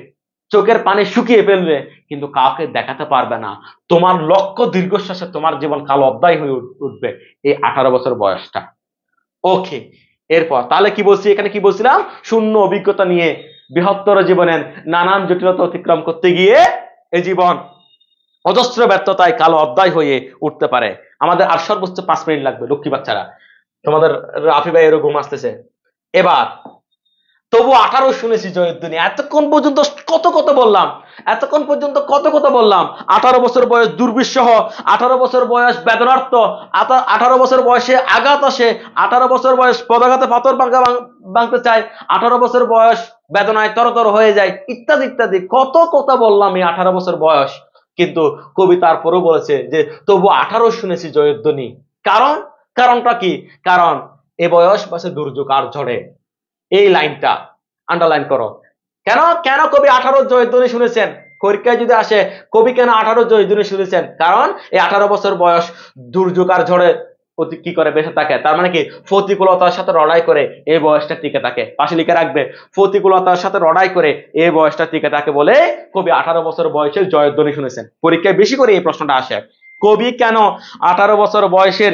চোখের পানি শুকিয়ে ফেলবে, কিন্তু কাউকে দেখাতে পারবে না। তোমার লক্ষ্য দীর্ঘশ্বাসে তোমার জীবন কালো অধ্যায় হয়ে উঠবে এই 18 বছর বয়সটা। ওকে, এরপর তাহলে কি বলছি, এখানে কি বলছিলাম, শূন্য অভিজ্ঞতা নিয়ে বৃহত্তর জীবনের নানান জটিলতা অতিক্রম করতে গিয়ে এই জীবন অজস্র ব্যর্থতায় কালো অধ্যায় হয়ে উঠতে পারে। আমাদের আর সর্বোচ্চ 5 মিনিট লাগবে লক্ষ্মী বাচ্চারা, তোমাদের রাফি ভাই এরকম আসতেছে। এবার তবু 18 শুনেছি জয়ধ্বনি, এতক্ষণ পর্যন্ত কত কত বললাম, এতক্ষণ পর্যন্ত কত কত বললাম। 18 বছর বয়স দুর্বিষহ, 18 বছর বয়স বেদনার্থ, 18 বছর বয়সে আঘাত আসে, 18 বছর বয়স পদাঘাতে পাথর ভাঙতে চায়, 18 বছর বয়স বেদনায় তরতর হয়ে যায়, ইত্যাদি ইত্যাদি কত কথা বললাম এই 18 বছর বয়স। কিন্তু কবি তারপরেও বলেছে যে তবু 18 শুনেছি জয়ধ্বনি। কারণ, কারণটা কি? কারণ এ বয়স বাসে দুর্যোগ আর ঝড়ে। এই লাইনটা আন্ডারলাইন করো। কেন কেন কবি 18 জয়ধ্বনি শুনেছেন? পরীক্ষায় যদি আসে কবি কেন 18 জয়ধ্বনি শুনেছেন? কারণ এই 18 বছর বয়স দুর্যোগ আর ঝড়ে কি করে বেঁচে থাকে, তার মানে কি প্রতিকূলতার সাথে লড়াই করে এই বয়সটা টিকে থাকে। পাশে লিখে রাখবে, প্রতিকূলতার সাথে লড়াই করে এই বয়সটা টিকে থাকে বলে কবি 18 বছর বয়সের জয়ধ্বনি শুনেছেন। পরীক্ষায় বেশি করে এই প্রশ্নটা আসে, কবি কেন 18 বছর বয়সের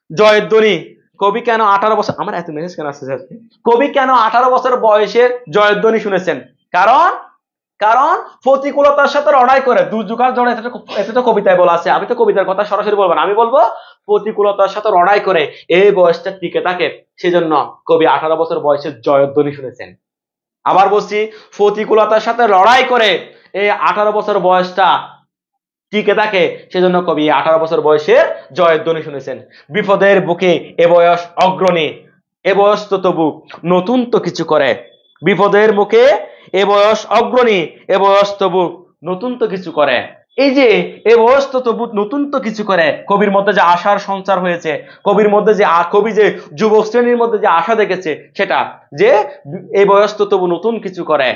জয়ধ্বনি, কবি কেন 18 বছর, আমার এত মেসেজ কেন আসছে, কবি কেন 18 বছর বয়সের জয়ধ্বনি শুনেছেন? কারণ, কারণ প্রতিকূলতার সাথে লড়াই করে দুর্যোগের ঝড়ে, এতে তো কবিতায় বলা আছে, আমি তো কবিতার কথা সরাসরি বলবো না, আমি বলবো প্রতিকূলতার সাথে লড়াই করে এই বয়সটা টিকে থাকে, সেজন্য কবি 18 বছর বয়সের জয়ধ্বনি শুনেছেন। আবার বলছি, প্রতিকূলতার সাথে লড়াই করে এই 18 বছর বয়সটা টিকে থাকে, সেজন্য কবি 18 বছর বয়সের জয়ধ্বনি শুনেছেন। বিপদের বুকে এ বয়স অগ্রণী, এ বয়স তো তবু নতুন তো কিছু করে, বিপদের মুখে এ বয়স অগ্রণী, এ বয়স তবু নতুন তো কিছু করে। এই যে এই বয়স তো তবু নতুন তো কিছু করে, কবির মধ্যে যে আশার সঞ্চার হয়েছে, কবির মধ্যে যে কবি যে যুবক শ্রেণীর মধ্যে যে আশা দেখেছে, সেটা যে এই বয়স তো তবু নতুন কিছু করে।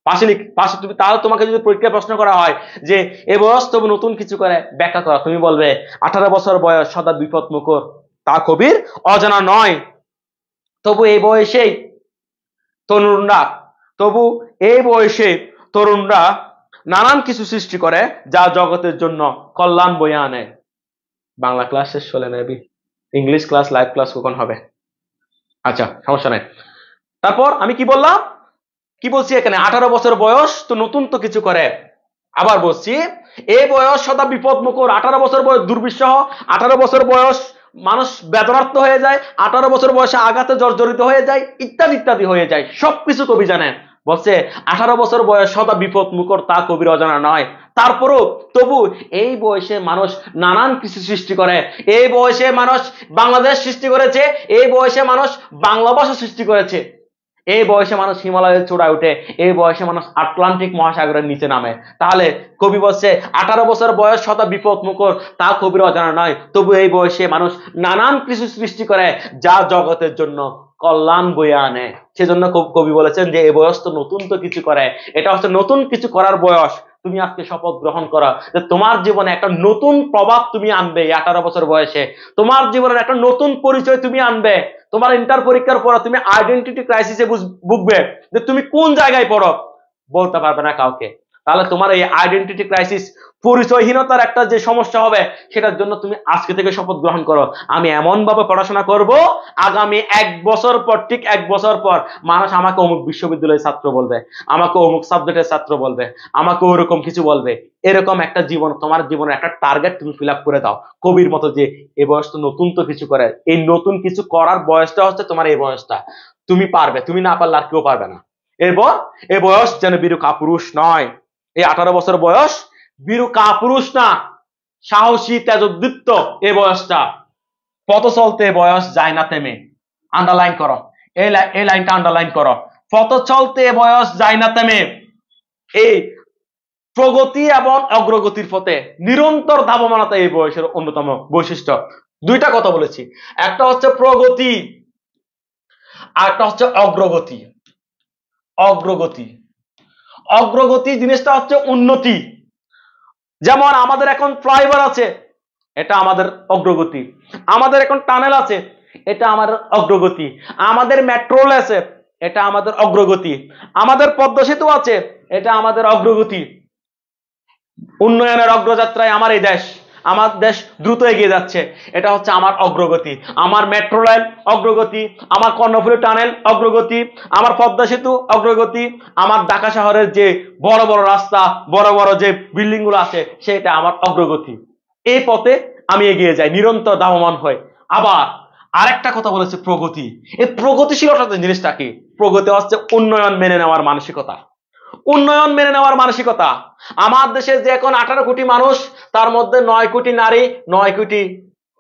পাশে তুমি, তাহলে তোমাকে যদি পরীক্ষায় প্রশ্ন করা হয় যে এই বয়স তবু নতুন কিছু করে, ব্যাখ্যা করা, তুমি বলবে 18 বছর বয়স সদা বিপদ মুখর, তা কবির অজানা নয়। তবু এই বয়সেই তরুণরা তবু এই বয়সে তরুণরা নানান কিছু সৃষ্টি করে যা জগতের জন্য কল্যাণ বয়ে আনে। বাংলা ক্লাস শেষ হলে নেবি, ইংলিশ ক্লাস লাইভ ক্লাস কখন হবে? আচ্ছা, সমস্যা নাই। তারপর আমি কি বললাম, কি বলছি এখানে, 18 বছর বয়স তো নতুন তো কিছু করে। আবার বলছি, এই বয়স সদা বিপদ মুখর, 18 বছর বয়স দুর্বিষহ, 18 বছর বয়স মানুষ বেদনার্থ হয়ে যায়, 18 বছর বয়সে আঘাতে জর্জরিত হয়ে যায়, ইত্যাদি ইত্যাদি হয়ে যায়, সবকিছু কবি জানেন। বলছে 18 বছর বয়স সদা বিপদ মুখর, তা কবির অজানা নয়। তারপরও তবু এই বয়সে মানুষ নানান কিছু সৃষ্টি করে। এই বয়সে মানুষ বাংলাদেশ সৃষ্টি করেছে, এই বয়সে মানুষ বাংলা ভাষা সৃষ্টি করেছে, এই বয়সে মানুষ হিমালয়ের চূড়ায় উঠে, এই বয়সে মানুষ আটলান্টিক মহাসাগরের নিচে নামে। তাহলে কবি বলছে 18 বছর বয়স শত বিপদ মুখর, তা কবির অজানা নয়। তবু এই বয়সে মানুষ নানান কিছু সৃষ্টি করে যা জগতের জন্য কল্যাণ বয়ে আনে। সেজন্য কবি বলেছেন যে এই বয়স তো নতুন তো কিছু করে, এটা হচ্ছে নতুন কিছু করার বয়স। তুমি আজকে শপথ গ্রহণ করো যে তোমার জীবনে একটা নতুন প্রভাব তুমি আনবে। 18 বছর বয়সে তোমার জীবনের একটা নতুন পরিচয় তুমি আনবে। তোমার ইন্টার পরীক্ষার পর তুমি আইডেন্টিটি ক্রাইসিসে ভুগবে যে তুমি কোন জায়গায় পড়ো, বলতে পারবে না কাউকে। তাহলে তোমার এই আইডেন্টিটি ক্রাইসিস, পরিচয়হীনতার একটা যে সমস্যা হবে, সেটার জন্য তুমি আজকে থেকে শপথ গ্রহণ করো, আমি এমন ভাবে পড়াশোনা করব, আগামী 1 বছর পর, ঠিক 1 বছর পর মানুষ আমাকে অমুক বিশ্ববিদ্যালয়ের ছাত্র বলবে, আমাকে অমুক সাবজেক্টের ছাত্র বলবে, আমাকে ওরকম কিছু বলবে। এরকম একটা জীবন, তোমার জীবনের একটা টার্গেট তুমি ফিল আপ করে দাও কবির মতো, যে এই বয়স তো নতুন তো কিছু করে। এই নতুন কিছু করার বয়সটা হচ্ছে তোমার এই বয়সটা। তুমি পারবে, তুমি না পারলে আর কেউ পারবে না। এরপর এই বয়স যেন বীরু কাপুরুষ নয়। এই 18 বছর বয়স বীরু কাপুরুষ না, সাহসী তেজোদ্দীপ্ত এই বয়সটা। পথ চলতে বয়স যায় না থেমে, আন্ডারলাইন করো, এই লাইনটা আন্ডারলাইন করো। পথ চলতে বয়স যায় না থেমে, এই প্রগতি এবং অগ্রগতির পথে নিরন্তর ধাবমানতা এই বয়সের অন্যতম বৈশিষ্ট্য। দুইটা কথা বলেছি, একটা হচ্ছে প্রগতি আর একটা হচ্ছে অগ্রগতি। অগ্রগতি অগ্রগতি জিনিসটা হচ্ছে উন্নতি। যেমন আমাদের এখন ফ্লাইওভার আছে, এটা আমাদের অগ্রগতি। আমাদের এখন টানেল আছে, এটা আমাদের অগ্রগতি। আমাদের মেট্রো রেল আছে, এটা আমাদের অগ্রগতি। আমাদের পদ্মা সেতু আছে, এটা আমাদের অগ্রগতি। উন্নয়নের অগ্রযাত্রায় আমার এই দেশ, আমার দেশ দ্রুত এগিয়ে যাচ্ছে, এটা হচ্ছে আমার অগ্রগতি। আমার মেট্রো রেল অগ্রগতি, আমার কর্ণফুলী টানেল অগ্রগতি, আমার পদ্মা সেতু অগ্রগতি, আমার ঢাকা শহরের যে বড় বড় রাস্তা, বড় বড় যে বিল্ডিং গুলো আছে, সেটা আমার অগ্রগতি। এই পথে আমি এগিয়ে যাই নিরন্তর ধাবমান হয়। আবার আরেকটা কথা বলেছে প্রগতি। এই প্রগতিশীলতা জিনিসটা কি? প্রগতি হচ্ছে উন্নয়ন মেনে নেওয়ার মানসিকতা। উন্নয়ন মেনে নেওয়ার মানসিকতা। আমার দেশে যে এখন 18 কোটি মানুষ, তার মধ্যে 9 কোটি নারী, 9 কোটি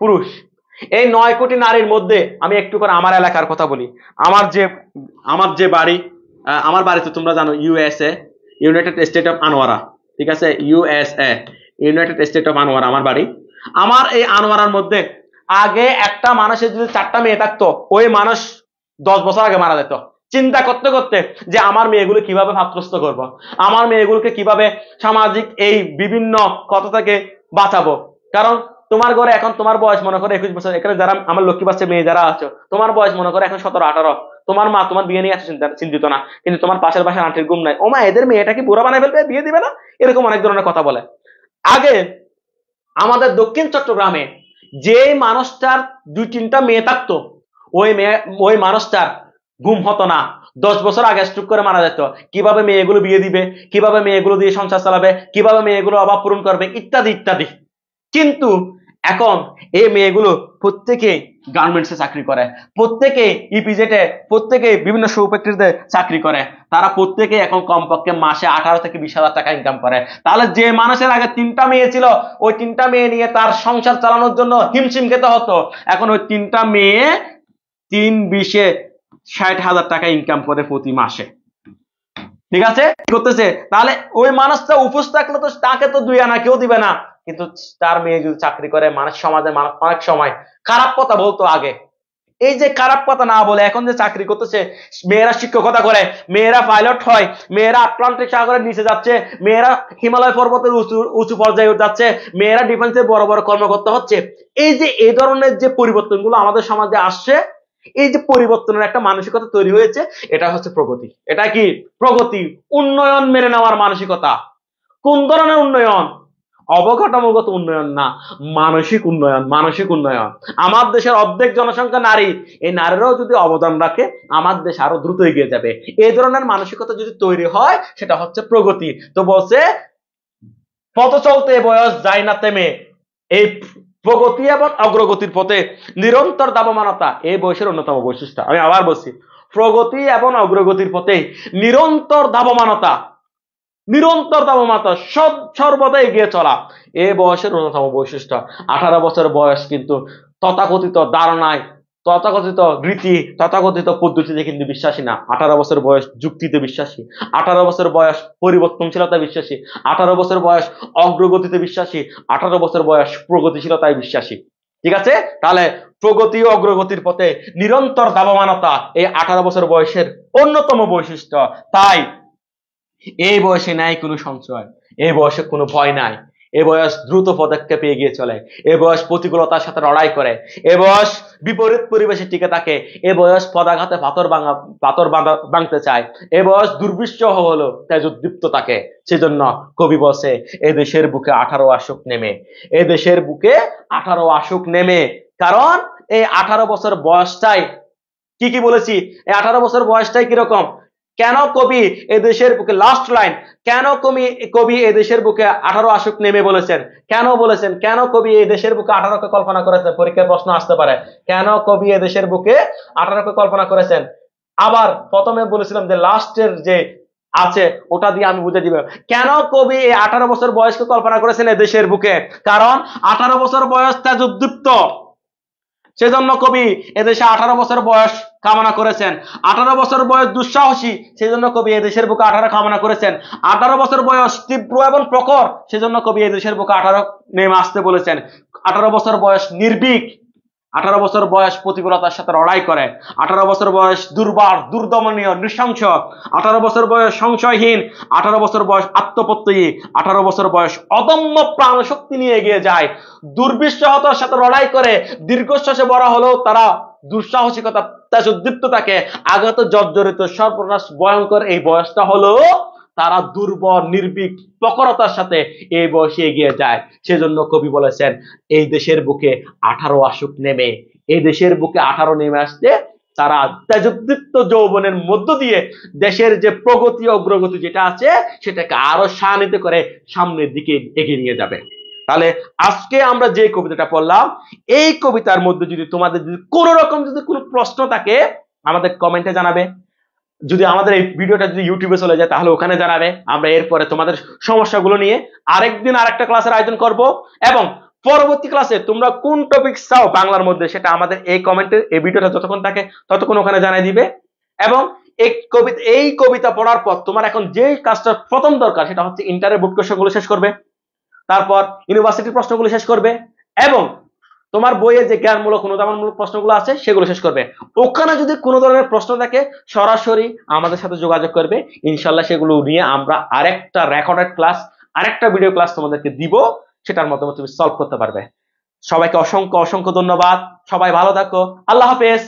পুরুষ। এই 9 কোটি নারীর মধ্যে আমি একটু করে আমার এলাকার কথা বলি। আমার যে বাড়ি, আমার বাড়িতে তোমরা জানো USA, united state of Anwara, ঠিক আছে, USA, united state of Anwara আমার বাড়ি। আমার এই আনোয়ারার মধ্যে আগে একটা মানুষের যদি 4টা মেয়ে থাকতো, ওই মানুষ 10 বছর আগে মারা যেত। চিন্তা করতে করতে যে আমার মেয়েগুলো কিভাবে ভাতগ্রস্ত করব, আমার মেয়েগুলোকে কিভাবে সামাজিক এই বিভিন্ন কথা থেকে বাঁচাবো। কারণ তোমার ঘরে এখন তোমার বয়স মনে করে 21 বছর, এখানে যারা আমার লক্ষ্মী বাচ্চা মেয়ে যারা আছো, তোমার বয়স মনে করে এখন 17-18। তোমার মা তোমার বিয়ে নিয়ে এত চিন্তিত না, কিন্তু তোমার পাশের বাসার আন্টির ঘুম নাই, ও মা এদের মেয়েটাকে বুড়া বানায় ফেলবে, বিয়ে দিবে না, এরকম অনেক ধরনের কথা বলে। আগে আমাদের দক্ষিণ চট্টগ্রামে যে মানুষটার 2-3টা মেয়ে থাকতো, ওই মানুষটার ঘুম হতো না, 10 বছর আগে স্ট্রোক করে মারা যেত। কিভাবে মেয়েগুলো বিয়ে দিবে, কিভাবে মেয়েগুলো দিয়ে সংসার চালাবে, কিভাবে মেয়েগুলো অভাব পূরণ করবে, ইত্যাদি ইত্যাদি। কিন্তু এখন এই মেয়েগুলো প্রত্যেকে গার্মেন্টসে চাকরি করে, প্রত্যেকে ইপিজেটে, প্রত্যেকে বিভিন্ন শৌফ্যাক্টরিতে চাকরি করে। তারা প্রত্যেকে এখন কমপক্ষে মাসে 18 থেকে 20,000 টাকা ইনকাম করে। তাহলে যে মানুষের আগে 3টা মেয়ে ছিল, ওই 3টা মেয়ে নিয়ে তার সংসার চালানোর জন্য হিমশিম খেতে হতো, এখন ওই 3টা মেয়ে 3 20-এ 60,000 টাকা ইনকাম করে প্রতি মাসে। ঠিক আছে, কি করতেছে তাহলে ওই মানুষটা উপোস থাকলে তো তাকে তো 2 আনা কেউ দিবে না, কিন্তু তার মেয়ে যদি চাকরি করে মানুষ সমাজে মানুষ অনেক সময় খারাপ কথা বলতো আগে, এই যে খারাপ কথা না বলে এখন যে চাকরি করতেছে, মেয়েরা শিক্ষকতা করে, মেয়েরা পাইলট হয়, মেয়েরা আটলান্টিক সাগরের নিচে যাচ্ছে, মেয়েরা হিমালয় পর্বতের উঁচু উঁচু পর্যায়ে যাচ্ছে, মেয়েরা ডিফেন্সে বড় বড় কর্মকর্তা হচ্ছে। এই যে এই ধরনের যে পরিবর্তনগুলো আমাদের সমাজে আসছে, এই যে পরিবর্তনের একটা মানসিকতা তৈরি হয়েছে, এটা হচ্ছে প্রগতি। এটা কি প্রগতি? উন্নয়ন মেনে নেওয়ার মানসিকতা। কোন ধরনের উন্নয়ন? অবকাঠামোগত উন্নয়ন না, মানসিক উন্নয়ন। মানসিক উন্নয়ন। আমার দেশের অর্ধেক জনসংখ্যা নারী, এই নারীরাও যদি অবদান রাখে আমার দেশ আরো দ্রুত এগিয়ে যাবে। এই ধরনের মানসিকতা যদি তৈরি হয় সেটা হচ্ছে প্রগতি। তো বলছে পথ চলতে বয়স যায় না থেমে, এই প্রগতি এবং অগ্রগতির পথে নিরন্তর দাবমানতা এই বয়সের অন্যতম বৈশিষ্ট্য। আমি আবার বলছি, প্রগতি এবং অগ্রগতির পথে নিরন্তর ধাবমানতা, নিরন্তর দাবমানতা, সর্বদা এগিয়ে চলা এই বয়সের অন্যতম বৈশিষ্ট্য। 18 বছর বয়স কিন্তু তথাকথিত ধারণায়, তথাকথিত রীতি, তথাকথিত পদ্ধতিতে কিন্তু বিশ্বাসী না। 18 বছর বয়স যুক্তিতে বিশ্বাসী, 18 বছর বয়স পরিবর্তনশীলতা বিশ্বাসী, 18 বছর বয়স অগ্রগতিতে বিশ্বাসী, 18 বছর বয়স প্রগতিশীলতায় বিশ্বাসী। ঠিক আছে, তাহলে প্রগতি ও অগ্রগতির পথে নিরন্তর দাবমানতা এই 18 বছর বয়সের অন্যতম বৈশিষ্ট্য। তাই এই বয়সে নাই কোনো সংশয়, এই বয়সে কোনো ভয় নাই, এ বয়স দ্রুত পদক্ষেপে এগিয়ে চলে, এ বয়স প্রতিকূলতার সাথে লড়াই করে, এ বয়স বিপরীত পরিবেশে টিকে থাকে, এ বয়স পদাঘাতে পাথর ভাঙতে চায়, এ বয়স দুর্বিষহ হলো তেজোদ্দীপ্ত থাকে। সেজন্য কবি বলছে এ দেশের বুকে 18 আসুক নেমে, এ দেশের বুকে 18 আসুক নেমে। কারণ এই 18 বছর বয়সটাই কি কি বলেছি, এই 18 বছর বয়সটাই কিরকম, কেন কবি এদেশের বুকে, লাস্ট লাইন, কেন কবি এদেশের বুকে 18 আসুক নেমে বলেছেন, কেন বলেছেন, কেন কবি এদেশের বুকে 18কে কল্পনা করেছেন? পরীক্ষার প্রশ্ন আসতে পারে, কেন কবি এদেশের বুকে 18কে কল্পনা করেছেন? আবার প্রথমে বলেছিলাম যে লাস্টের যে আছে ওটা দিয়ে আমি বুঝে দিব কেন কবি এই 18 বছর বয়সকে কল্পনা করেছেন এদেশের বুকে। কারণ 18 বছর বয়স তেজোদ্দীপ্ত, সেজন্য কবি এদেশে 18 বছর বয়স কামনা করেছেন। 18 বছর বয়স দুঃসাহসী, সেজন্য কবি এদেশের বুকে 18 কামনা করেছেন। 18 বছর বয়স তীব্র এবং প্রখর, সেজন্য কবি এদেশের বুকে 18 নেমে আসতে বলেছেন। 18 বছর বয়স নির্ভীক, 18 বছর বয়স প্রতিকূলতার সাথে লড়াই করে, 18 বছর বয়স দুর্বার, দুর্দমনীয়, নৃশংস, 18 বছর বয়স সংশয়হীন, 18 বছর বয়স আত্মপ্রত্যয়ী, 18 বছর বয়স অদম্য প্রাণ শক্তি নিয়ে এগিয়ে যায়, দুর্বিষহতার সাথে লড়াই করে, দীর্ঘশ্বাসে বড় হলেও তারা দুঃসাহসিকতা, তেজোদ্দীপ্ত থাকে, আঘাত জর্জরিত, সর্বনাশ ভয়ঙ্কর এই বয়সটা হলো তারা দুর্বল, নির্ভীক, প্রখরতার সাথে এই বয়সে এগিয়ে যায়। সেজন্য কবি বলেছেন এই দেশের বুকে 18 আসুক নেমে, এই দেশের বুকে 18 নেমে আসতে তারা তেজোদ্দীপ্ত যৌবনের মধ্য দিয়ে দেশের যে প্রগতি অগ্রগতি যেটা আছে সেটাকে আরো শানিত করে সামনের দিকে এগিয়ে নিয়ে যাবে। তাহলে আজকে আমরা যে কবিতাটা পড়লাম, এই কবিতার মধ্যে যদি তোমাদের যদি কোনো রকম যদি কোনো প্রশ্ন থাকে আমাদের কমেন্টে জানাবে। যদি আমাদের এই ভিডিওটা যদি ইউটিউবে চলে যায় তাহলে ওখানে জানাবে। আমরা এরপরে তোমাদের সমস্যাগুলো নিয়ে আরেকদিন আরেকটা ক্লাসের আয়োজন করব, এবং পরবর্তী ক্লাসে তোমরা কোন টপিক চাও বাংলার মধ্যে সেটা আমাদের এই কমেন্টে, এই ভিডিওটা যতক্ষণ থাকে ততক্ষণ ওখানে জানিয়ে দিবে। এবং এই কবিতা পড়ার পর তোমার এখন যে কাজটা প্রথম দরকার সেটা হচ্ছে ইন্টারের বোর্ড কোশ্চেনগুলো শেষ করবে, তারপর ইউনিভার্সিটির প্রশ্নগুলো শেষ করবে, এবং তোমার বইয়ে যে জ্ঞানমূলক অনুধাবনমূলক প্রশ্নগুলো আছে সেগুলো শেষ করবে। ওখানে যদি কোনো ধরনের প্রশ্ন থাকে সরাসরি আমাদের সাথে যোগাযোগ করবে, ইনশাল্লাহ সেগুলো নিয়ে আমরা আরেকটা রেকর্ডেড ক্লাস, আরেকটা ভিডিও ক্লাস তোমাদেরকে দিব, সেটার মাধ্যমে তুমি সলভ করতে পারবে। সবাইকে অসংখ্য অসংখ্য ধন্যবাদ, সবাই ভালো থাকো, আল্লাহ হাফেজ।